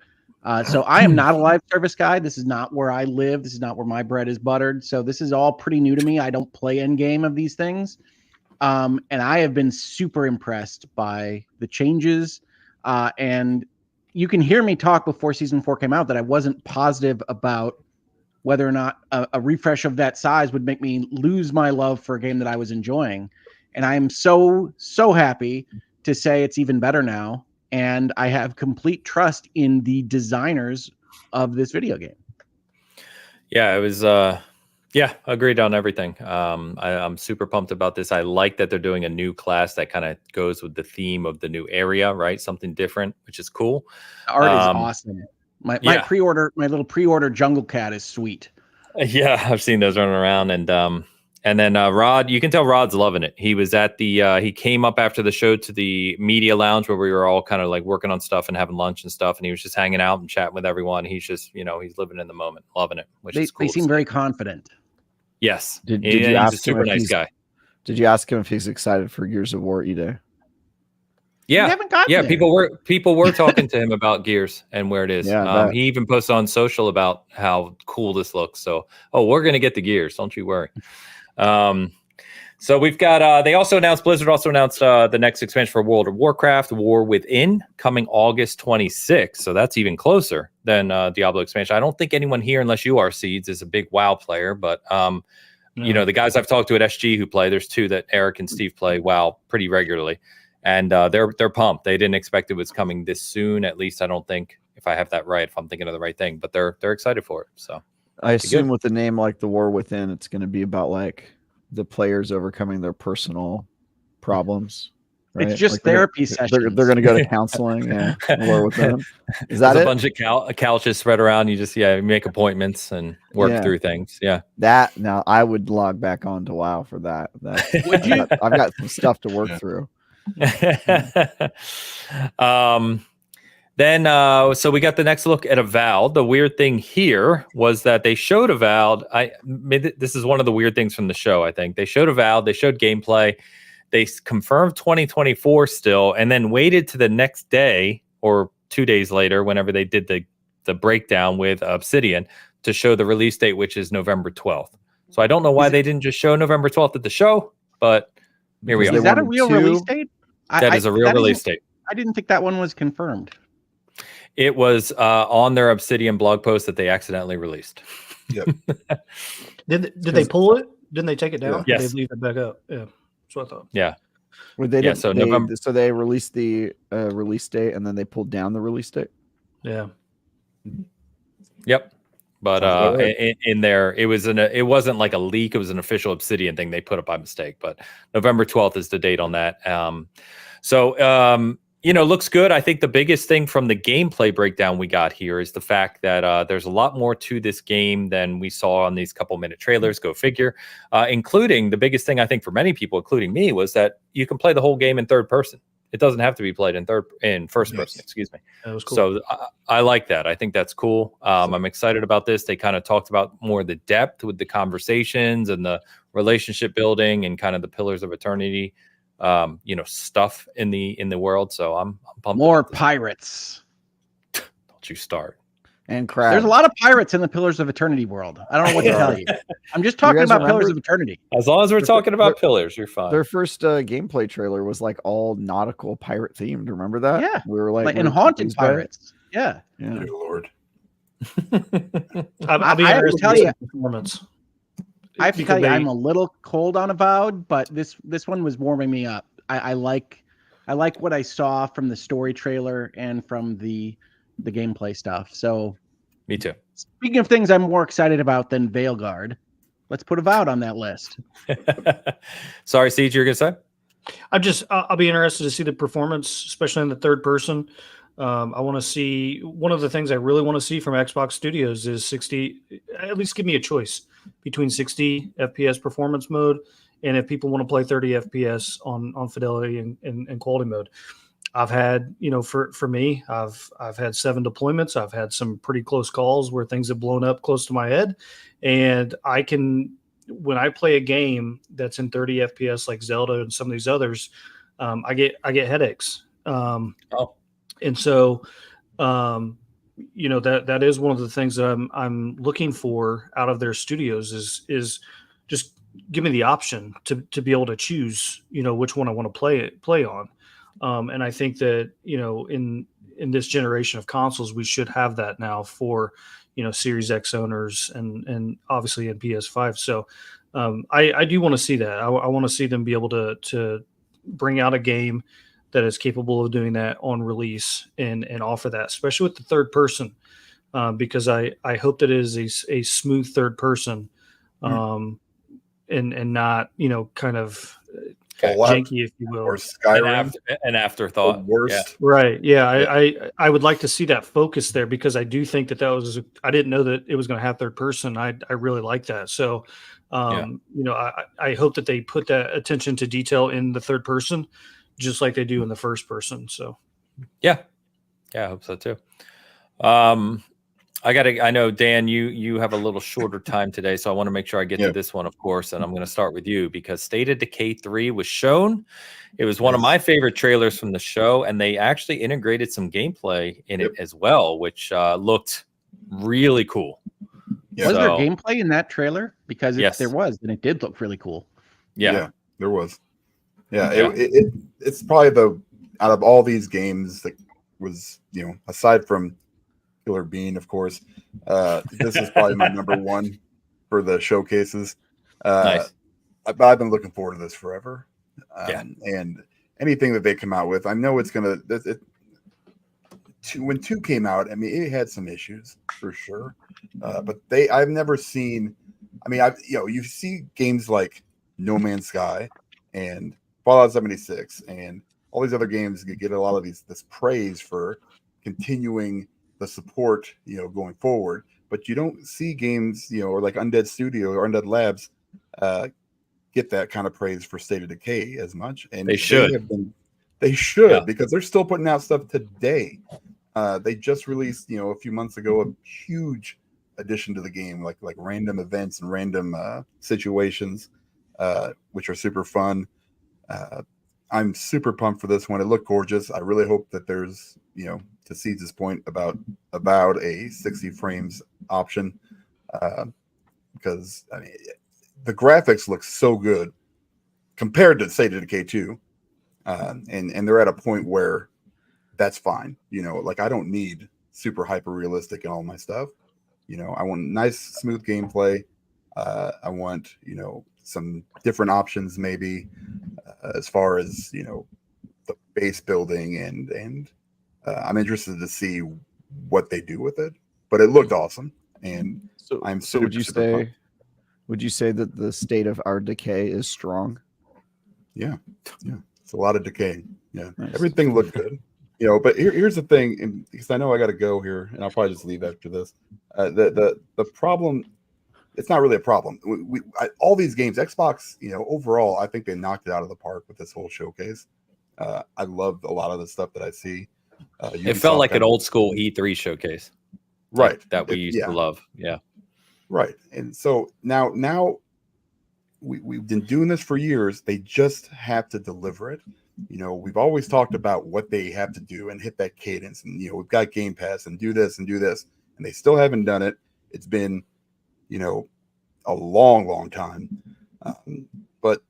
So I am not a live service guy. This is not where I live. This is not where my bread is buttered. So this is all pretty new to me. I don't play end game of these things. And I have been super impressed by the changes. And you can hear me talk before season 4 came out that I wasn't positive about whether or not a refresh of that size would make me lose my love for a game that I was enjoying. And I am so happy to say it's even better now. And I have complete trust in the designers of this video game. Yeah, it was, agreed on everything. I'm super pumped about this. I like that they're doing a new class that kind of goes with the theme of the new area, right? Something different, which is cool. The art is awesome. My little pre-order jungle cat is sweet. Yeah, I've seen those running around, and And then Rod, you can tell Rod's loving it. He was at the he came up after the show to the media lounge where we were all kind of like working on stuff and having lunch and stuff, and he was just hanging out and chatting with everyone. He's just, he's living in the moment, loving it, which is cool. They seem very confident. Yes. Did you ask he's a super nice guy. Did you ask him if he's excited for Gears of War E-Day? Yeah, people were talking to him about Gears and where it is. Yeah, he even posted on social about how cool this looks. So, we're gonna get the Gears. Don't you worry. So we've got. Blizzard also announced the next expansion for World of Warcraft, War Within, coming August 26th. So that's even closer than Diablo expansion. I don't think anyone here, unless you are Seeds, is a big WoW player, but the guys I've talked to at SG who play, there's two that Eric and Steve play WoW pretty regularly. And they're pumped. They didn't expect it was coming this soon. At least I don't think, if I have that right, if I'm thinking of the right thing. But they're excited for it. So I assume with the name like The War Within, it's going to be about like the players overcoming their personal problems. Right? It's just like therapy sessions. They're going to go to counseling. Yeah, War Within. Is that a bunch of couches spread around? You just make appointments and work through things. Yeah. That now I would log back on to WoW for that. Would you? I've got some stuff to work through. So we got the next look at Avowed. The weird thing here was that they showed Avowed. This is one of the weird things from the show. I think they showed Avowed. They showed gameplay. They confirmed 2024 still, and then waited to the next day or 2 days later, whenever they did the breakdown with Obsidian, to show the release date, which is November 12th. So I don't know why they didn't just show November 12th at the show, but here we are. Is that a real release date? That is a real release date. I didn't think that one was confirmed. It was on their Obsidian blog post that they accidentally released. Yep. Did they pull it? Didn't they take it down? Yes. They leave it back up. Yeah, that's what I thought. Yeah. November. So they released the release date and then they pulled down the release date. Yeah. Yep. But in there, it wasn't like a leak. It was an official Obsidian thing they put up by mistake. But November 12th is the date on that. Looks good. I think the biggest thing from the gameplay breakdown we got here is the fact that there's a lot more to this game than we saw on these couple-minute trailers. Go figure. Including the biggest thing I think for many people, including me, was that you can play the whole game in third person. It doesn't have to be played in first person. Excuse me. That was cool. So I like that. I think that's cool. I'm excited about this. They kind of talked about more the depth with the conversations and the relationship building and kind of the pillars of eternity, stuff in the world. So I'm pumped. More pirates. Don't you start. And crabs. There's a lot of pirates in the Pillars of Eternity world. I don't know what to tell you. I'm just talking about Pillars of Eternity. As long as we're talking about pillars, you're fine. Their first gameplay trailer was like all nautical pirate themed. Remember that? Yeah. We were like and haunted pirates. Yeah. Dear Lord. I'll be I have to tell you, performance. I have to tell you, I'm a little cold on Avowed, but this one was warming me up. I like what I saw from the story trailer and from the gameplay stuff. So me too. Speaking of things I'm more excited about than Veilguard, let's put Avowed on that list. Sorry, Siege, you're gonna say? I'll be interested to see the performance, especially in the third person. I want to see, one of the things I really want to see from Xbox Studios is 60, at least give me a choice between 60 FPS performance mode and if people want to play 30 FPS on fidelity and quality mode. I've had, for me, I've had 7 deployments. I've had some pretty close calls where things have blown up close to my head. And when I play a game that's in 30 FPS like Zelda and some of these others, I get headaches. And so, that is one of the things that I'm looking for out of their studios is just give me the option to be able to choose, which one I want to play on. And I think that, in this generation of consoles, we should have that now for, Series X owners and obviously in PS5. So I do want to see that. I want to see them be able to bring out a game that is capable of doing that on release and offer that, especially with the third person, because I hope that it is a smooth third person and not, kind of janky, if you will, or Skyrim, an afterthought. Worst, right? Yeah, I would like to see that focus there because I do think that was I didn't know that it was going to have third person. I really like that. So, I hope that they put that attention to detail in the third person, just like they do in the first person. So, yeah, I hope so too. I know, Dan, you have a little shorter time today, so I want to make sure I get to this one, of course, and I'm going to start with you because State of Decay 3 was shown. It was one of my favorite trailers from the show, and they actually integrated some gameplay in it as well, which looked really cool. Was there gameplay in that trailer? Because if there was, then it did look really cool. Yeah, there was. Yeah, it's probably out of all these games that was, aside from Killer Bean, of course, this is probably my number one for the showcases. Nice. I've been looking forward to this forever. And anything that they come out with, I know it's gonna. When 2 came out, I mean, it had some issues for sure, but I've never seen. I mean, you see games like No Man's Sky and Fallout 76 and all these other games get a lot of this praise for continuing the support, going forward, but you don't see games, or like Undead Studio or Undead Labs, get that kind of praise for State of Decay as much. And they should because they're still putting out stuff today. They just released, a few months ago, a huge addition to the game, like random events and random situations, which are super fun. I'm super pumped for this one. It looked gorgeous. I really hope that there's, to Seeds' point about a 60 frames option, because I mean the graphics look so good compared to State of Decay 2, and they're at a point where that's fine. Like I don't need super hyper realistic in all my stuff. I want nice smooth gameplay. I want some different options maybe as far as the base building and I'm interested to see what they do with it, but it looked awesome. And would you say that the state of our decay is strong? Yeah. It's a lot of decay. Yeah. Nice. Everything looked good, but here's the thing, and because I know I got to go here and I'll probably just leave after this. The problem, it's not really a problem. All these games, Xbox, overall, I think they knocked it out of the park with this whole showcase. I loved a lot of the stuff that I see. It felt like an old school E3 showcase, right? That we used to love, right. And so now we've been doing this for years. They just have to deliver it. We've always talked about what they have to do and hit that cadence, and we've got Game Pass and do this, and they still haven't done it. It's been a long time, but.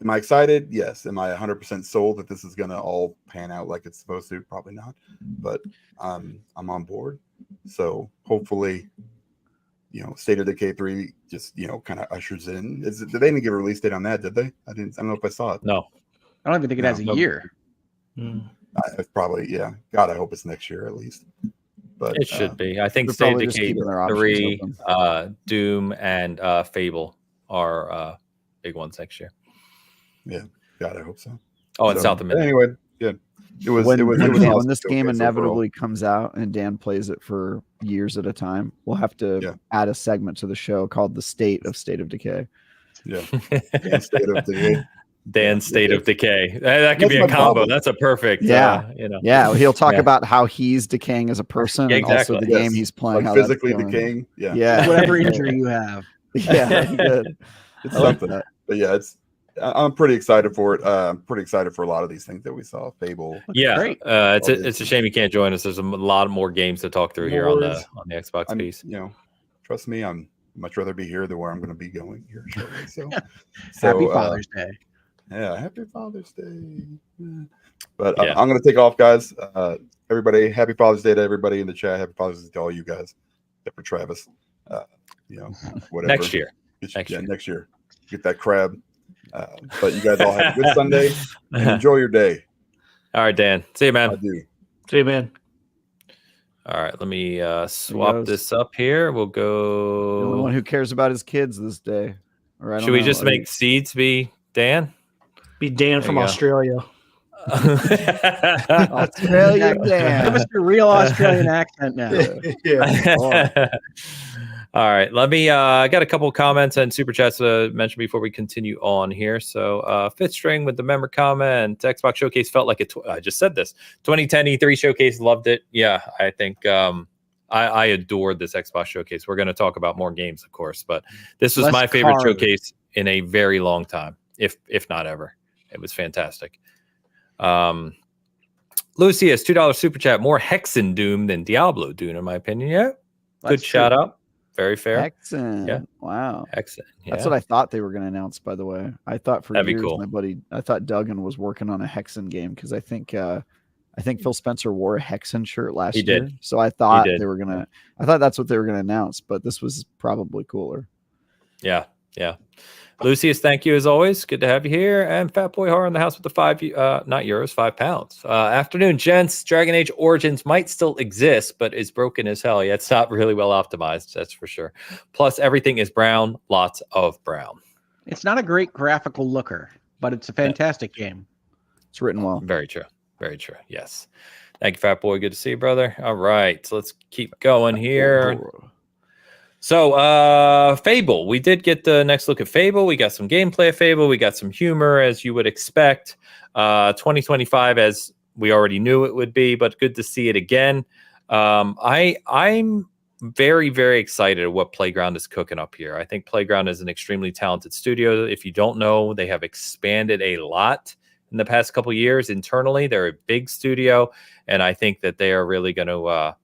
Am I excited? Yes. Am I 100% sold that this is going to all pan out like it's supposed to? Probably not. But I'm on board. So hopefully, State of Decay 3 just kind of ushers in. Did they didn't give a release date on that? Did they? I don't know if I saw it. No, I don't even think it has a year. Probably, yeah. God, I hope it's next year at least. But it should be. I think State of Decay 3, Doom, and Fable are big ones next year. Yeah, God, I hope so. Oh, and South America. Anyway, yeah, when this game inevitably comes out and Dan plays it for years at a time, we'll have to add a segment to the show called "The State of Decay." Yeah, State of Decay. Dan's State of Decay. That could be a combo. That's a perfect. He'll talk about how he's decaying as a person, and also the game he's playing, like physically decaying. Yeah, whatever injury you have. Yeah, good. It's something. But yeah, I'm pretty excited for it. I'm pretty excited for a lot of these things that we saw. Fable. Yeah, it's a shame you can't join us. There's a lot more games to talk through here on the Xbox piece. Trust me, I'm much rather be here than where I'm going to be going here shortly. So, happy Father's Day. Yeah, happy Father's Day. But I'm going to take off, guys. Everybody, happy Father's Day to everybody in the chat. Happy Father's Day to all you guys, except for Travis. Whatever. Next year. Next year. Get that crab. But you guys all have a good Sunday and enjoy your day. All right, Dan. See you, man. I do. See you, man. All right, let me swap this up here. We'll go. The only one who cares about his kids this day. Should we just make Seeds be Dan? Be Dan from Australia. Australian Dan. Give us your real Australian accent now. Yeah. All right. Let me, I got a couple of comments and super chats to mention before we continue on here. So, Fifth String with the member comment, Xbox Showcase felt like I just said this, 2010 E3 Showcase, loved it. Yeah, I think I adored this Xbox Showcase. We're going to talk about more games, of course, but this was my favorite showcase in a very long time, if not ever. It was fantastic. Lucius, $2 super chat, more Hexen Doom than Diablo Doom, in my opinion. Yeah. Good shout out. Very fair. Hexen. Yeah. Wow. Hexen. Yeah. That's what I thought they were going to announce, by the way. I thought for That'd years, be cool. I thought Duggan was working on a Hexen game because I think Phil Spencer wore a Hexen shirt last year. So I thought they were going to, I thought that's what they were going to announce, but this was probably cooler. Yeah. Yeah. Lucius, thank you as always. Good to have you here. And Fat Boy Horror in the house with the not euros, £5. Afternoon, gents. Dragon Age Origins might still exist, but is broken as hell. Yeah, it's not really well optimized, that's for sure. Plus, everything is brown, lots of brown. It's not a great graphical looker, but it's a fantastic game. It's written well. Very true. Very true. Yes. Thank you, Fat Boy. Good to see you, brother. All right. So let's keep going here. So, Fable. We did get the next look at Fable. We got some gameplay of Fable. We got some humor, as you would expect. 2025, as we already knew it would be, but good to see it again. I'm very, very excited at what Playground is cooking up here. I think Playground is an extremely talented studio. If you don't know, they have expanded a lot in the past couple of years internally. They're a big studio, and I think that they are really going to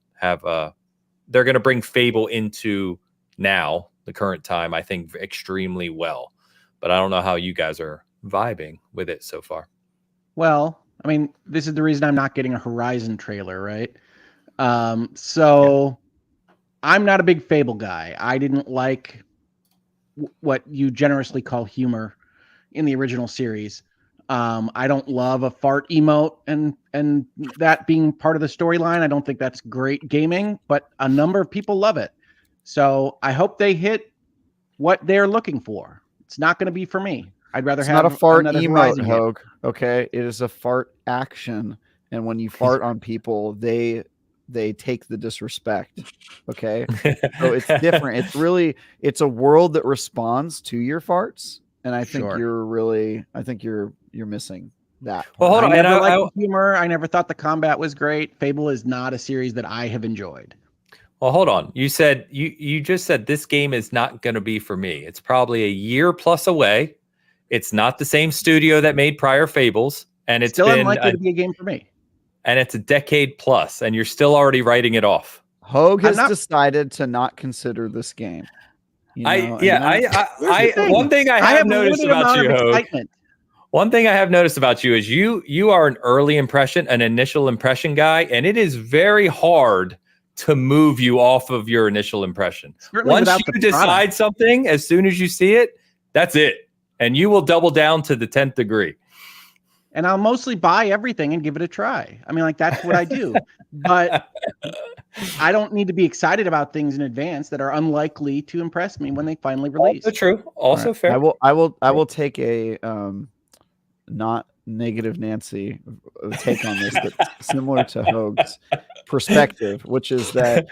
they're going to bring Fable into now, the current time, I think extremely well. But I don't know how you guys are vibing with it so far. Well, I mean, this is the reason I'm not getting a Horizon trailer, right? I'm not a big Fable guy. I didn't like what you generously call humor in the original series. I don't love a fart emote and that being part of the storyline. I don't think that's great gaming, but a number of people love it. So I hope they hit what they're looking for. It's not going to be for me. I'd rather have not a fart emote, Hogue. Okay, it is a fart action, and when you fart on people, they take the disrespect. Okay, so it's different. It's a world that responds to your farts, and I think you're missing that part. Well, hold on. I never liked humor. I never thought the combat was great. Fable is not a series that I have enjoyed. Well, hold on. You said you just said this game is not going to be for me. It's probably a year plus away. It's not the same studio that made prior Fables, and it's still unlikely to be a game for me. And it's a decade plus, and you're still already writing it off. Hogue has decided to not consider this game. One thing I have noticed about you, Hogue. One thing I have noticed about you is you are an initial impression guy, and it is very hard to move you off of your initial impression. Once you decide something, as soon as you see it, that's it. And you will double down to the 10th degree. And I'll mostly buy everything and give it a try. I mean, like, that's what I do. But I don't need to be excited about things in advance that are unlikely to impress me when they finally release. Also true. Also right. fair. I will take a not negative Nancy take on this, but similar to Hogue's perspective, which is that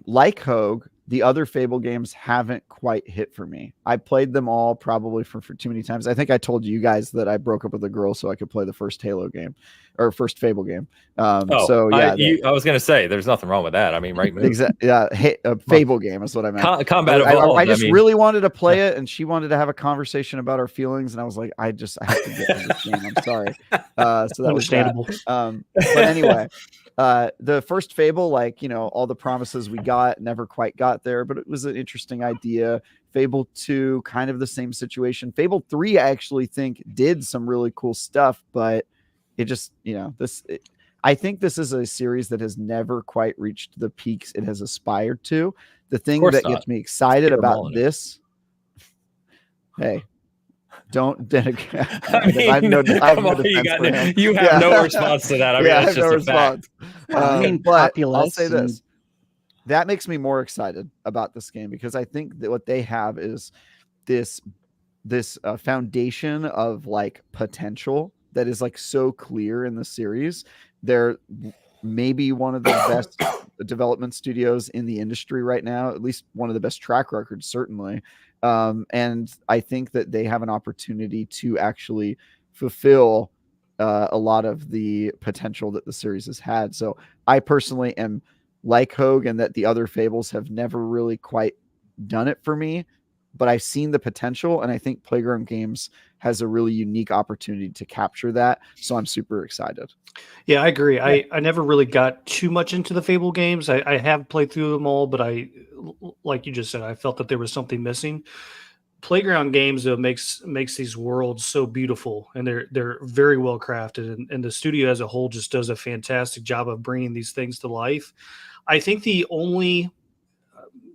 like Hogue, the other Fable games haven't quite hit for me. I played them all probably for too many times. I think I told you guys that I broke up with a girl so I could play the first Halo game or first Fable game. I was going to say there's nothing wrong with that. I mean, right? Exactly. Yeah, a Fable game is what I meant. Combat Evolved. I just really wanted to play it, and she wanted to have a conversation about our feelings, and I was like, I have to get to this game. I'm sorry. So that understandable. Was that. But anyway. The first Fable, all the promises we got never quite got there, but it was an interesting idea. Fable 2, kind of the same situation. Fable 3, I actually think did some really cool stuff, but it just, I think this is a series that has never quite reached the peaks it has aspired to. The thing that gets me excited about this, hey, don't. You have no response to that. I mean, that's just a fact. But I'll say this: that makes me more excited about this game because I think that what they have is this foundation of like potential that is like so clear in the series. They're maybe one of the best development studios in the industry right now, at least one of the best track records, certainly. And I think that they have an opportunity to actually fulfill a lot of the potential that the series has had. So I personally am like Hogue, and that the other Fables have never really quite done it for me, but I've seen the potential, and I think Playground Games has a really unique opportunity to capture that. So I'm super excited. Yeah, I agree. I never really got too much into the Fable games. I have played through them all, but like you just said, I felt that there was something missing. Playground Games though makes these worlds so beautiful, and they're very well crafted, and the studio as a whole just does a fantastic job of bringing these things to life. I think the only,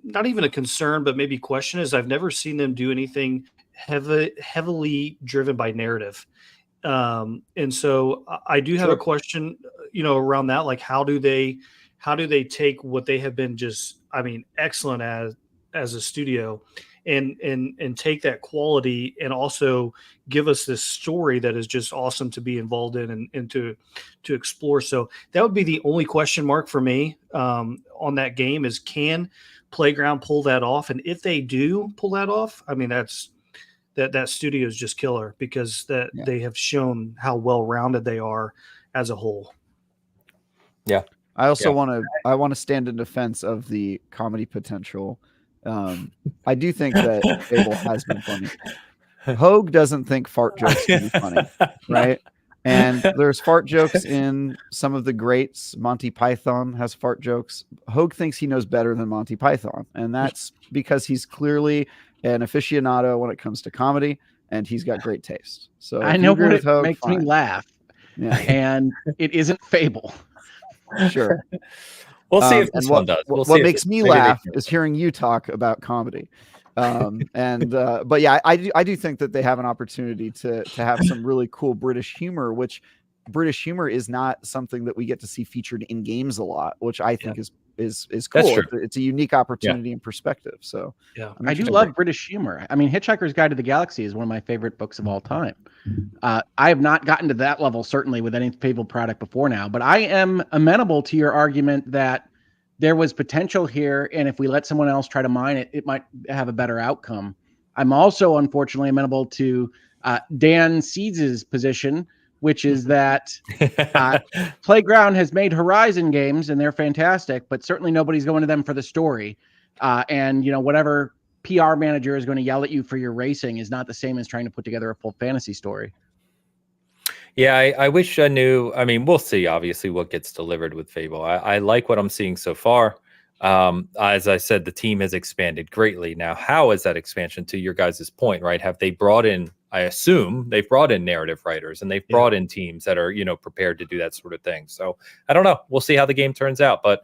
not even a concern, but maybe question, is I've never seen them do anything heavily driven by narrative. And so I do have a question, around that. Like, how do they take what they have been just, excellent as a studio, and take that quality and also give us this story that is just awesome to be involved in and to explore. So that would be the only question mark for me on that game, is can Playground pull that off? And if they do pull that off, that studio is just killer, because they have shown how well-rounded they are as a whole. Yeah. I also want to stand in defense of the comedy potential. I do think that Fable has been funny. Hogue doesn't think fart jokes can be funny, right? And there's fart jokes in some of the greats. Monty Python has fart jokes. Hogue thinks he knows better than Monty Python, and that's because he's clearly an aficionado when it comes to comedy, and he's got great taste. So I know what makes me laugh, and it isn't Fable. Sure. We'll see if this one does. What makes me laugh is hearing you talk about comedy. But yeah, I do think that they have an opportunity to have some really cool British humor, which British humor is not something that we get to see featured in games a lot, which I think is cool. It's a unique opportunity and perspective. So yeah, I do love British humor. Hitchhiker's Guide to the Galaxy is one of my favorite books of all time. I have not gotten to that level, certainly, with any Fable product before now, but I am amenable to your argument that there was potential here, and if we let someone else try to mine it, it might have a better outcome. I'm also, unfortunately, amenable to Dan Seeds' position, which is that Playground has made Horizon games, and they're fantastic, but certainly nobody's going to them for the story. And whatever PR manager is going to yell at you for your racing is not the same as trying to put together a full fantasy story. Yeah, I wish I knew. We'll see, obviously, what gets delivered with Fable. I like what I'm seeing so far. As I said, the team has expanded greatly. Now, how is that expansion, to your guys' point, right? Have they brought in, I assume they've brought in narrative writers, and they've brought in teams that are, prepared to do that sort of thing. So I don't know. We'll see how the game turns out, but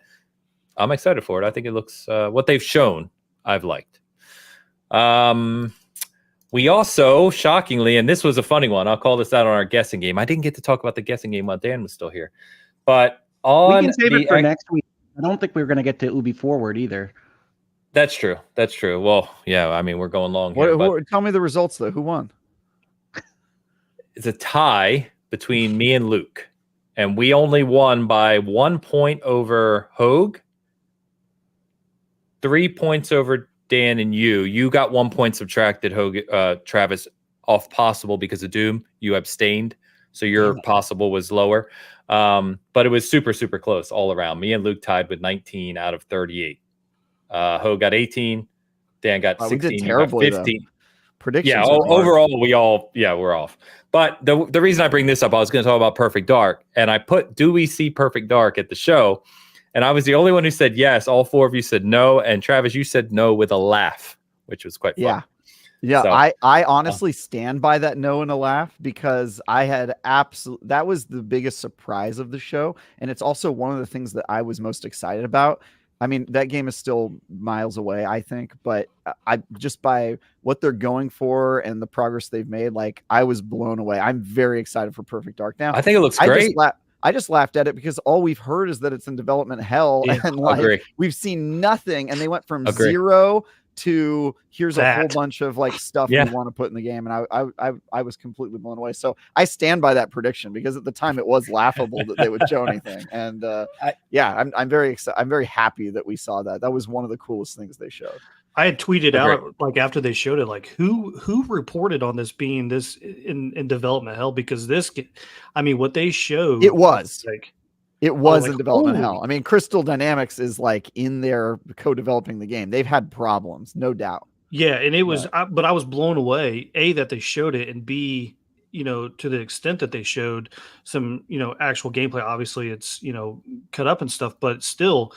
I'm excited for it. I think it looks, what they've shown, I've liked. We also, shockingly, and this was a funny one, I'll call this out on our guessing game. I didn't get to talk about the guessing game while Dan was still here. But we can save it for next week. I don't think we're going to get to Ubi Forward either. That's true. Well, yeah, we're going long here. Tell me the results, though. Who won? It's a tie between me and Luke. And we only won by 1 point over Hogue, 3 points over Dan and you. You got 1 point subtracted, Hogue, Travis, off possible because of Doom. You abstained, so your possible was lower. But it was super, super close all around. Me and Luke tied with 19 out of 38. Hogue got 18. Dan got 16. We did terribly, 15. Though. Predictions. Yeah, overall, we're off. But the reason I bring this up, I was going to talk about Perfect Dark, and I put, do we see Perfect Dark at the show? And I was the only one who said yes. All four of you said no. And Travis, you said no with a laugh, which was quite fun. Yeah. So, I honestly stand by that no and a laugh, because I had that was the biggest surprise of the show. And it's also one of the things that I was most excited about. That game is still miles away, I think, but I just by what they're going for and the progress they've made, I was blown away. I'm very excited for Perfect Dark now. I think it looks great. I just laughed at it because all we've heard is that it's in development hell, and we've seen nothing. And they went from 0 to here's a whole bunch of like stuff we want to put in the game. And I was completely blown away. So I stand by that prediction because at the time it was laughable that they would show anything. And I'm very excited. I'm very happy that we saw that. That was one of the coolest things they showed. I had tweeted out like after they showed it, like who reported on this being this in development hell, because what they showed, it was like, in development hell. I mean, Crystal Dynamics is like in there co-developing the game. They've had problems, no doubt. Yeah, and it was, but I was blown away. A, that they showed it, and B, to the extent that they showed some, actual gameplay. Obviously, it's cut up and stuff, but still.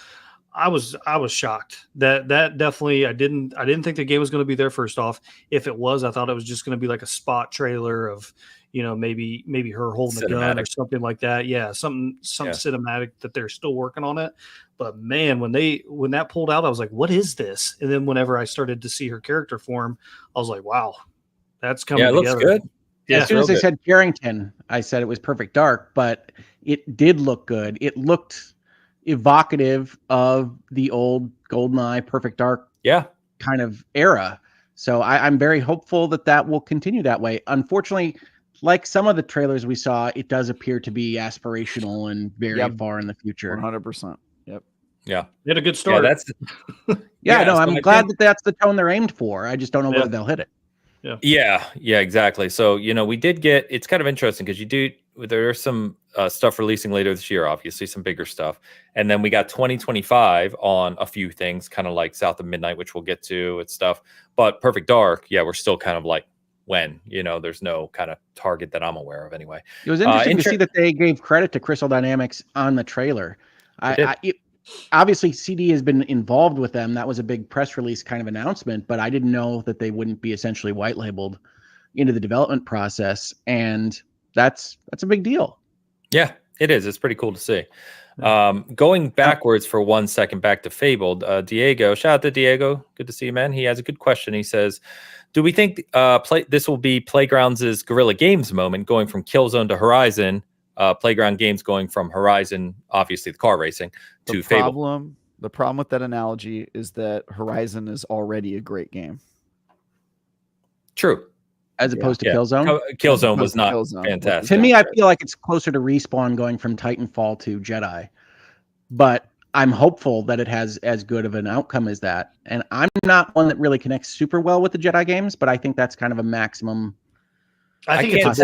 I was shocked that definitely I didn't think the game was going to be there. First off, if it was, I thought it was just going to be like a spot trailer of maybe her holding a gun or something like that. Yeah, something cinematic that they're still working on it. But man, when that pulled out, I was like, what is this? And then whenever I started to see her character form, I was like, wow, that's coming together. Yeah, it looks good. Yeah, as soon as I said Carrington, I said it was Perfect Dark, but it did look good. It looked evocative of the old GoldenEye Perfect Dark kind of era. So I'm very hopeful that will continue that way. Unfortunately, like some of the trailers we saw, it does appear to be aspirational and very far in the future. 100%. Yep. Yeah. They had a good start. Yeah, I'm glad that's the tone they're aimed for. I just don't know whether they'll hit it. Yeah, exactly. So, we did get, it's kind of interesting because there's some stuff releasing later this year, obviously some bigger stuff. And then we got 2025 on a few things, kind of like South of Midnight, which we'll get to and stuff. But Perfect Dark, we're still kind of like, when, there's no kind of target that I'm aware of anyway. It was interesting to see that they gave credit to Crystal Dynamics on the trailer. Obviously, CD has been involved with them. That was a big press release kind of announcement, but I didn't know that they wouldn't be essentially white labeled into the development process. And that's a big deal. Yeah, it is. It's pretty cool to see. Going backwards for 1 second, back to Fabled, Diego, shout out to Diego. Good to see you, man. He has a good question. He says, do we think this will be Playgrounds' Guerrilla Games moment, going from Killzone to Horizon, Playground Games going from Horizon, obviously the car racing, to Fable? The problem with that analogy is that Horizon is already a great game. True. As opposed to Killzone? Killzone was not fantastic. To me, I feel like it's closer to Respawn going from Titanfall to Jedi. But I'm hopeful that it has as good of an outcome as that. And I'm not one that really connects super well with the Jedi games, but I think that's kind of a maximum. I can't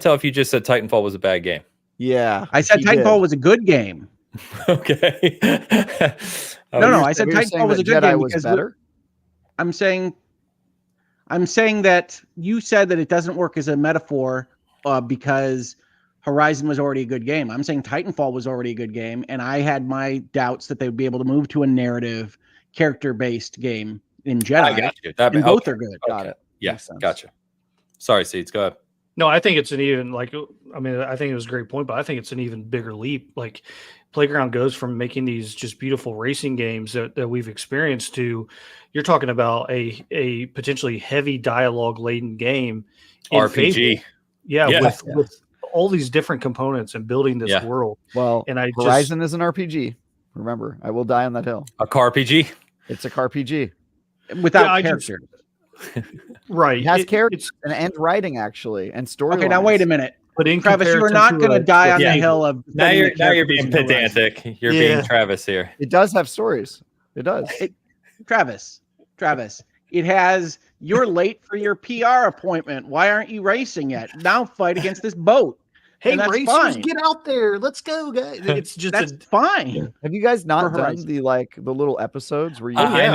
tell if you just said Titanfall was a bad game. Yeah. I said Titanfall was a good game. Okay. No, I said Titanfall was a good game was better. I'm saying that you said that it doesn't work as a metaphor because Horizon was already a good game. I'm saying Titanfall was already a good game, and I had my doubts that they would be able to move to a narrative, character-based game in Jedi. I got you. Both are good. Got it. Yes, gotcha. Sorry, Seeds. Go ahead. No, I think it's I think it was a great point, but I think it's an even bigger leap. Like, Playground goes from making these just beautiful racing games that we've experienced to, you're talking about a potentially heavy dialogue laden game. RPG. With all these different components and building this world. Well, and Horizon is an RPG. Remember, I will die on that hill. A car RPG? It's a car RPG. Without characters. Right. It has characters and writing, actually, and story. Okay, now wait a minute. But in Travis, you are not going to die on the hill of. Now you're being pedantic. You're being Travis here. It does have stories. It does. Travis. It has. You're late for your PR appointment. Why aren't you racing yet? Now fight against this boat. Hey, racers, get out there. Let's go, guys. It's just fine. Have you guys not done the little episodes where you? I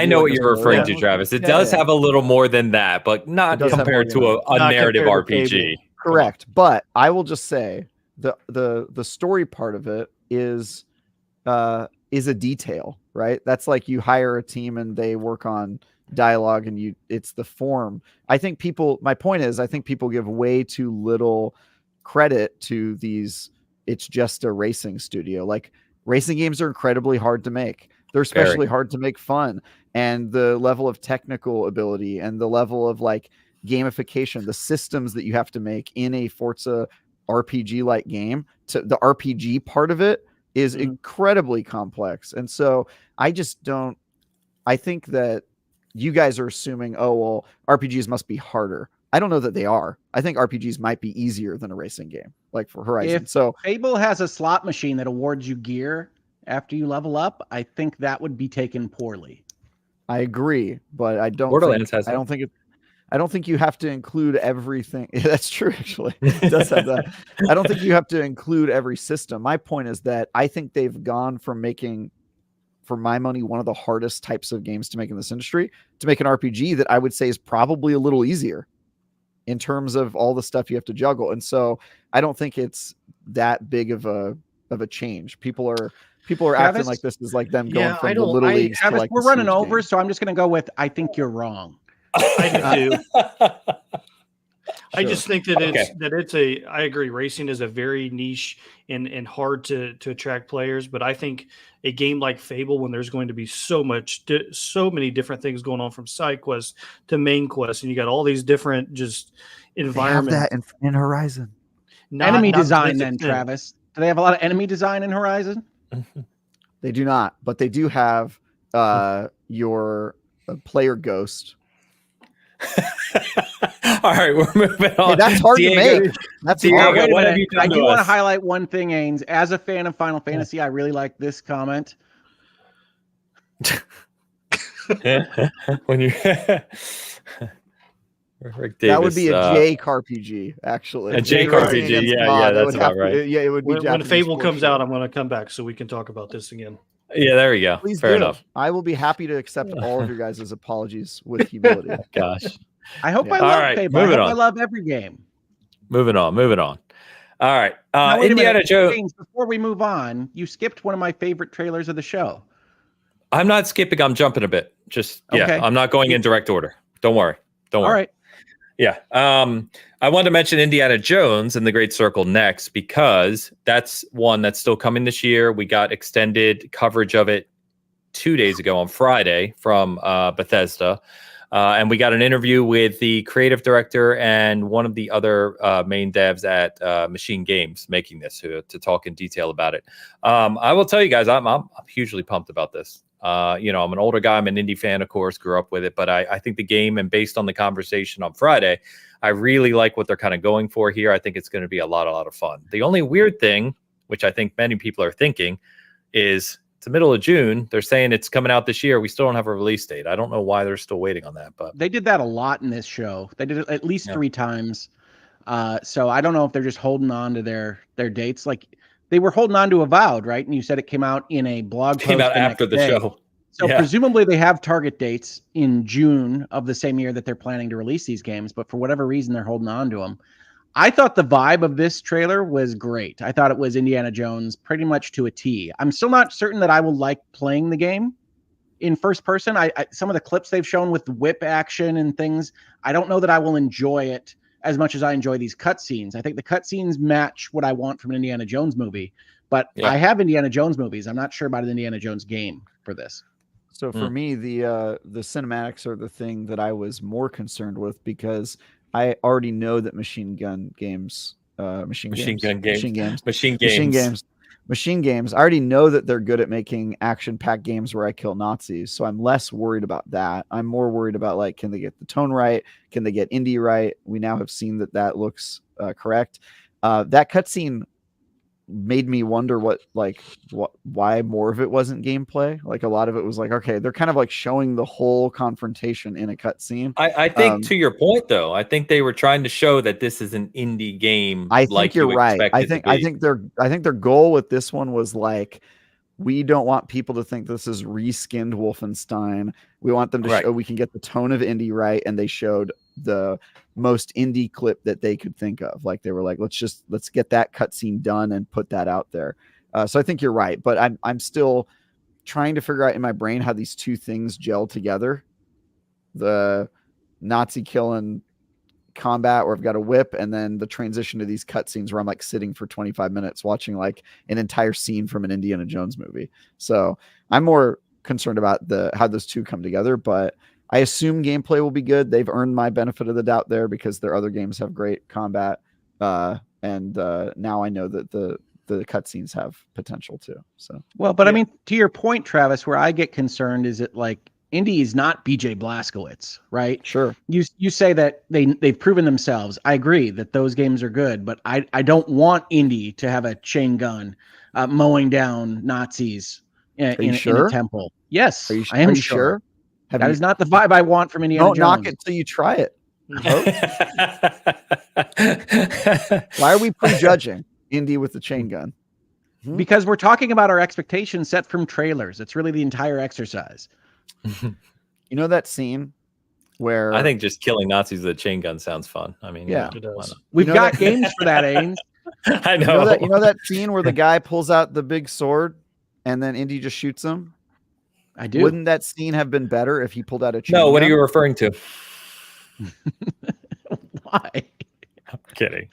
know what you're referring to, Travis. It does have a little more than that, but not compared to a narrative RPG. Correct, but I will just say the story part of it is a detail, right? That's like you hire a team and they work on dialogue and it's the form. My point is I think people give way too little credit to these. It's just a racing studio. Like, racing games are incredibly hard to make. They're especially hard to make fun, and the level of technical ability and the level of like gamification, the systems that you have to make in a Forza RPG like game, to the RPG part of it is incredibly complex. And so I I think that you guys are assuming, oh, well, RPGs must be harder. I don't know that they are. I think RPGs might be easier than a racing game, like for Horizon. If Fable has a slot machine that awards you gear after you level up, I think that would be taken poorly. I agree, but I don't Borderlands think, has that. I don't think you have to include everything. That's true, actually. It does have that. I don't think you have to include every system. My point is that I think they've gone from making, for my money, one of the hardest types of games to make in this industry to make an RPG that I would say is probably a little easier in terms of all the stuff you have to juggle. And so I don't think it's that big of a change. People are Travis, acting like this is like them going from the little leagues to Travis, like we're running over, game. So I'm just going to go with I think you're wrong. I do too. I just think that I agree. Racing is a very niche and hard to attract players. But I think a game like Fable, when there's going to be so many different things going on from side quests to main quests, and you got all these different just environments. They have that in Horizon. Enemy design, then, Travis. Do they have a lot of enemy design in Horizon? They do not, but they do have your player ghost. All right, we're moving on. Hey, that's hard to make. That's Diego, what have you done I do want to highlight one thing, Ains. As a fan of Final Fantasy, I really like this comment. When you Rick Davis, that would be a JRPG, actually. A JRPG, yeah, that's about right. It would be when Fable comes out, I'm going to come back so we can talk about this again. Yeah, there we go. Please Fair enough. I will be happy to accept all of your guys' apologies with humility. Gosh. I hope I love Fable. I love every game. Moving on. All right. Now, Indiana Jones. Before we move on, you skipped one of my favorite trailers of the show. I'm not skipping. I'm jumping a bit. Okay. I'm not going in direct order. Don't worry. All right. Yeah. I wanted to mention Indiana Jones and the Great Circle next because that's one that's still coming this year. We got extended coverage of it 2 days ago on Friday from Bethesda. And we got an interview with the creative director and one of the other main devs at Machine Games making this to talk in detail about it. I will tell you guys, I'm hugely pumped about this. I'm an older guy. I'm an indie fan, of course, grew up with it. But I think the game, and based on the conversation on Friday, I really like what they're kind of going for here. I think it's going to be a lot of fun. The only weird thing, which I think many people are thinking, is it's the middle of June. They're saying it's coming out this year. We still don't have a release date. I don't know why they're still waiting on that. But they did that a lot in this show. They did it at least 3 times. So I don't know if they're just holding on to their dates. Like they were holding on to Avowed, right? And you said it came out in a blog post. Came out after the show. So presumably they have target dates in June of the same year that they're planning to release these games. But for whatever reason, they're holding on to them. I thought the vibe of this trailer was great. I thought it was Indiana Jones pretty much to a T. I'm still not certain that I will like playing the game in first person. I some of the clips they've shown with whip action and things, I don't know that I will enjoy it as much as I enjoy these cutscenes. I think the cutscenes match what I want from an Indiana Jones movie, but I have Indiana Jones movies. I'm not sure about an Indiana Jones game for this. So for me, the cinematics are the thing that I was more concerned with because I already know that Machine Games. I already know that they're good at making action-packed games where I kill Nazis. So I'm less worried about that. I'm more worried about, like, can they get the tone right? Can they get indie right? We now have seen that looks correct. That cutscene made me wonder why more of it wasn't gameplay. Like a lot of it was like, okay, they're kind of like showing the whole confrontation in a cutscene. I think to your point though, I think they were trying to show that this is an indie game. I think you're right. I think their goal with this one was like, we don't want people to think this is reskinned Wolfenstein. We want them to show we can get the tone of indie right, and they showed the most indie clip that they could think of. Like they were like, let's get that cutscene done and put that out there. So I think you're right, but I'm still trying to figure out in my brain how these two things gel together. The Nazi killing combat where I've got a whip, and then the transition to these cutscenes where I'm like sitting for 25 minutes watching like an entire scene from an Indiana Jones movie. So I'm more concerned about how those two come together, but I assume gameplay will be good. They've earned my benefit of the doubt there because their other games have great combat. And now I know that the cutscenes have potential too. So, well, but I mean, to your point, Travis, where I get concerned is it like Indy is not BJ Blazkowicz, right? Sure. You say that they've proven themselves. I agree that those games are good, but I don't want Indy to have a chain gun mowing down Nazis in a temple. Yes, I am sure. That is not the vibe I want from Indiana Jones. Don't knock it till you try it. Why are we prejudging Indy with the chain gun? Because we're talking about our expectations set from trailers. It's really the entire exercise. You know that scene where I think just killing Nazis with a chain gun sounds fun. I mean, yeah, it does. We've got games for that, Ains. I know. You know that scene where the guy pulls out the big sword and then Indy just shoots him? I do. Wouldn't that scene have been better if he pulled out a chain gun? No, what are you referring to? Why? I'm kidding.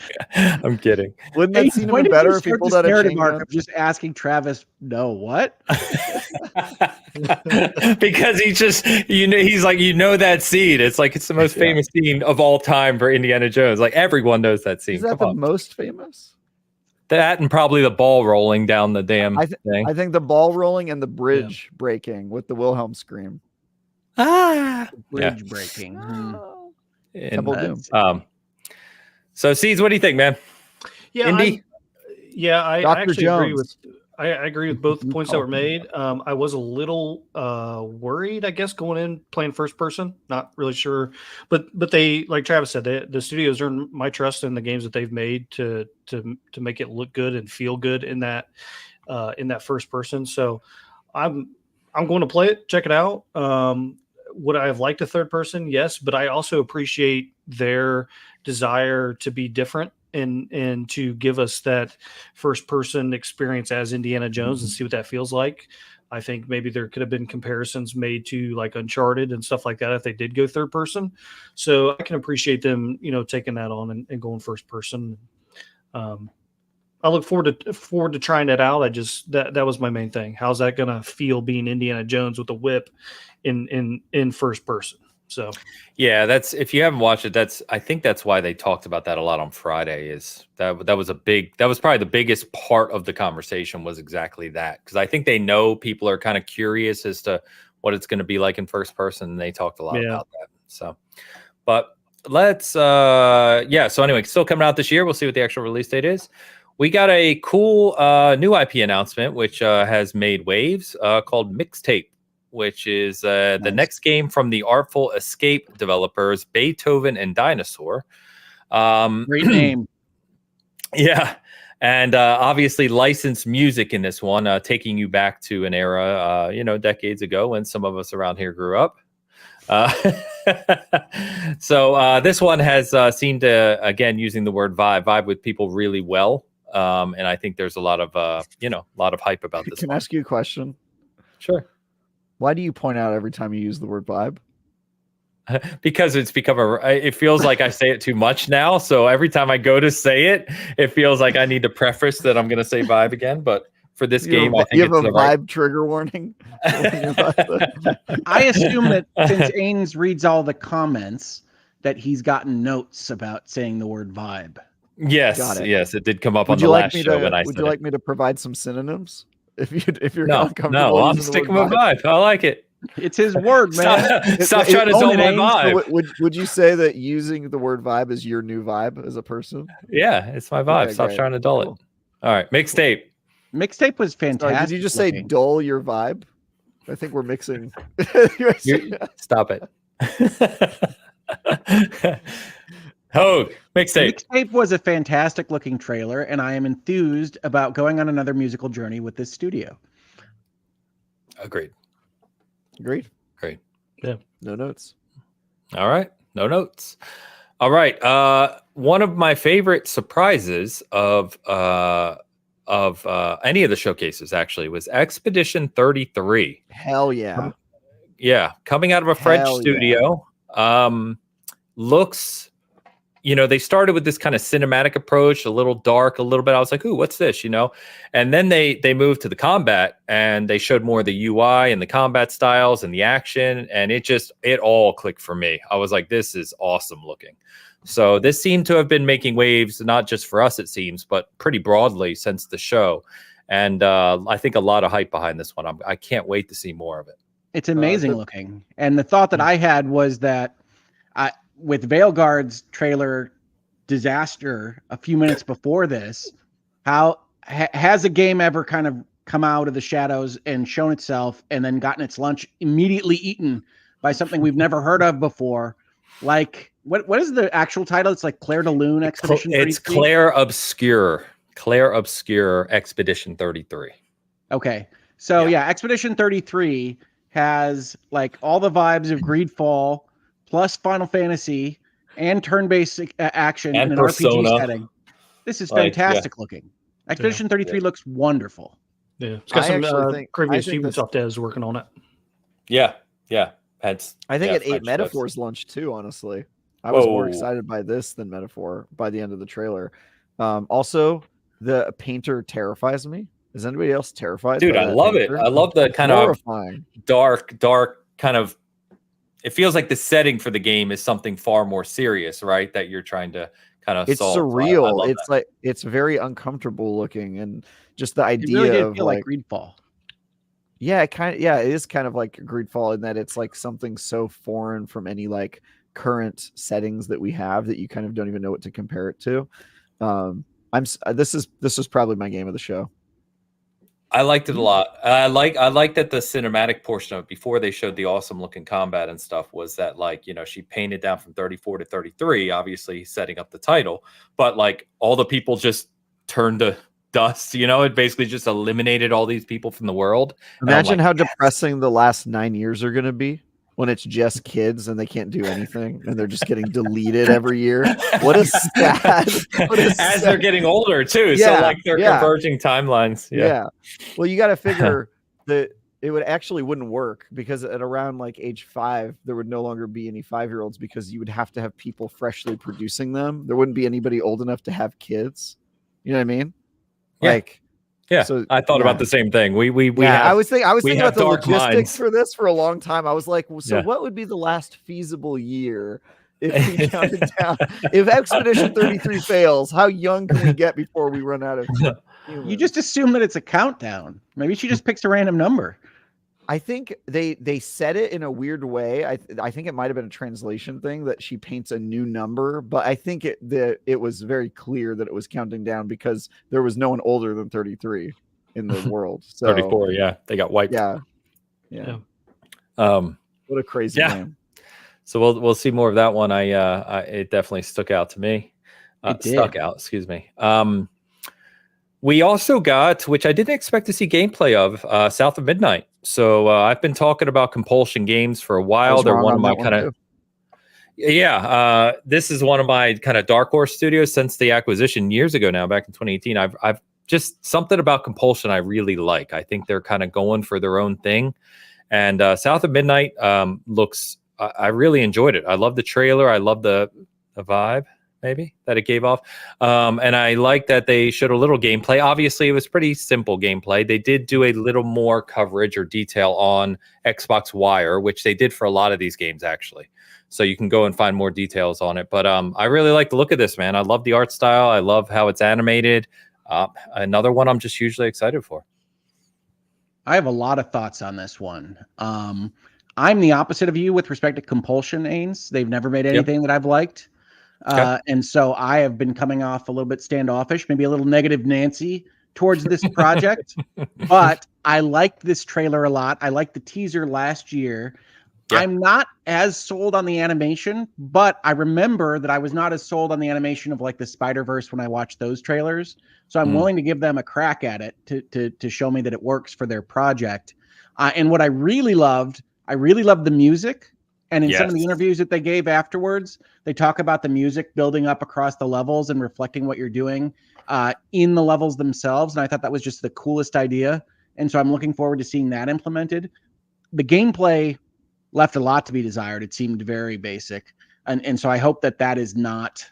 Wouldn't that scene have been better if he pulled out a chain gun? Of just asking Travis, no, what? Because he's like, that scene. It's like it's the most famous scene of all time for Indiana Jones. Like everyone knows that scene. Is that the most famous? That and probably the ball rolling down the damn thing. I think the ball rolling and the bridge breaking with the Wilhelm scream. Bridge breaking. So, Seeds, what do you think, man? Yeah, Indy? I actually Jones. agree with both the points that were made. I was a little worried, I guess, going in playing first person. Not really sure, but they, like Travis said, the studios earned my trust in the games that they've made to make it look good and feel good in that first person. So I'm going to play it, check it out. Would I have liked a third person? Yes, but I also appreciate their desire to be different and to give us that first person experience as Indiana Jones and see what that feels like. I think maybe there could have been comparisons made to like Uncharted and stuff like that if they did go third person. So I can appreciate them, taking that on and going first person. I look forward to trying that out. That was my main thing. How's that going to feel being Indiana Jones with a whip in first person? So yeah, that's, if you haven't watched it, I think that's why they talked about that a lot on Friday. Is that was probably the biggest part of the conversation, was exactly that, because I think they know people are kind of curious as to what it's going to be like in first person, and they talked a lot about that. So, but let's so anyway, still coming out this year. We'll see what the actual release date is. We got a cool new IP announcement, which has made waves, called Mixtape, which is the next game from the Artful Escape developers, Beethoven and Dinosaur. Great name. Yeah. And obviously licensed music in this one, taking you back to an era, decades ago when some of us around here grew up. So this one has seemed to, again, using the word vibe with people really well. And I think there's a lot of hype about this. Can I ask you a question? Sure. Why do you point out every time you use the word vibe? Because it's become it feels like I say it too much now. So every time I go to say it, it feels like I need to preface that I'm going to say vibe again. But for this game, I think you have a vibe trigger warning. I assume that since Ains reads all the comments, that he's gotten notes about saying the word vibe. Yes, yes, it did come up on the last show when I said it. Would you like me to provide some synonyms? If you're not comfortable, I'm sticking with vibe. I like it. It's his word, man. Stop trying to dull my vibe. Would you say that using the word vibe is your new vibe as a person? Yeah, it's my vibe. Okay, Stop trying to dull it. All right, Mixtape. Mixtape was fantastic. Sorry, did you just say dull your vibe? I think we're mixing. Stop it. Hogue, Mixtape. Mixtape was a fantastic looking trailer, and I am enthused about going on another musical journey with this studio. Agreed. Great. Yeah. No notes. All right. No notes. All right. One of my favorite surprises of any of the showcases actually was Expedition 33. Hell yeah. Yeah. Coming out of a French studio. Looks, they started with this kind of cinematic approach, a little dark, a little bit. I was like, ooh, what's this? And then they moved to the combat and they showed more of the UI and the combat styles and the action. And it all clicked for me. I was like, this is awesome looking. So this seemed to have been making waves, not just for us, it seems, but pretty broadly since the show. And I think a lot of hype behind this one. I can't wait to see more of it. It's amazing looking. And the thought that I had was that with Veilguard's trailer disaster a few minutes before this, has a game ever kind of come out of the shadows and shown itself and then gotten its lunch immediately eaten by something we've never heard of before? Like, what is the actual title? It's like Claire de Lune Expedition 33? It's Claire Obscure Expedition 33. Okay. So yeah, Expedition 33 has like all the vibes of Greedfall plus Final Fantasy and turn-based action and in an Persona. RPG setting. This is fantastic looking. Expedition 33 looks wonderful. Yeah, it's got some previous Ubisoft devs working on it. Yeah. I think it ate Metaphor's lunch too, honestly. I was more excited by this than Metaphor by the end of the trailer. Also, the painter terrifies me. Is anybody else terrified? Dude, I love painter? It. I love the kind of dark kind of. It feels like the setting for the game is something far more serious, right? That you're trying to kind of. It's solve. surreal. It's like it's very uncomfortable looking, and just the idea really did of feel like Greedfall. Yeah, it is kind of like Greedfall in that it's like something so foreign from any like current settings that we have that you kind of don't even know what to compare it to. This is probably my game of the show. I liked it a lot. I like that the cinematic portion of it before they showed the awesome looking combat and stuff was that like, you know, she painted down from 34 to 33, obviously setting up the title, but like all the people just turned to dust, you know, it basically just eliminated all these people from the world. Imagine how depressing the last 9 years are going to be when it's just kids and they can't do anything and they're just getting deleted every year. What a sad. As they're getting older too. So like they're converging timelines. Yeah. Well, you got to figure that it wouldn't work because at around like age 5, there would no longer be any 5-year-olds because you would have to have people freshly producing them. There wouldn't be anybody old enough to have kids. You know what I mean? Yeah, so, I thought about the same thing. I was thinking about the logistics for this for a long time. I was like, what would be the last feasible year if we counted down? If Expedition 33 fails, how young can we get before we run out of humans? You just assume that it's a countdown. Maybe she just picks a random number. I think they said it in a weird way. I think it might have been a translation thing that she paints a new number, but I think it was very clear that it was counting down because there was no one older than 33 in the world. So 34, they got wiped. Yeah. What a crazy name. So we'll see more of that one. It definitely stuck out to me. Excuse me. We also got, which I didn't expect to see gameplay of, South of Midnight. So I've been talking about Compulsion Games for a while. They're one of my kind of, this is one of my kind of dark horse studios since the acquisition years ago now, back in 2018. I've just something about Compulsion I really like. I think they're kind of going for their own thing. And South of Midnight looks, I really enjoyed it. I love the trailer. I love the vibe. Maybe that it gave off. And I like that they showed a little gameplay. Obviously, it was pretty simple gameplay. They did do a little more coverage or detail on Xbox Wire, which they did for a lot of these games, actually. So you can go and find more details on it. But I really like the look of this, man. I love the art style. I love how it's animated. Another one I'm just hugely excited for. I have a lot of thoughts on this one. I'm the opposite of you with respect to Compulsion, Ains. They've never made anything that I've liked. And so I have been coming off a little bit standoffish, maybe a little negative Nancy towards this project, but I liked this trailer a lot. I liked the teaser last year. Yeah. I'm not as sold on the animation, but I remember that I was not as sold on the animation of like the Spider-Verse when I watched those trailers. So I'm willing to give them a crack at it to show me that it works for their project. And what I really loved the music. And in some of the interviews that they gave afterwards, they talk about the music building up across the levels and reflecting what you're doing in the levels themselves. And I thought that was just the coolest idea. And so I'm looking forward to seeing that implemented. The gameplay left a lot to be desired. It seemed very basic. And so I hope that is not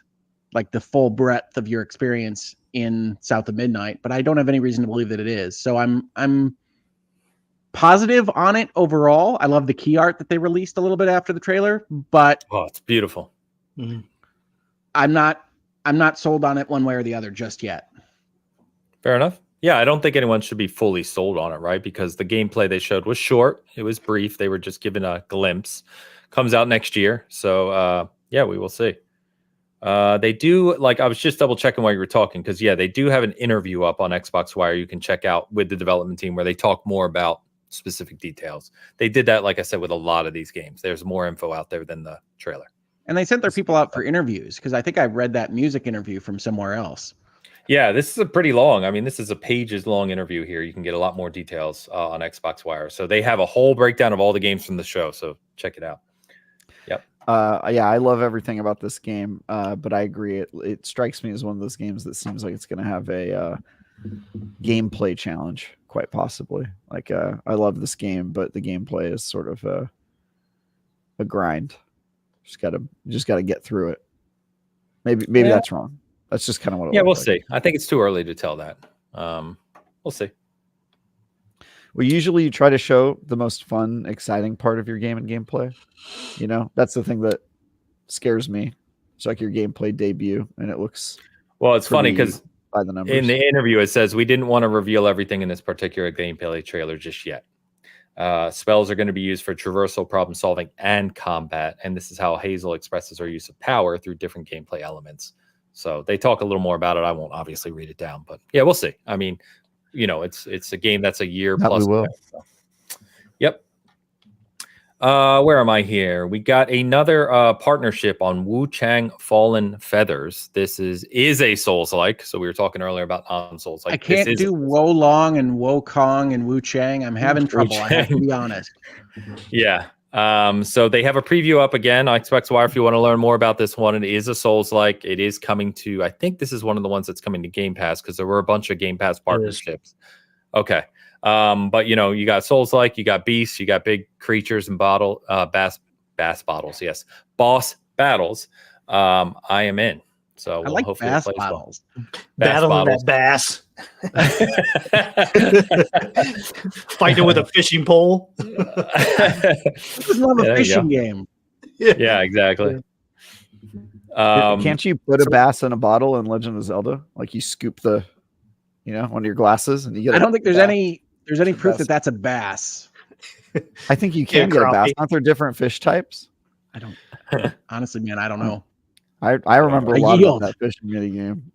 like the full breadth of your experience in South of Midnight, but I don't have any reason to believe that it is. So I'm positive on it overall. I love the key art that they released a little bit after the trailer, but it's beautiful. Mm-hmm. I'm not sold on it one way or the other just yet. Fair enough. Yeah, I don't think anyone should be fully sold on it, right? Because the gameplay they showed was short. It was brief. They were just given a glimpse. Comes out next year. So, yeah, we will see. They do, like, I was just double checking while you were talking, because, yeah, they do have an interview up on Xbox Wire you can check out with the development team where they talk more about specific details. They did that, like I said, with a lot of these games. There's more info out there than the trailer. And they sent their people out for interviews, because I think I read that music interview from somewhere else. Yeah, this is a pretty long. I mean, this is a pages long interview here. You can get a lot more details on Xbox Wire. So they have a whole breakdown of all the games from the show. So check it out. Yep. Yeah, I love everything about this game. But I agree. It strikes me as one of those games that seems like it's going to have a gameplay challenge, quite possibly. Like, I love this game, but the gameplay is sort of a grind. Just gotta get through it. Maybe that's wrong. That's just kind of what it we'll like. see. I think it's too early to tell that. We'll see. Well, usually you try to show the most fun, exciting part of your game and gameplay. You know, that's the thing that scares me. It's like your gameplay debut, and it looks it's funny because by the numbers. In the interview it says we didn't want to reveal everything in this particular gameplay trailer just yet. Spells are going to be used for traversal, problem solving, and combat, and this is how Hazel expresses her use of power through different gameplay elements. So they talk a little more about it. I won't obviously read it down, but yeah, we'll see. I mean, you know, it's a game that's a year plus. We will. Away, so. Yep. Where am I here? We got another partnership on Wu Chang Fallen Feathers. This is a Souls-like. So we were talking earlier about non-Souls-like. I can't do Wo Long and Wo Kong and Wu Chang. I'm having trouble. I have to be honest. Yeah. So they have a preview up again on Xbox Wire if you want to learn more about this one. It is a Souls-like. It is coming to, I think this is one of the ones that's coming to Game Pass because there were a bunch of Game Pass partnerships. Okay. But you know, you got Souls-like, you got beasts, you got big creatures and bass bottles. Yes. Boss battles. I am in. So I like bass bottles. Battling that bass. Fighting with a fishing pole. This is not a fishing game. Yeah, exactly. Can't you put a bass in a bottle in Legend of Zelda? Like you scoop one of your glasses and you get. I don't think there's any proof that that's a bass. I think you can get a bass. Aren't there different fish types? I don't. Honestly, man, I don't know. I remember a lot of that fishing mini game.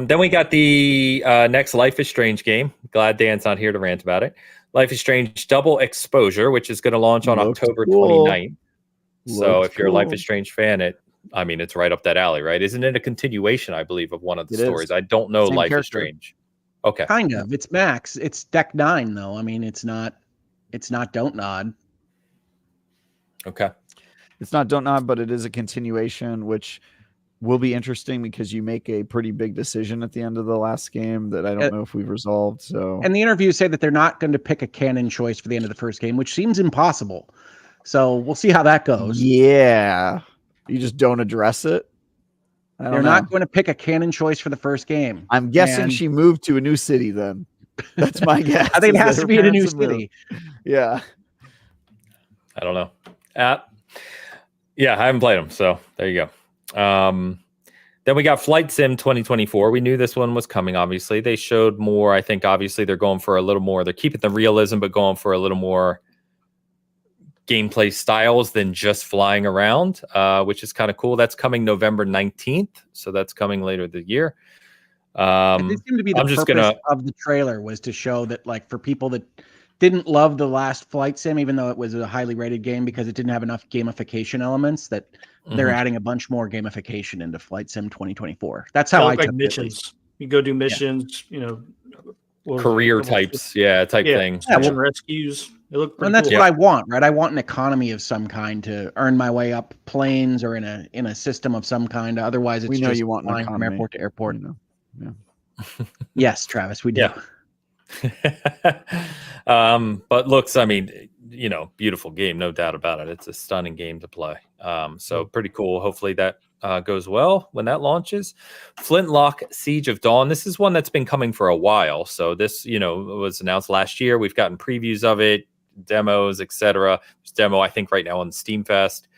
Then we got the next Life is Strange game. Glad Dan's not here to rant about it. Life is Strange Double Exposure, which is going to launch on October 29th. So if you're a Life is Strange fan, it's right up that alley, right? Isn't it a continuation, I believe, of one of the stories? I don't know. Same Life is Strange. Okay. Kind of. It's Max. It's Deck 9, though. I mean, it's not Don't Nod. Okay. It's not Don't Nod, but it is a continuation, which will be interesting because you make a pretty big decision at the end of the last game that I don't know if we've resolved. So, and the interviews say that they're not going to pick a canon choice for the end of the first game, which seems impossible. So we'll see how that goes. Yeah. You just don't address it. They're not going to pick a canon choice for the first game. I'm guessing she moved to a new city then. That's my guess. I think it has to be in a new city. Yeah. I don't know. Yeah, I haven't played them, so there you go. Then we got Flight Sim 2024. We knew this one was coming, obviously. They showed more. I think, obviously, they're going for a little more. They're keeping the realism, but going for a little more gameplay styles than just flying around, which is kind of cool. That's coming November 19th, so that's coming later the year. It seemed to be the purpose of the trailer was to show that, like, for people that didn't love the last Flight Sim, even though it was a highly rated game because it didn't have enough gamification elements, that they're adding a bunch more gamification into Flight Sim 2024 That's how I took missions. You go do missions, career types, type thing. Rescues. It looked and that's what I want, right? I want an economy of some kind to earn my way up planes or in a system of some kind. Otherwise, it's just you want flying from airport to airport. Yeah. Yes, Travis, we do. But looks, beautiful game, no doubt about it. It's a stunning game to play. So pretty cool. Hopefully that goes well when that launches. Flintlock Siege of Dawn. This is one that's been coming for a while. So this, was announced last year. We've gotten previews of it, demos, etc. There's demo, I think, right now on Steam Fest.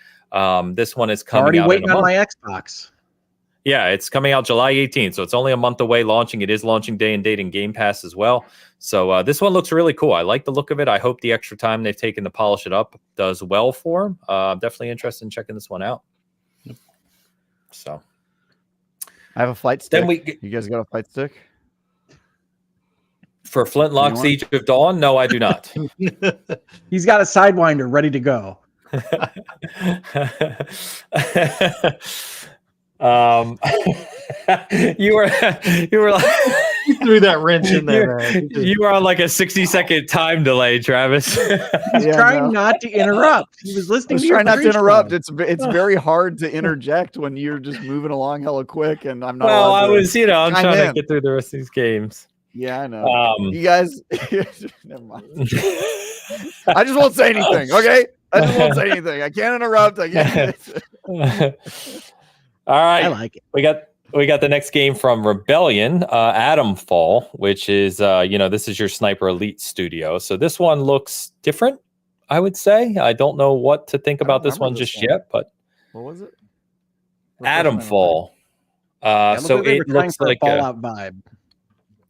This one is coming already out waiting on my Xbox. Yeah, it's coming out July 18th, so it's only a month away launching. It is launching day and date in Game Pass as well. So this one looks really cool. I like the look of it. I hope the extra time they've taken to polish it up does well for them. I'm definitely interested in checking this one out. So I have a flight stick. You guys got a flight stick? For Flintlock Siege of Dawn? No, I do not. He's got a Sidewinder ready to go. You were like you threw that wrench in there, man. You were on like a 60-second time delay, Travis. He's trying not to interrupt. He was listening. Trying not to interrupt. It's very hard to interject when you're just moving along hella quick, and I'm not. Well, I'm trying to get through the rest of these games. Yeah, I know. You guys, never mind. I just won't say anything. Okay, I just won't say anything. I can't interrupt. I can't. All right, I like it. We got the next game from Rebellion, Atomfall, which is this is your Sniper Elite studio. So this one looks different, I would say. I don't know what to think about this one just yet, but what was it? Atomfall. So it looks like a Fallout vibe.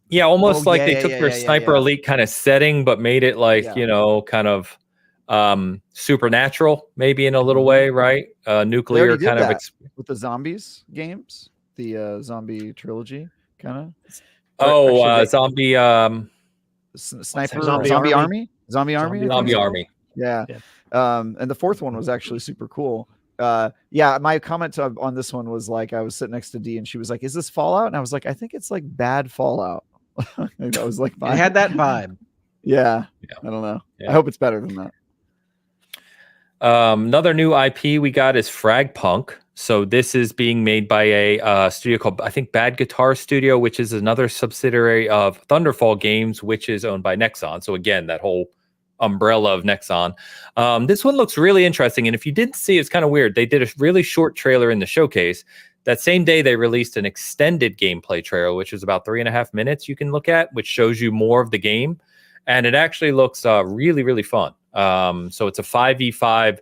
Yeah, almost they took their Sniper Elite kind of setting, but made it like kind of supernatural, maybe in a little way, right? Nuclear kind of with the zombies games, the zombie trilogy, kind of. Zombie Sniper, Zombie Army. Yeah. And the fourth one was actually super cool. My comment on this one was like, I was sitting next to Dee and she was like, "Is this Fallout?" And I was like, "I think it's like bad Fallout." That was like, it had that vibe. Yeah. I don't know. I hope it's better than that. Another new IP we got is Fragpunk. So this is being made by a studio called, I think, Bad Guitar Studio, which is another subsidiary of Thunderfall Games, which is owned by Nexon. So again, that whole umbrella of Nexon. This one looks really interesting. And if you didn't see, it's kind of weird. They did a really short trailer in the showcase. That same day, they released an extended gameplay trailer, which is about 3.5 minutes you can look at, which shows you more of the game. And it actually looks really, really fun. So it's a 5v5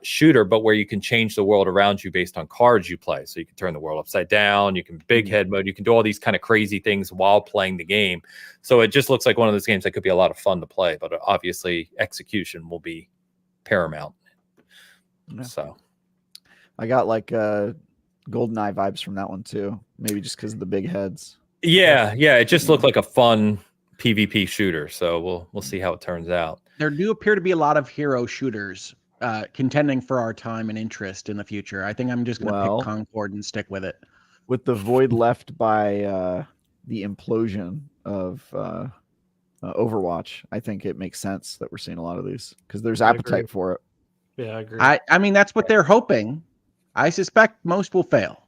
shooter, but where you can change the world around you based on cards you play. So you can turn the world upside down, you can big head mode, you can do all these kind of crazy things while playing the game. So it just looks like one of those games that could be a lot of fun to play, but obviously execution will be paramount. Yeah. So I got like GoldenEye vibes from that one too. Maybe just because of the big heads. Yeah. It just looked like a fun PvP shooter. So we'll see how it turns out. There do appear to be a lot of hero shooters contending for our time and interest in the future. I think I'm just going to pick Concord and stick with it. With the void left by the implosion of Overwatch, I think it makes sense that we're seeing a lot of these because there's appetite for it. Yeah, I agree. I mean, that's what they're hoping. I suspect most will fail.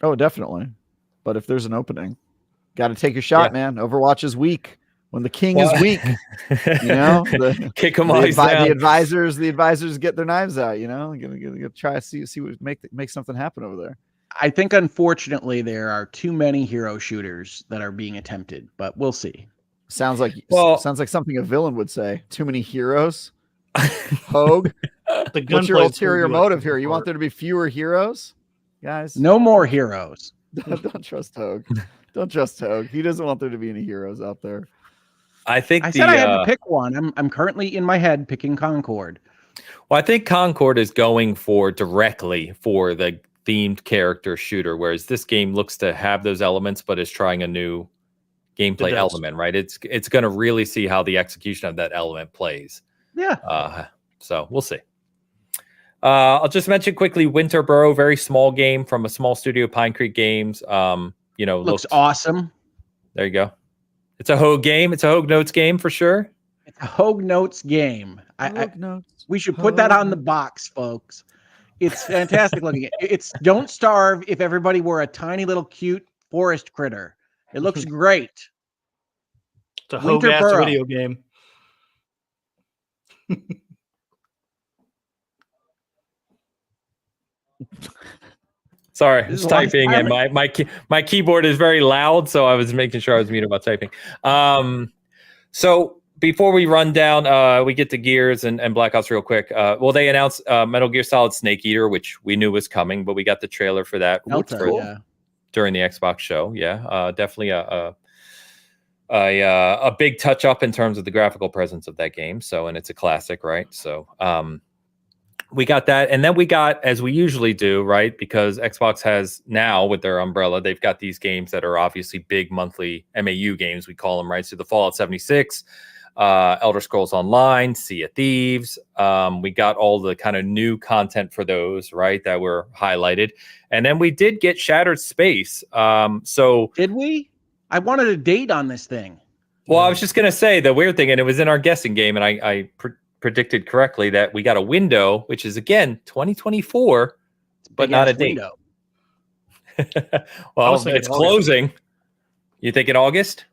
Oh, definitely. But if there's an opening, got to take a shot, man. Overwatch is weak. When the king is weak, kick him off. The advisors get their knives out. Gonna try to see what make something happen over there. I think unfortunately there are too many hero shooters that are being attempted, but we'll see. Sounds like something a villain would say. Too many heroes. Hogue, what's your ulterior motive here? You want there to be fewer heroes, guys? No more heroes. Don't trust Hogue. Don't trust Hogue. He doesn't want there to be any heroes out there. I think I said I had to pick one. I'm currently in my head picking Concord. Well, I think Concord is going directly for the themed character shooter, whereas this game looks to have those elements, but is trying a new gameplay element, right? It's going to really see how the execution of that element plays. Yeah. So we'll see. I'll just mention quickly Winterboro, very small game from a small studio, Pine Creek Games. Looks awesome. There you go. It's a Hogue game. It's a Hogue Notes game for sure. It's a Hogue Notes game. We should put that on the box, folks. It's fantastic looking. It's Don't Starve if everybody were a tiny little cute forest critter. It looks great. It's a Hogue-ass video game. Sorry, I was typing, and my keyboard is very loud, so I was making sure I was muted while typing. So before we run down, we get to Gears and Black Ops real quick. Well, they announced Metal Gear Solid Snake Eater, which we knew was coming, but we got the trailer for that during the Xbox show. Yeah, definitely a big touch up in terms of the graphical presence of that game. So, and it's a classic, right? So, we got that, and then we got, as we usually do, right? Because Xbox has now, with their umbrella, they've got these games that are obviously big monthly MAU games, we call them, right? So the Fallout 76, Elder Scrolls Online, Sea of Thieves. We got all the kind of new content for those, right? That were highlighted, and then we did get Shattered Space. So did we? I wanted a date on this thing. Well, I was just gonna say the weird thing, and it was in our guessing game, and I predicted correctly that we got a window, which is again 2024, but not a date. Well, it's closing. You think in August?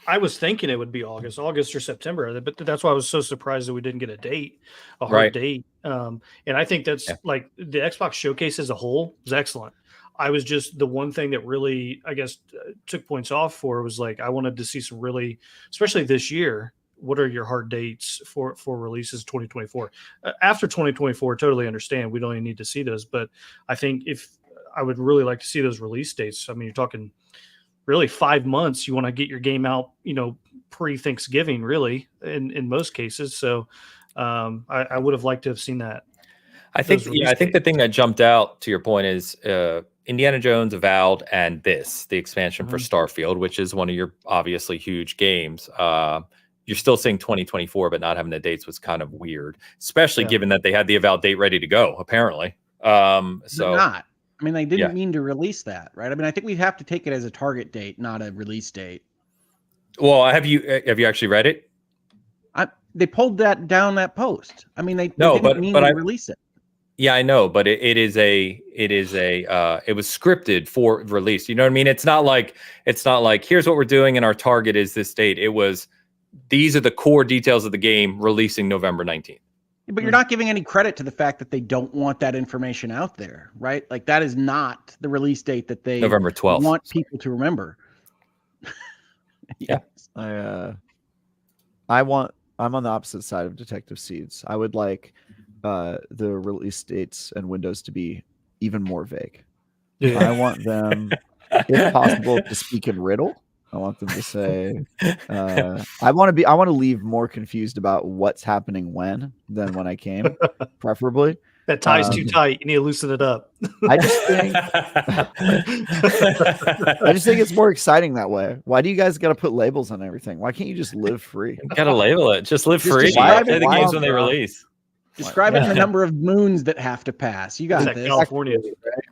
I was thinking it would be August or September, but that's why I was so surprised that we didn't get a date, a hard date. And I think that's like the Xbox showcase as a whole is excellent. I was just the one thing that really, I guess, took points off for was like I wanted to see some really, especially this year. What are your hard dates for releases 2024? After 2024, totally understand. We don't even need to see those. But I think if I would really like to see those release dates. I mean, you're talking really 5 months. You want to get your game out, pre-Thanksgiving, really, in most cases. So I would have liked to have seen that. I think the thing that jumped out to your point is Indiana Jones, Avowed, and the expansion for Starfield, which is one of your obviously huge games. You're still saying 2024, but not having the dates was kind of weird, especially given that they had the Avowed date ready to go, apparently. So not. I mean, they didn't mean to release that, right? I mean, I think we have to take it as a target date, not a release date. Well, have you actually read it? They pulled that down, that post. I mean, they didn't mean to release it. Yeah, I know, but it was scripted for release. You know what I mean? It's not like here's what we're doing and our target is this date. It was these are the core details of the game releasing November 19th. But you're not giving any credit to the fact that they don't want that information out there, right? Like that is not the release date that they November 12th want people to remember. Yeah. I'm on the opposite side of Detective Seeds. I would like the release dates and windows to be even more vague. Yeah. I want them, if possible, to speak in riddle. I want them to say, I want to leave more confused about what's happening when than when I came, preferably. That tie's too tight. You need to loosen it up. I just think it's more exciting that way. Why do you guys got to put labels on everything? Why can't you just live free? Got to label it. Just live free. Play the games when they release. Describing the number of moons that have to pass. You got this. California.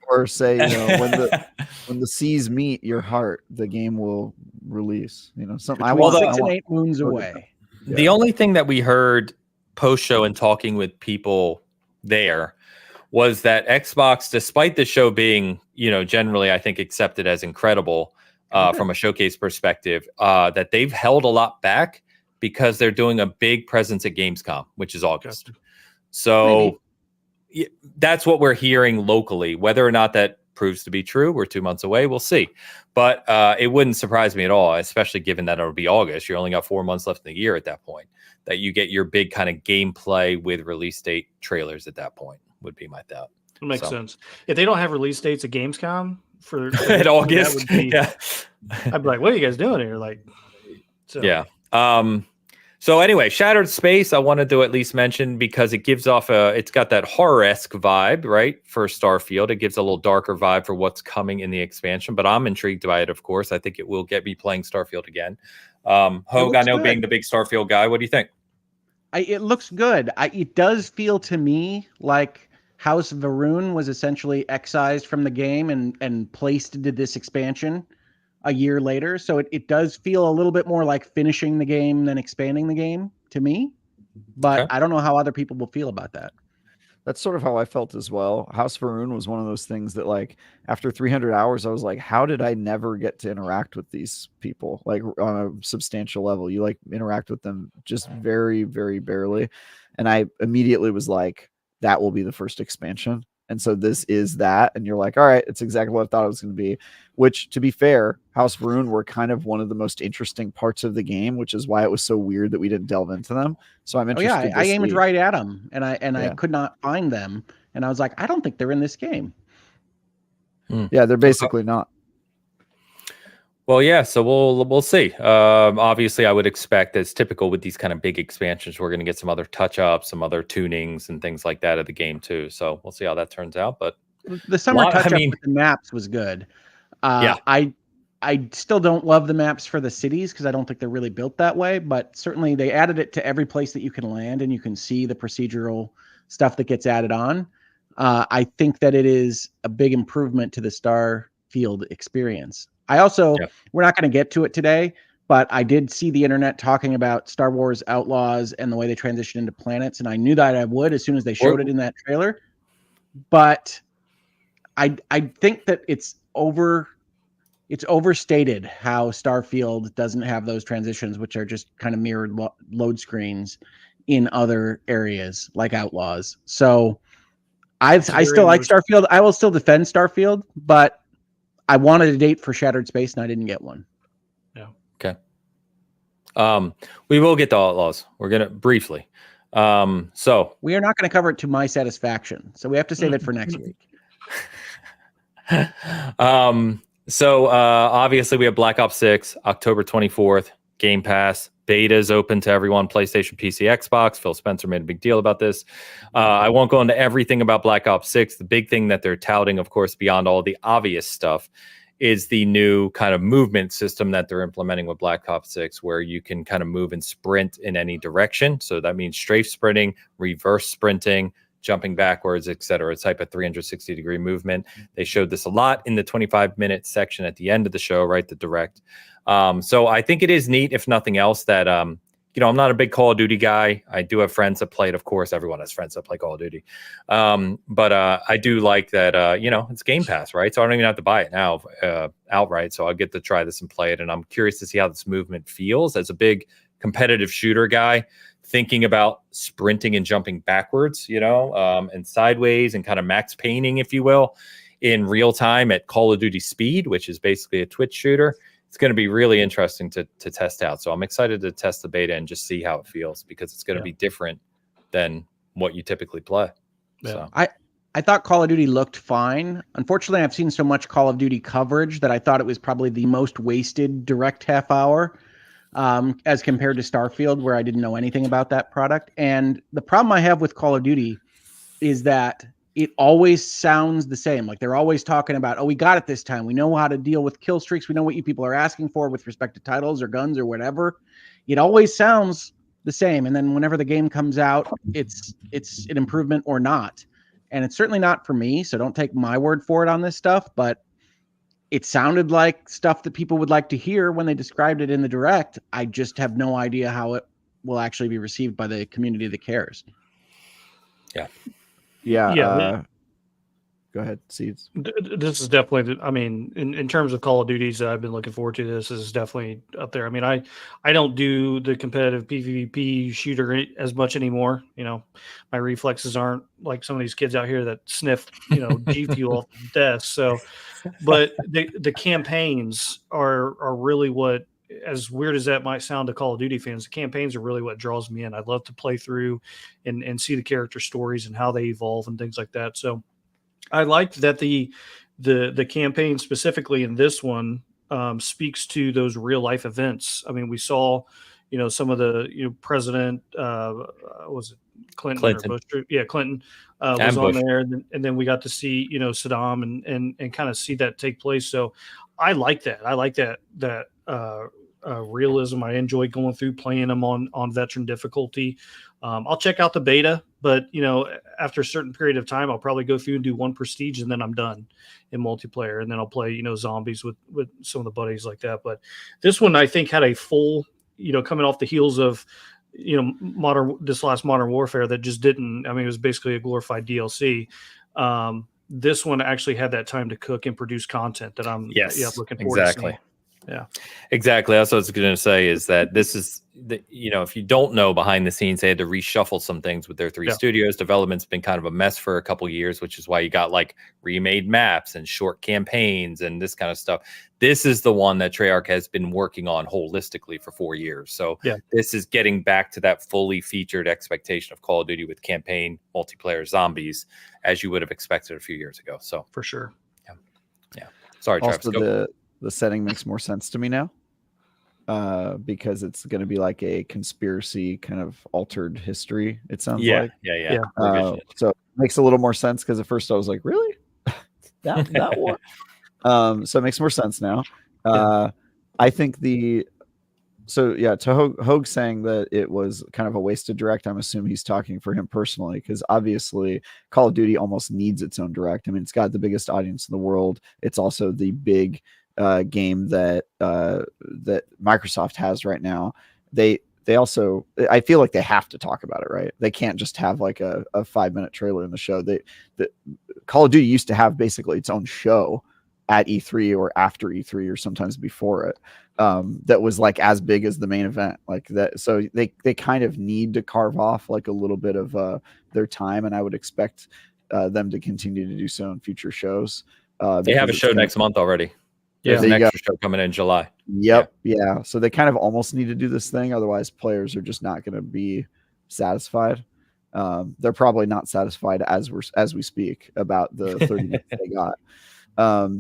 Or say, when the seas meet your heart, the game will release. Something. I want 6 and 8 moons away. Yeah. The only thing that we heard post-show and talking with people there was that Xbox, despite the show being, generally, I think, accepted as incredible from a showcase perspective, that they've held a lot back because they're doing a big presence at Gamescom, which is August. So that's what we're hearing locally. Whether or not that proves to be true, we're 2 months away. We'll see. But it wouldn't surprise me at all, especially given that it'll be August. You only got 4 months left in the year at that point, that you get your big kind of gameplay with release date trailers at that point would be my thought. It makes sense. If they don't have release dates at Gamescom for at August, I'd be like, what are you guys doing here? So anyway, Shattered Space, I wanted to at least mention because it gives off it's got that horror-esque vibe, right? For Starfield, it gives a little darker vibe for what's coming in the expansion, but I'm intrigued by it, of course. I think it will get me playing Starfield again. Hogue, I know being the big Starfield guy, what do you think? It looks good. It does feel to me like House of Varun was essentially excised from the game and placed into this expansion a year later. So it does feel a little bit more like finishing the game than expanding the game to me. But I don't know how other people will feel about that. That's sort of how I felt as well. House of Varun was one of those things that, like, after 300 hours, I was like, how did I never get to interact with these people, like, on a substantial level? You, like, interact with them just very, very barely. And I immediately was like, that will be the first expansion. And so this is that, and you're like, all right, it's exactly what I thought it was going to be. Which, to be fair, House of Ruin were kind of one of the most interesting parts of the game, which is why it was so weird that we didn't delve into them. So I'm interested. I aimed right at them, and I could not find them, and I was like, I don't think they're in this game. Yeah, they're basically not. Well, yeah, so we'll see. Obviously, I would expect, as typical with these kind of big expansions, we're going to get some other touch-ups, some other tunings, and things like that of the game too. So we'll see how that turns out. But the summer touch-up with the maps was good. Yeah, I still don't love the maps for the cities because I don't think they're really built that way. But certainly, they added it to every place that you can land, and you can see the procedural stuff that gets added on. I think that it is a big improvement to the Starfield experience. I also, we're not going to get to it today, but I did see the internet talking about Star Wars Outlaws and the way they transition into planets, and I knew that I would as soon as they showed it in that trailer. But I think that it's overstated how Starfield doesn't have those transitions, which are just kind of mirrored load screens in other areas like Outlaws. So I still like Starfield. I will still defend Starfield, but I wanted a date for Shattered Space, and I didn't get one. Yeah. Okay. We will get the Outlaws. We're gonna briefly. So we are not going to cover it to my satisfaction. So we have to save it for next week. So obviously we have Black Ops 6, October 24th, Game Pass. Beta is open to everyone, PlayStation, PC, Xbox. Phil Spencer made a big deal about this. I won't go into everything about Black Ops 6. The big thing that they're touting, of course, beyond all the obvious stuff, is the new kind of movement system that they're implementing with Black Ops 6, where you can kind of move and sprint in any direction. So that means strafe sprinting, reverse sprinting, jumping backwards, etc. A type of 360-degree movement. They showed this a lot in the 25-minute section at the end of the show, right? The direct. So I think it is neat, if nothing else, that, I'm not a big Call of Duty guy. I do have friends that play it. Of course, everyone has friends that play Call of Duty. But I do like that, it's Game Pass, right? So I don't even have to buy it now outright. So I'll get to try this and play it. And I'm curious to see how this movement feels as a big competitive shooter guy, thinking about sprinting and jumping backwards, and sideways and kind of max painting, if you will, in real time at Call of Duty speed, which is basically a Twitch shooter. It's going to be really interesting to test out. So I'm excited to test the beta and just see how it feels, because it's going to be different than what you typically play. Yeah. So I thought Call of Duty looked fine. Unfortunately, I've seen so much Call of Duty coverage that I thought it was probably the most wasted direct half hour as compared to Starfield, where I didn't know anything about that product. And the problem I have with Call of Duty is that it always sounds the same. Like they're always talking about, oh, we got it this time. We know how to deal with kill streaks. We know what you people are asking for with respect to titles or guns or whatever. It always sounds the same. And then whenever the game comes out, it's an improvement or not. And it's certainly not for me. So don't take my word for it on this stuff, but it sounded like stuff that people would like to hear when they described it in the direct. I just have no idea how it will actually be received by the community that cares. Yeah. Go ahead, Seeds. This is definitely, in terms of Call of Duties I've been looking forward to, this is definitely up there. I mean, I don't do the competitive PvP shooter as much anymore. My reflexes aren't like some of these kids out here that sniff, G Fuel off the desk. So, but the campaigns are really what, as weird as that might sound to Call of Duty fans, the campaigns are really what draws me in. I'd love to play through and see the character stories and how they evolve and things like that. So I liked that the campaign specifically in this one speaks to those real life events. I mean, we saw, some of the, President, was it Clinton. Or Bush? Yeah, Clinton was on there. And then we got to see, Saddam and kind of see that take place. So I like that. I like that realism. I enjoy going through playing them on veteran difficulty. I'll check out the beta, but after a certain period of time, I'll probably go through and do one prestige, and then I'm done in multiplayer, and then I'll play zombies with some of the buddies like that. But this one, I think, had a full coming off the heels of this last Modern Warfare that just didn't. I mean, it was basically a glorified DLC. This one actually had that time to cook and produce content that I'm looking forward to seeing. Yeah, exactly. That's what I was going to say, is that this is, if you don't know behind the scenes, they had to reshuffle some things with their three studios. Development's been kind of a mess for a couple years, which is why you got like remade maps and short campaigns and this kind of stuff. This is the one that Treyarch has been working on holistically for 4 years. So this is getting back to that fully featured expectation of Call of Duty with campaign, multiplayer, zombies, as you would have expected a few years ago. So for sure. Yeah. Sorry, Travis. Also, the setting makes more sense to me now, because it's going to be like a conspiracy kind of altered history. It sounds like. Yeah. So it makes a little more sense, because at first I was like, really, that one. So it makes more sense now. I think to Hogue saying that it was kind of a wasted direct, I'm assuming he's talking for him personally, because obviously Call of Duty almost needs its own direct. I mean, it's got the biggest audience in the world. It's also the big game that Microsoft has right now. They also, I feel like they have to talk about it, right? They can't just have like a 5-minute trailer in the show. The Call of Duty used to have basically its own show at E3 or after E3 or sometimes before it, that was like as big as the main event, like that. So they kind of need to carve off like a little bit of their time, and I would expect them to continue to do so in future shows. They have a show next month already. There's an extra show coming in July. Yeah. So they kind of almost need to do this thing, otherwise players are just not going to be satisfied. They're probably not satisfied as we speak about the 30 minutes they got.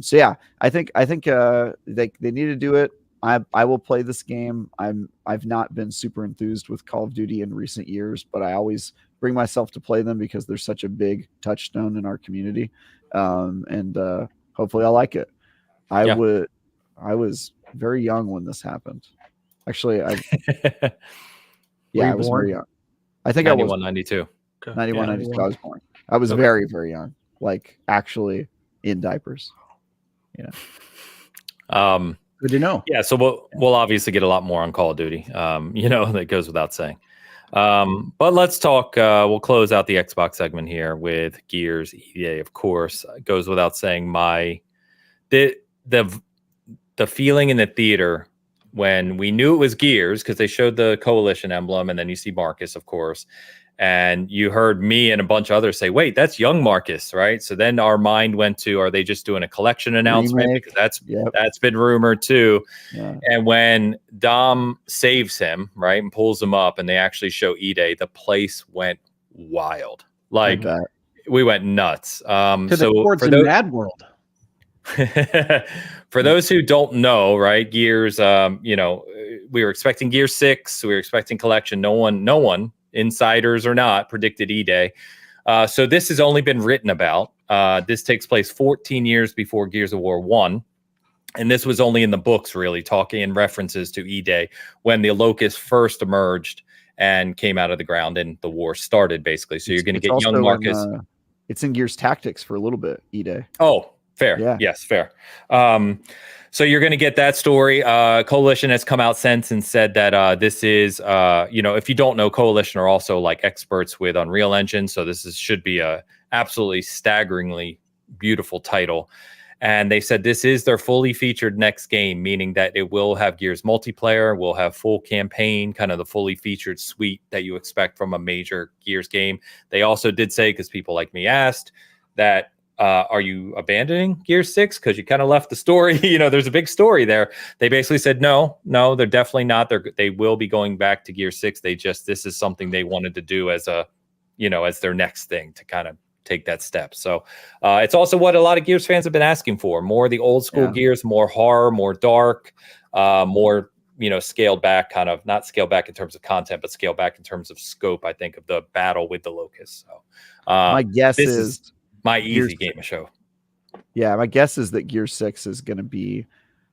So yeah, I think they need to do it. I will play this game. I've not been super enthused with Call of Duty in recent years, but I always bring myself to play them because they're such a big touchstone in our community. And hopefully I'll like it. I was very young when this happened. Actually, I was very young. I think 91, I was 92. 91, 92. I was born. I was very, very young. Like actually in diapers. Good to know. Yeah, so we'll obviously get a lot more on Call of Duty. That goes without saying. But let's talk. We'll close out the Xbox segment here with Gears EA. Of course, it goes without saying the feeling in the theater when we knew it was Gears, because they showed the Coalition emblem, and then you see Marcus, of course. And you heard me and a bunch of others say, wait, that's young Marcus, right? So then our mind went to, are they just doing a collection announcement? Remake. Because that's been rumored too. Yeah. And when Dom saves him, right, and pulls him up, and they actually show E-Day, the place went wild. Like, we went nuts. To the courts in Mad World. For those who don't know, right, Gears, we were expecting Gears 6. We were expecting collection. No one, insiders or not, predicted E-Day. So this has only been written about. This takes place 14 years before Gears of War 1. And this was only in the books, really, talking in references to E-Day when the Locust first emerged and came out of the ground and the war started, basically. So you're going to get young Marcus. It's in Gears Tactics for a little bit, E-Day. Oh, fair. Yeah. Yes, fair. So you're going to get that story. Coalition has come out since and said that this is, if you don't know, Coalition are also like experts with Unreal Engine. So this should be a absolutely staggeringly beautiful title. And they said this is their fully featured next game, meaning that it will have Gears multiplayer, will have full campaign, kind of the fully featured suite that you expect from a major Gears game. They also did say, because people like me asked, that are you abandoning Gears 6? Because you kind of left the story. There's a big story there. They basically said, no, they're definitely not. They will be going back to Gears 6. This is something they wanted to do as as their next thing to kind of take that step. So it's also what a lot of Gears fans have been asking for. More of the old school Gears, more horror, more dark, more, scaled back, kind of not scaled back in terms of content, but scaled back in terms of scope, I think, of the battle with the Locust. So my guess is my easy game of show. Yeah, my guess is that Gear 6 is going to be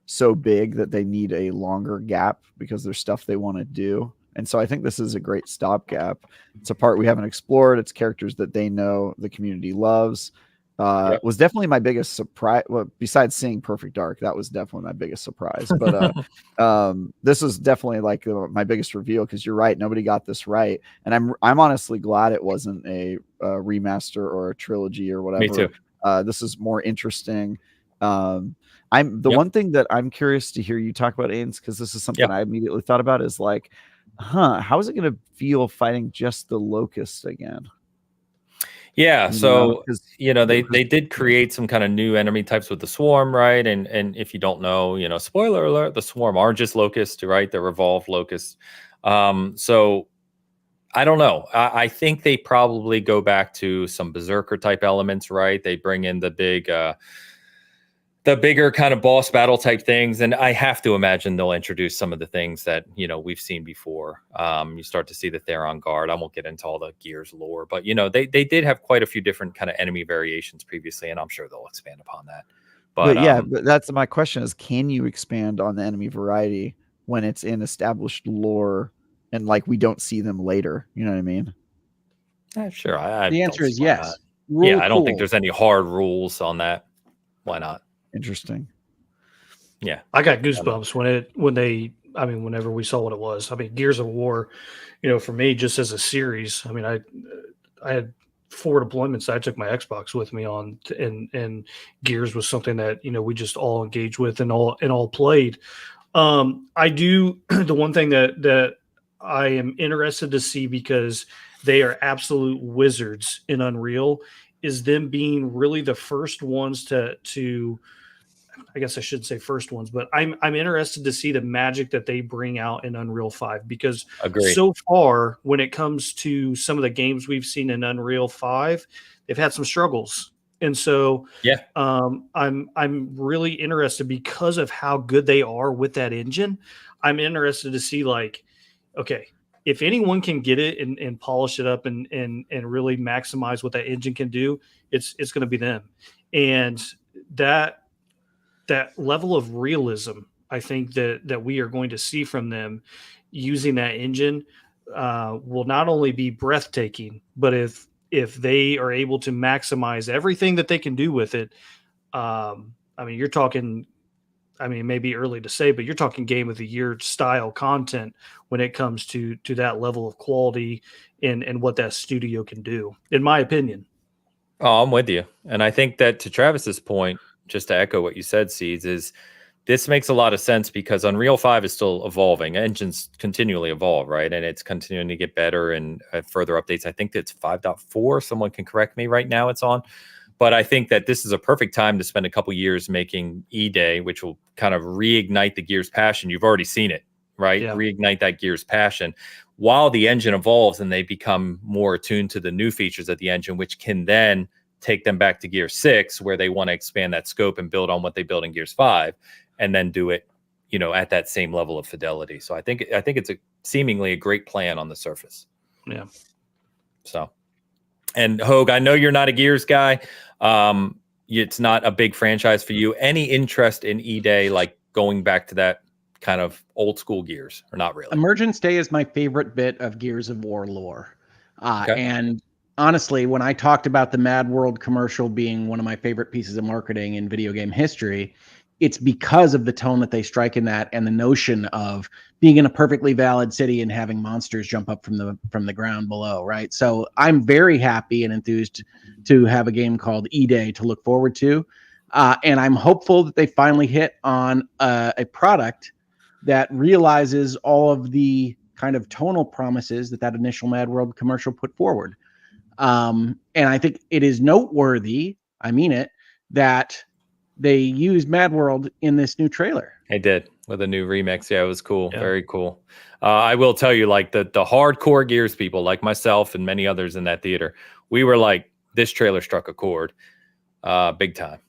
so big that they need a longer gap because there's stuff they want to do. And so I think this is a great stopgap. It's a part we haven't explored. It's characters that they know the community loves. Was definitely my biggest surprise. Well, besides seeing Perfect Dark, that was definitely my biggest surprise. But this is definitely like my biggest reveal, because you're right, nobody got this right, and I'm honestly glad it wasn't a remaster or a trilogy or whatever. Me too. This is more interesting. I'm the one thing that I'm curious to hear you talk about, Ains, because this is something I immediately thought about is like, how is it going to feel fighting just the Locust again? Yeah, so they did create some kind of new enemy types with the Swarm, right? And if you don't know, spoiler alert, the Swarm are just locusts, right? They're evolved locusts. So I don't know. I think they probably go back to some Berserker type elements, right? They bring in the bigger kind of boss battle type things. And I have to imagine they'll introduce some of the things that, we've seen before. You start to see that they're on guard. I won't get into all the Gears lore, but, they did have quite a few different kind of enemy variations previously, and I'm sure they'll expand upon that. But but that's my question is, can you expand on the enemy variety when it's in established lore and like we don't see them later? You know what I mean? Sure. The answer is yes. I don't think there's any hard rules on that. Why not? Interesting. Yeah, I got goosebumps whenever we saw what it was. I mean, Gears of War, for me, just as a series. I mean, I had 4 deployments I took my Xbox with me on, and Gears was something that we just all engaged with and all played. I do the one thing that I am interested to see, because they are absolute wizards in Unreal, is them being really the first ones to I guess I shouldn't say first ones, but I'm interested to see the magic that they bring out in Unreal 5, because so far, when it comes to some of the games we've seen in Unreal 5, they've had some struggles. And so I'm really interested, because of how good they are with that engine. I'm interested to see, like, okay, if anyone can get it and polish it up and really maximize what that engine can do, it's going to be them. And that level of realism, I think that we are going to see from them using that engine will not only be breathtaking, but if they are able to maximize everything that they can do with it, I mean, you're talking, I mean, it may be early to say, but you're talking game of the year style content when it comes to that level of quality and what that studio can do, in my opinion. Oh, I'm with you. And I think that, to Travis's point, just to echo what you said, Seeds, is this makes a lot of sense because Unreal 5 is still evolving. Engines continually evolve, right? And it's continuing to get better and further updates. I think it's 5.4. Someone can correct me right now. It's on. But I think that this is a perfect time to spend a couple years making E-Day, which will kind of reignite the Gears passion. You've already seen it, right? Yeah. Reignite that Gears passion while the engine evolves and they become more attuned to the new features of the engine, which can then take them back to Gears 6, where they want to expand that scope and build on what they built in Gears 5, and then do it, at that same level of fidelity. So I think it's seemingly a great plan on the surface. Yeah. So, and Hogue, I know you're not a Gears guy. It's not a big franchise for you. Any interest in E-Day, like going back to that kind of old school Gears, or not really? Emergence Day is my favorite bit of Gears of War lore. And honestly, when I talked about the Mad World commercial being one of my favorite pieces of marketing in video game history, it's because of the tone that they strike in that, and the notion of being in a perfectly valid city and having monsters jump up from the ground below, right? So I'm very happy and enthused to have a game called E-Day to look forward to. And I'm hopeful that they finally hit on a product that realizes all of the kind of tonal promises that initial Mad World commercial put forward. And I think it is noteworthy, I mean it, that they used Mad World in this new trailer. They did, with a new remix. Yeah, it was cool. Yeah. Very cool. I will tell you, like the hardcore Gears people, like myself and many others in that theater, we were like, this trailer struck a chord big time.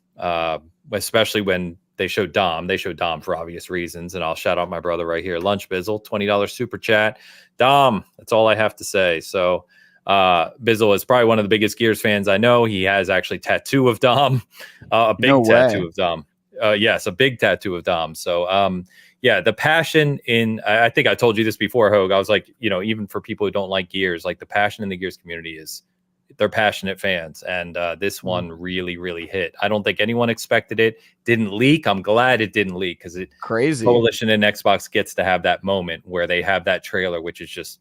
Especially when they showed Dom. They showed Dom for obvious reasons. And I'll shout out my brother right here, Lunch Bizzle, $20 super chat. Dom, that's all I have to say. So Bizzle is probably one of the biggest Gears fans I know. He has actually tattoo of Dom, a big tattoo of Dom. Yes, a big tattoo of Dom. So yeah, the passion I think I told you this before, Hogue. I was like, even for people who don't like Gears, like the passion in the Gears community is, they're passionate fans. And this one really, really hit. I don't think anyone expected it. Didn't leak. I'm glad it didn't leak, because crazy. Coalition and Xbox gets to have that moment where they have that trailer, which is just,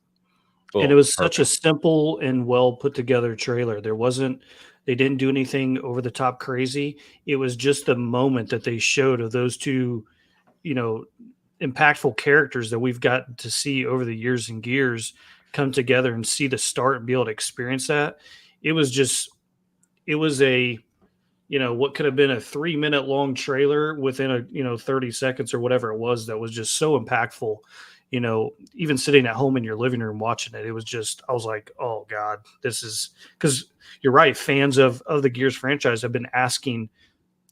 and it was perfect. Such a simple and well put together trailer. There wasn't They didn't do anything over the top crazy. It was just the moment that they showed of those two, impactful characters that we've got to see over the years and Gears come together and see the start and be able to experience that. It was a, what could have been a 3-minute long trailer within a, 30 seconds or whatever it was that was just so impactful. Even sitting at home in your living room watching it, I was like, oh God, this is, because you're right. Fans of the Gears franchise have been asking,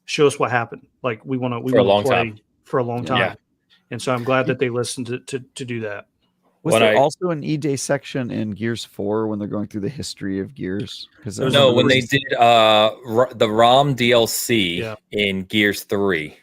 show us what happened. Like we want to play for a long time. Yeah. And so I'm glad that they listened to do that. Was there also an E-Day section in Gears 4 when they're going through the history of Gears? No, when they did the ROM DLC in Gears 3,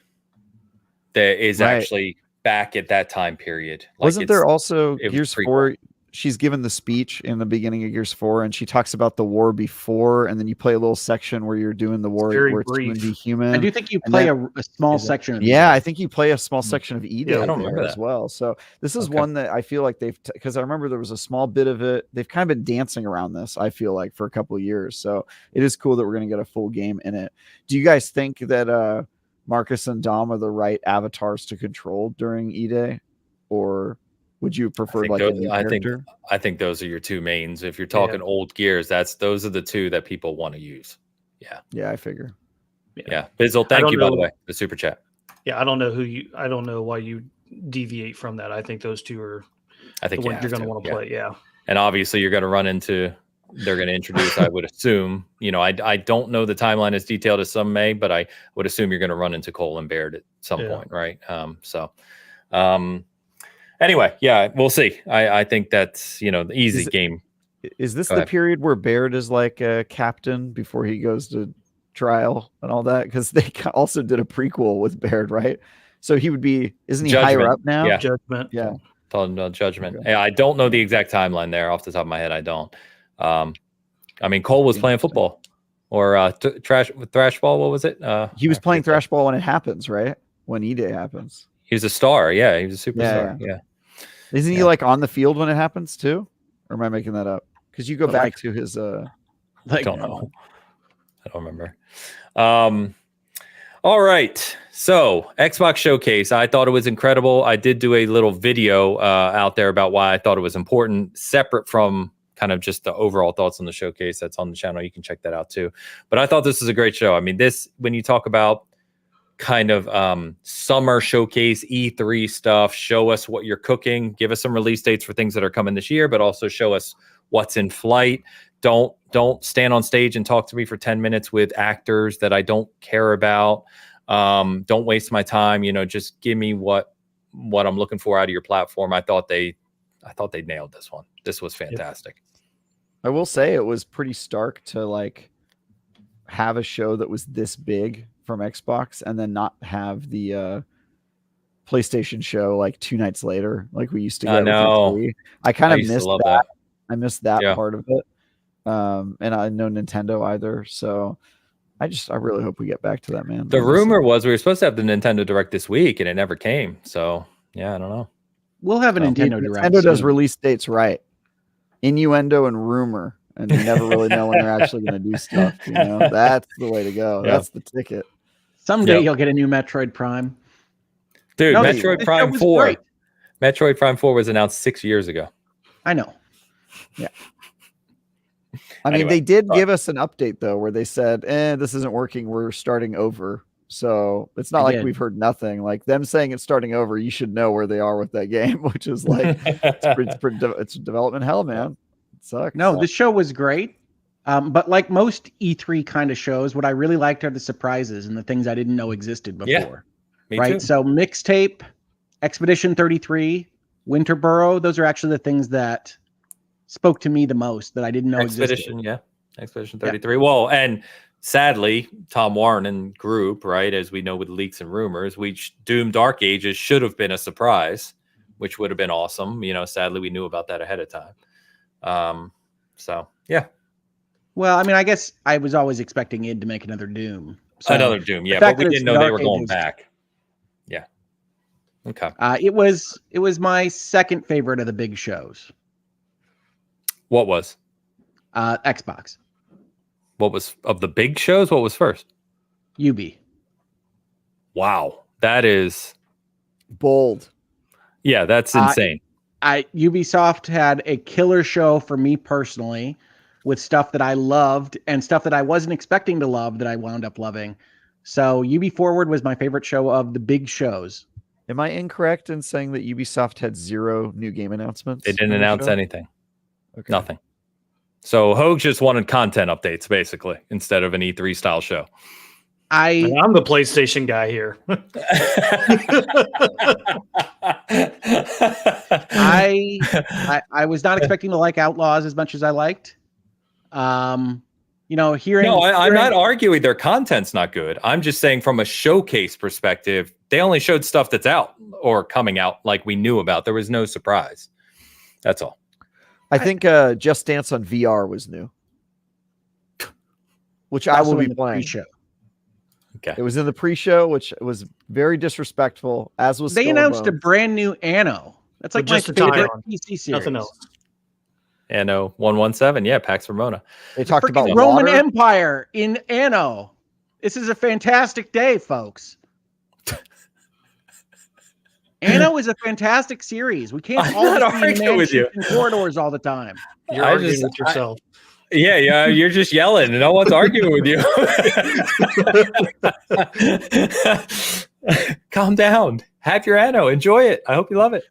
that is actually back at that time period. Wasn't there also Gears 4? She's given the speech in the beginning of Gears 4, and she talks about the war before, and then you play a little section where you're doing the war where it's going to be human. I do think you play a small section of E-Day. I think you play a small section of E-Day I don't remember that as well. So this is one that I feel like because I remember there was a small bit of it. They've kind of been dancing around this, I feel like, for a couple of years. So it is cool that we're going to get a full game in it. Do you guys think that Marcus and Dom are the right avatars to control during E-Day, or would you prefer a new character? I think those are your two mains. If you're talking old Gears, those are the two that people want to use. Yeah, I figure. Yeah, Bizzle, thank you by the way, the super chat. Yeah, I don't know why you deviate from that. I think those two are the ones you're going to want to play. Yeah, and obviously you're going to run into. They're going to introduce, I would assume. I don't know the timeline as detailed as some may, but I would assume you're going to run into Cole and Baird at some point, right? Anyway, we'll see. I think that's the easy game. Is this the period where Baird is like a captain before he goes to trial and all that? Because they also did a prequel with Baird, right? So he would be, isn't he higher up now? Yeah. Judgment. Yeah. Judgment. Okay. Yeah, I don't know the exact timeline there off the top of my head. I don't. Cole was playing football or thrash ball. What was it? He was playing thrash ball when it happens, right? When E-Day happens. He was a star. Yeah, he was a superstar. Yeah. Isn't he like on the field when it happens too? Or am I making that up? Because you go back to his I don't know. I don't remember. All right. So Xbox Showcase, I thought it was incredible. I did do a little video out there about why I thought it was important, separate from kind of just the overall thoughts on the showcase. That's on the channel. You can check that out too. But I thought this was a great show. I mean, when you talk about kind of summer showcase, E3 stuff, show us what you're cooking, give us some release dates for things that are coming this year, but also show us what's in flight. Don't stand on stage and talk to me for 10 minutes with actors that I don't care about. Don't waste my time. Just give me what I'm looking for out of your platform. I thought they nailed this one. This was fantastic. I will say it was pretty stark to have a show that was this big from Xbox and then not have the PlayStation show 2 nights later like we used to get. I know. I kind of missed that. I missed that part of it. And I know Nintendo either. So I really hope we get back to that, man. The rumor was we were supposed to have the Nintendo Direct this week and it never came. So yeah, I don't know. We'll have a Nintendo Direct. Nintendo does release dates right. Innuendo and rumor. And you never really know when they're actually going to do stuff. That's the way to go. Yeah. That's the ticket. Someday you'll get a new Metroid Prime. Dude, Metroid Prime 4. Great. Metroid Prime 4 was announced 6 years ago. I know. Yeah. I mean, they did give us an update, though, where they said, this isn't working. We're starting over. So it's not like we've heard nothing. Like them saying it's starting over, you should know where they are with that game, which is it's development hell, man. It sucks. No, this show was great. But like most E3 kind of shows, what I really liked are the surprises and the things I didn't know existed before. Me right? Too. So Mixtape, Expedition 33, Winterboro, those are actually the things that spoke to me the most that I didn't know existed. Expedition 33. Yeah. Well, and sadly, Tom Warren and group, right, as we know with leaks and rumors, Doom Dark Ages should have been a surprise, which would have been awesome. Sadly, we knew about that ahead of time. So, yeah. Well, I mean, I guess I was always expecting id to make another Doom. So another Doom, yeah, but we didn't know they were going back. Yeah. Okay. It was my second favorite of the big shows. What was? Xbox. What was of the big shows? What was first? Ubi. Wow, that is bold. Yeah, that's insane. Ubisoft had a killer show for me personally, with stuff that I loved and stuff that I wasn't expecting to love that I wound up loving. So Ubi Forward was my favorite show of the big shows. Am I incorrect in saying that Ubisoft had 0 new game announcements? They didn't announce anything. Okay. Nothing. So Hogue just wanted content updates, basically, instead of an E3 style show. I'm the PlayStation guy here. I was not expecting to like Outlaws as much as I liked. I'm not arguing their content's not good. I'm just saying from a showcase perspective, they only showed stuff that's out or coming out like we knew about. There was no surprise. That's all. I think Just Dance on VR was new, which I will be playing. Pre-show. Okay. It was in the pre-show, which was very disrespectful, as was They announced a brand new Anno. That's like my favorite PC series. Nothing else. Anno 117, yeah, Pax Ramona. They talked about Roman water. Empire in Anno. This is a fantastic day, folks. Anno is a fantastic series. We can't all be with you in corridors all the time. You're arguing with yourself. Yeah, you're just yelling and no one's arguing with you. Calm down. Have your Anno. Enjoy it. I hope you love it.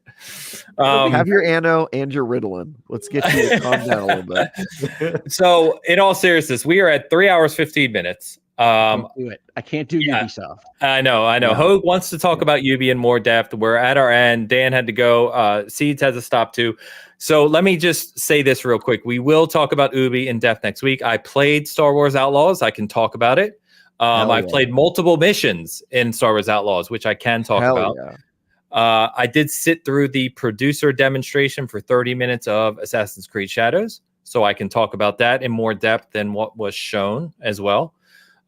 Have your Anno and your Ritalin. Let's get you to calm down a little bit. So, in all seriousness, we are at 3 hours, 15 minutes. Do it. I can't do Ubisoft. I know. Yeah. Hogue wants to talk about Ubi in more depth. We're at our end. Dan had to go. Seeds has a stop too. So let me just say this real quick. We will talk about Ubi in depth next week. I played Star Wars Outlaws. I can talk about it. I played multiple missions in Star Wars Outlaws, which I can talk about. Yeah. I did sit through the producer demonstration for 30 minutes of Assassin's Creed Shadows. So I can talk about that in more depth than what was shown as well.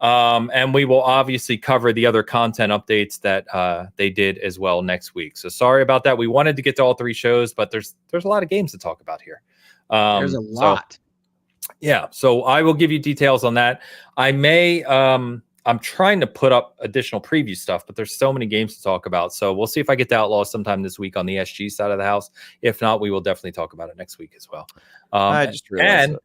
And we will obviously cover the other content updates that they did as well next week. So sorry about that. We wanted to get to all 3 shows, but there's a lot of games to talk about here. There's a lot. So I will give you details on that. I may I'm trying to put up additional preview stuff, but there's so many games to talk about. So we'll see if I get to Outlaws sometime this week on the SG side of the house. If not, we will definitely talk about it next week as well. I just realized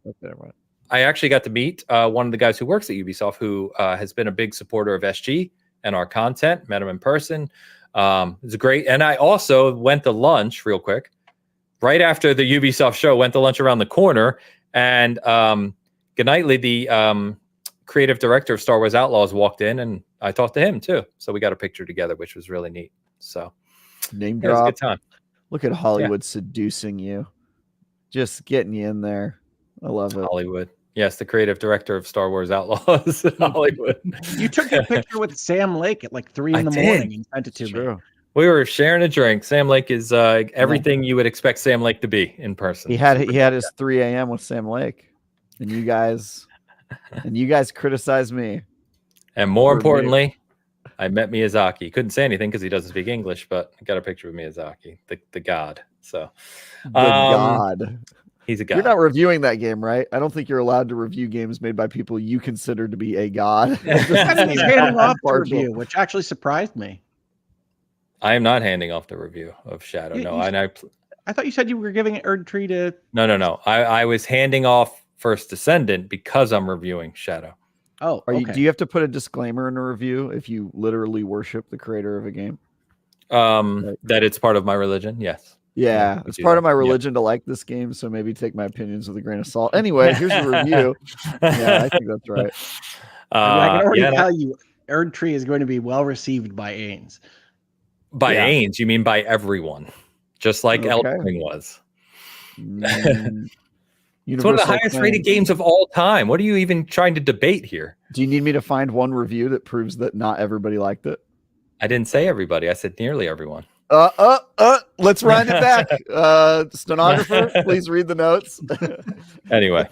I actually got to meet one of the guys who works at Ubisoft, who has been a big supporter of SG and our content. Met him in person. It's great. And I also went to lunch real quick right after the Ubisoft show. Went to lunch around the corner, and Goodnightly, the creative director of Star Wars Outlaws, walked in, and I talked to him too. So we got a picture together, which was really neat. So name drop. It was a good time. Look at Hollywood seducing you, just getting you in there. I love it. Hollywood. Yes, the creative director of Star Wars Outlaws in Hollywood. You took a picture with Sam Lake at like 3 a.m. and sent it to me. We were sharing a drink. Sam Lake is everything you would expect Sam Lake to be in person. He had his 3 a.m. with Sam Lake, and you guys criticized me. And more importantly, I met Miyazaki. Couldn't say anything because he doesn't speak English, but I got a picture of Miyazaki, the god. So the god. He's a god. You're not reviewing that game, right? I don't think you're allowed to review games made by people you consider to be a god. He's handing off the review, which actually surprised me. I am not handing off the review of Shadow. I thought you said you were giving it Erd Tree to. No. I was handing off First Descendant because I'm reviewing Shadow. Oh, okay. Do you have to put a disclaimer in a review if you literally worship the creator of a game? That it's part of my religion. Yes. Yeah, it's part of my religion to like this game, so maybe take my opinions with a grain of salt. Anyway, here's the review. Yeah, I think that's right. I can already tell you, Erd Tree is going to be well received by Ains. By Ains, you mean by everyone, just like Elden Ring was. It's one of the highest rated games of all time. What are you even trying to debate here? Do you need me to find one review that proves that not everybody liked it? I didn't say everybody. I said nearly everyone. Let's wind it back. Stenographer, please read the notes. Anyway,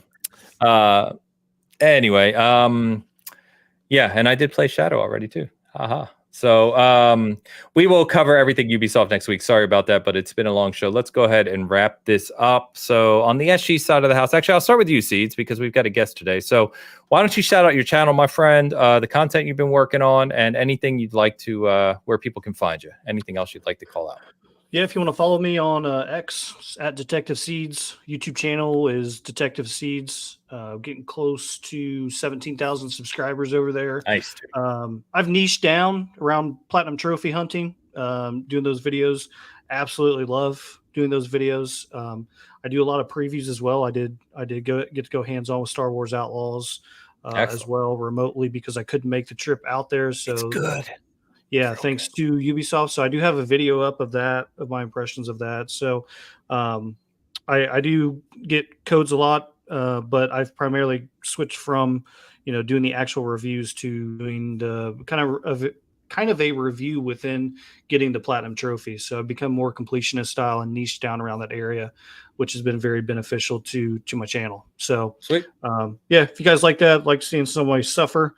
yeah, and I did play Shadow already too. Haha. So we will cover everything Ubisoft next week. Sorry about that, but it's been a long show. Let's go ahead and wrap this up. So on the SG side of the house, actually, I'll start with you, Seeds, because we've got a guest today. So why don't you shout out your channel, my friend, the content you've been working on, and anything you'd like to, where people can find you. Anything else you'd like to call out? Yeah, if you want to follow me on X at Detective Seeds, YouTube channel is Detective Seeds. Getting close to 17,000 subscribers over there. Nice. I've niched down around platinum trophy hunting, doing those videos. Absolutely love doing those videos. I do a lot of previews as well. I did get to go hands on with Star Wars Outlaws as well remotely because I couldn't make the trip out there. So it's good. Yeah, thanks to Ubisoft. So I do have a video up of that, of my impressions of that. So I do get codes a lot, but I've primarily switched from, doing the actual reviews to doing the kind of a review within getting the platinum trophy. So I've become more completionist style and niche down around that area, which has been very beneficial to my channel. So sweet. Yeah, if you guys like that, like seeing somebody suffer,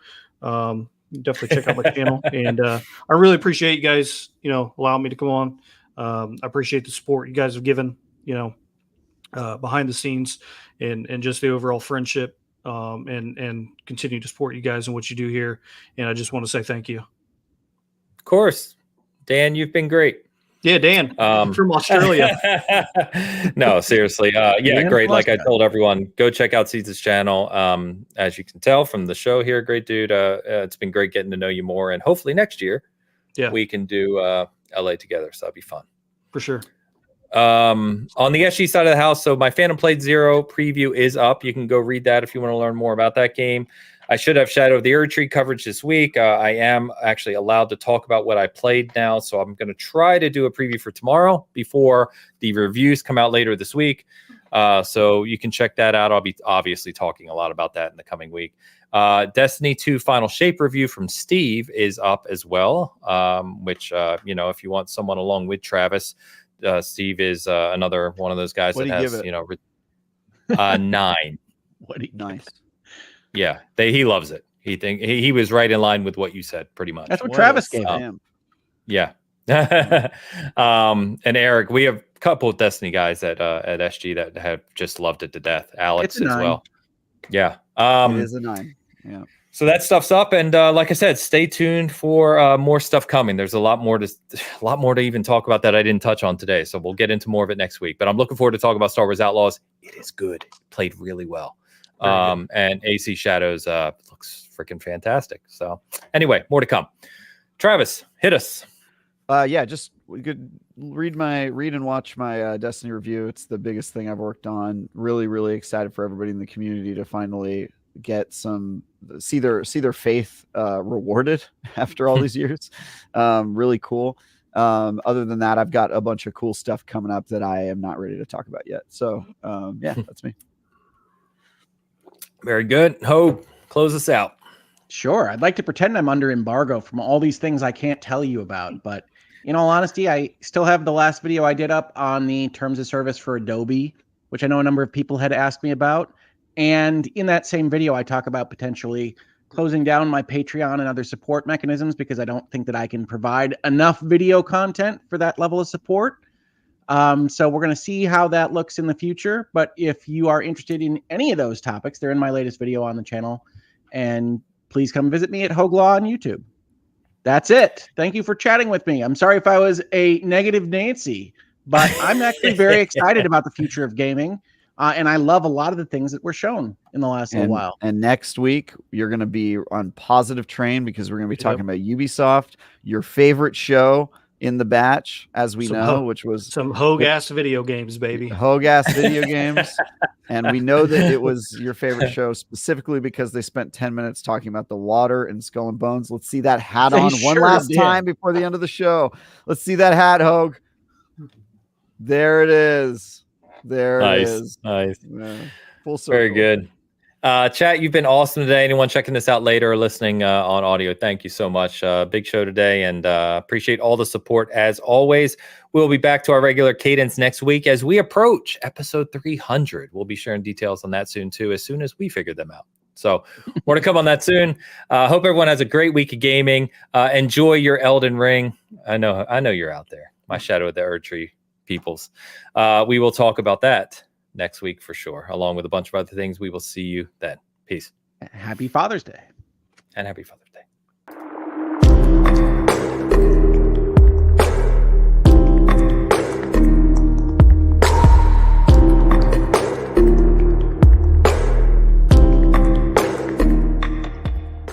definitely check out my channel. And I really appreciate you guys, allowing me to come on. I appreciate the support you guys have given, behind the scenes and just the overall friendship, and continue to support you guys and what you do here. And I just want to say thank you. Of course. Dan, you've been great. Yeah, Dan from Australia. No, seriously. Yeah, great. Like I told everyone, go check out Seeds' channel. As you can tell from the show here, great dude. It's been great getting to know you more. And hopefully next year, we can do LA together. So that'd be fun. For sure. On the SG side of the house, so my Phantom Blade Zero preview is up. You can go read that if you want to learn more about that game. I should have Shadow of the Erdtree coverage this week. I am actually allowed to talk about what I played now, so I'm going to try to do a preview for tomorrow before the reviews come out later this week. So you can check that out. I'll be obviously talking a lot about that in the coming week. Destiny 2 Final Shape review from Steve is up as well, which, if you want someone along with Travis, Steve is another one of those guys that has, 9. Nice. Yeah, he loves it. He was right in line with what you said, pretty much. That's what Travis gave him. Yeah. And Eric, we have a couple of Destiny guys at SG that have just loved it to death. Alex as well. Yeah. It is a 9. Yeah. So that stuff's up, and like I said, stay tuned for more stuff coming. There's a lot more to even talk about that I didn't touch on today. So we'll get into more of it next week. But I'm looking forward to talking about Star Wars Outlaws. It is good. It played really well. And AC Shadows looks freaking fantastic. So anyway, more to come. Travis, hit us. Just we could read and watch my Destiny review. It's the biggest thing I've worked on. Really, really excited for everybody in the community to finally get see their faith rewarded after all these years. Really cool. Other than that, I've got a bunch of cool stuff coming up that I am not ready to talk about yet. So that's me. Very good. Ho, close us out. Sure. I'd like to pretend I'm under embargo from all these things I can't tell you about. But in all honesty, I still have the last video I did up on the terms of service for Adobe, which I know a number of people had asked me about. And in that same video, I talk about potentially closing down my Patreon and other support mechanisms because I don't think that I can provide enough video content for that level of support. So we're going to see how that looks in the future. But if you are interested in any of those topics, they're in my latest video on the channel. And please come visit me at Hoglaw on YouTube. That's it. Thank you for chatting with me. I'm sorry if I was a negative Nancy, but I'm actually very excited about the future of gaming. And I love a lot of the things that were shown in the last little while. And next week, you're going to be on positive train because we're going to be talking about Ubisoft, your favorite show in the batch, as we know, which was some Hogue-ass video games, baby. Hogue-ass video games. And we know that it was your favorite show specifically because they spent 10 minutes talking about the water and Skull and Bones. Let's see that hat on one last time before the end of the show. Let's see that hat, Hogue. There it is. There it is. Nice. Yeah. Full circle. Very good. Chat, you've been awesome today. Anyone checking this out later or listening on audio, thank you so much. Big show today, and appreciate all the support as always. We'll be back to our regular cadence next week as we approach episode 300. We'll be sharing details on that soon too, as soon as we figure them out. So more to come on that soon. Hope everyone has a great week of gaming. Enjoy your Elden Ring. I know you're out there. My Shadow of the Erdtree peoples. We will talk about that next week for sure, along with a bunch of other things. We will see you then. Peace. Happy Father's Day. And happy Father's Day.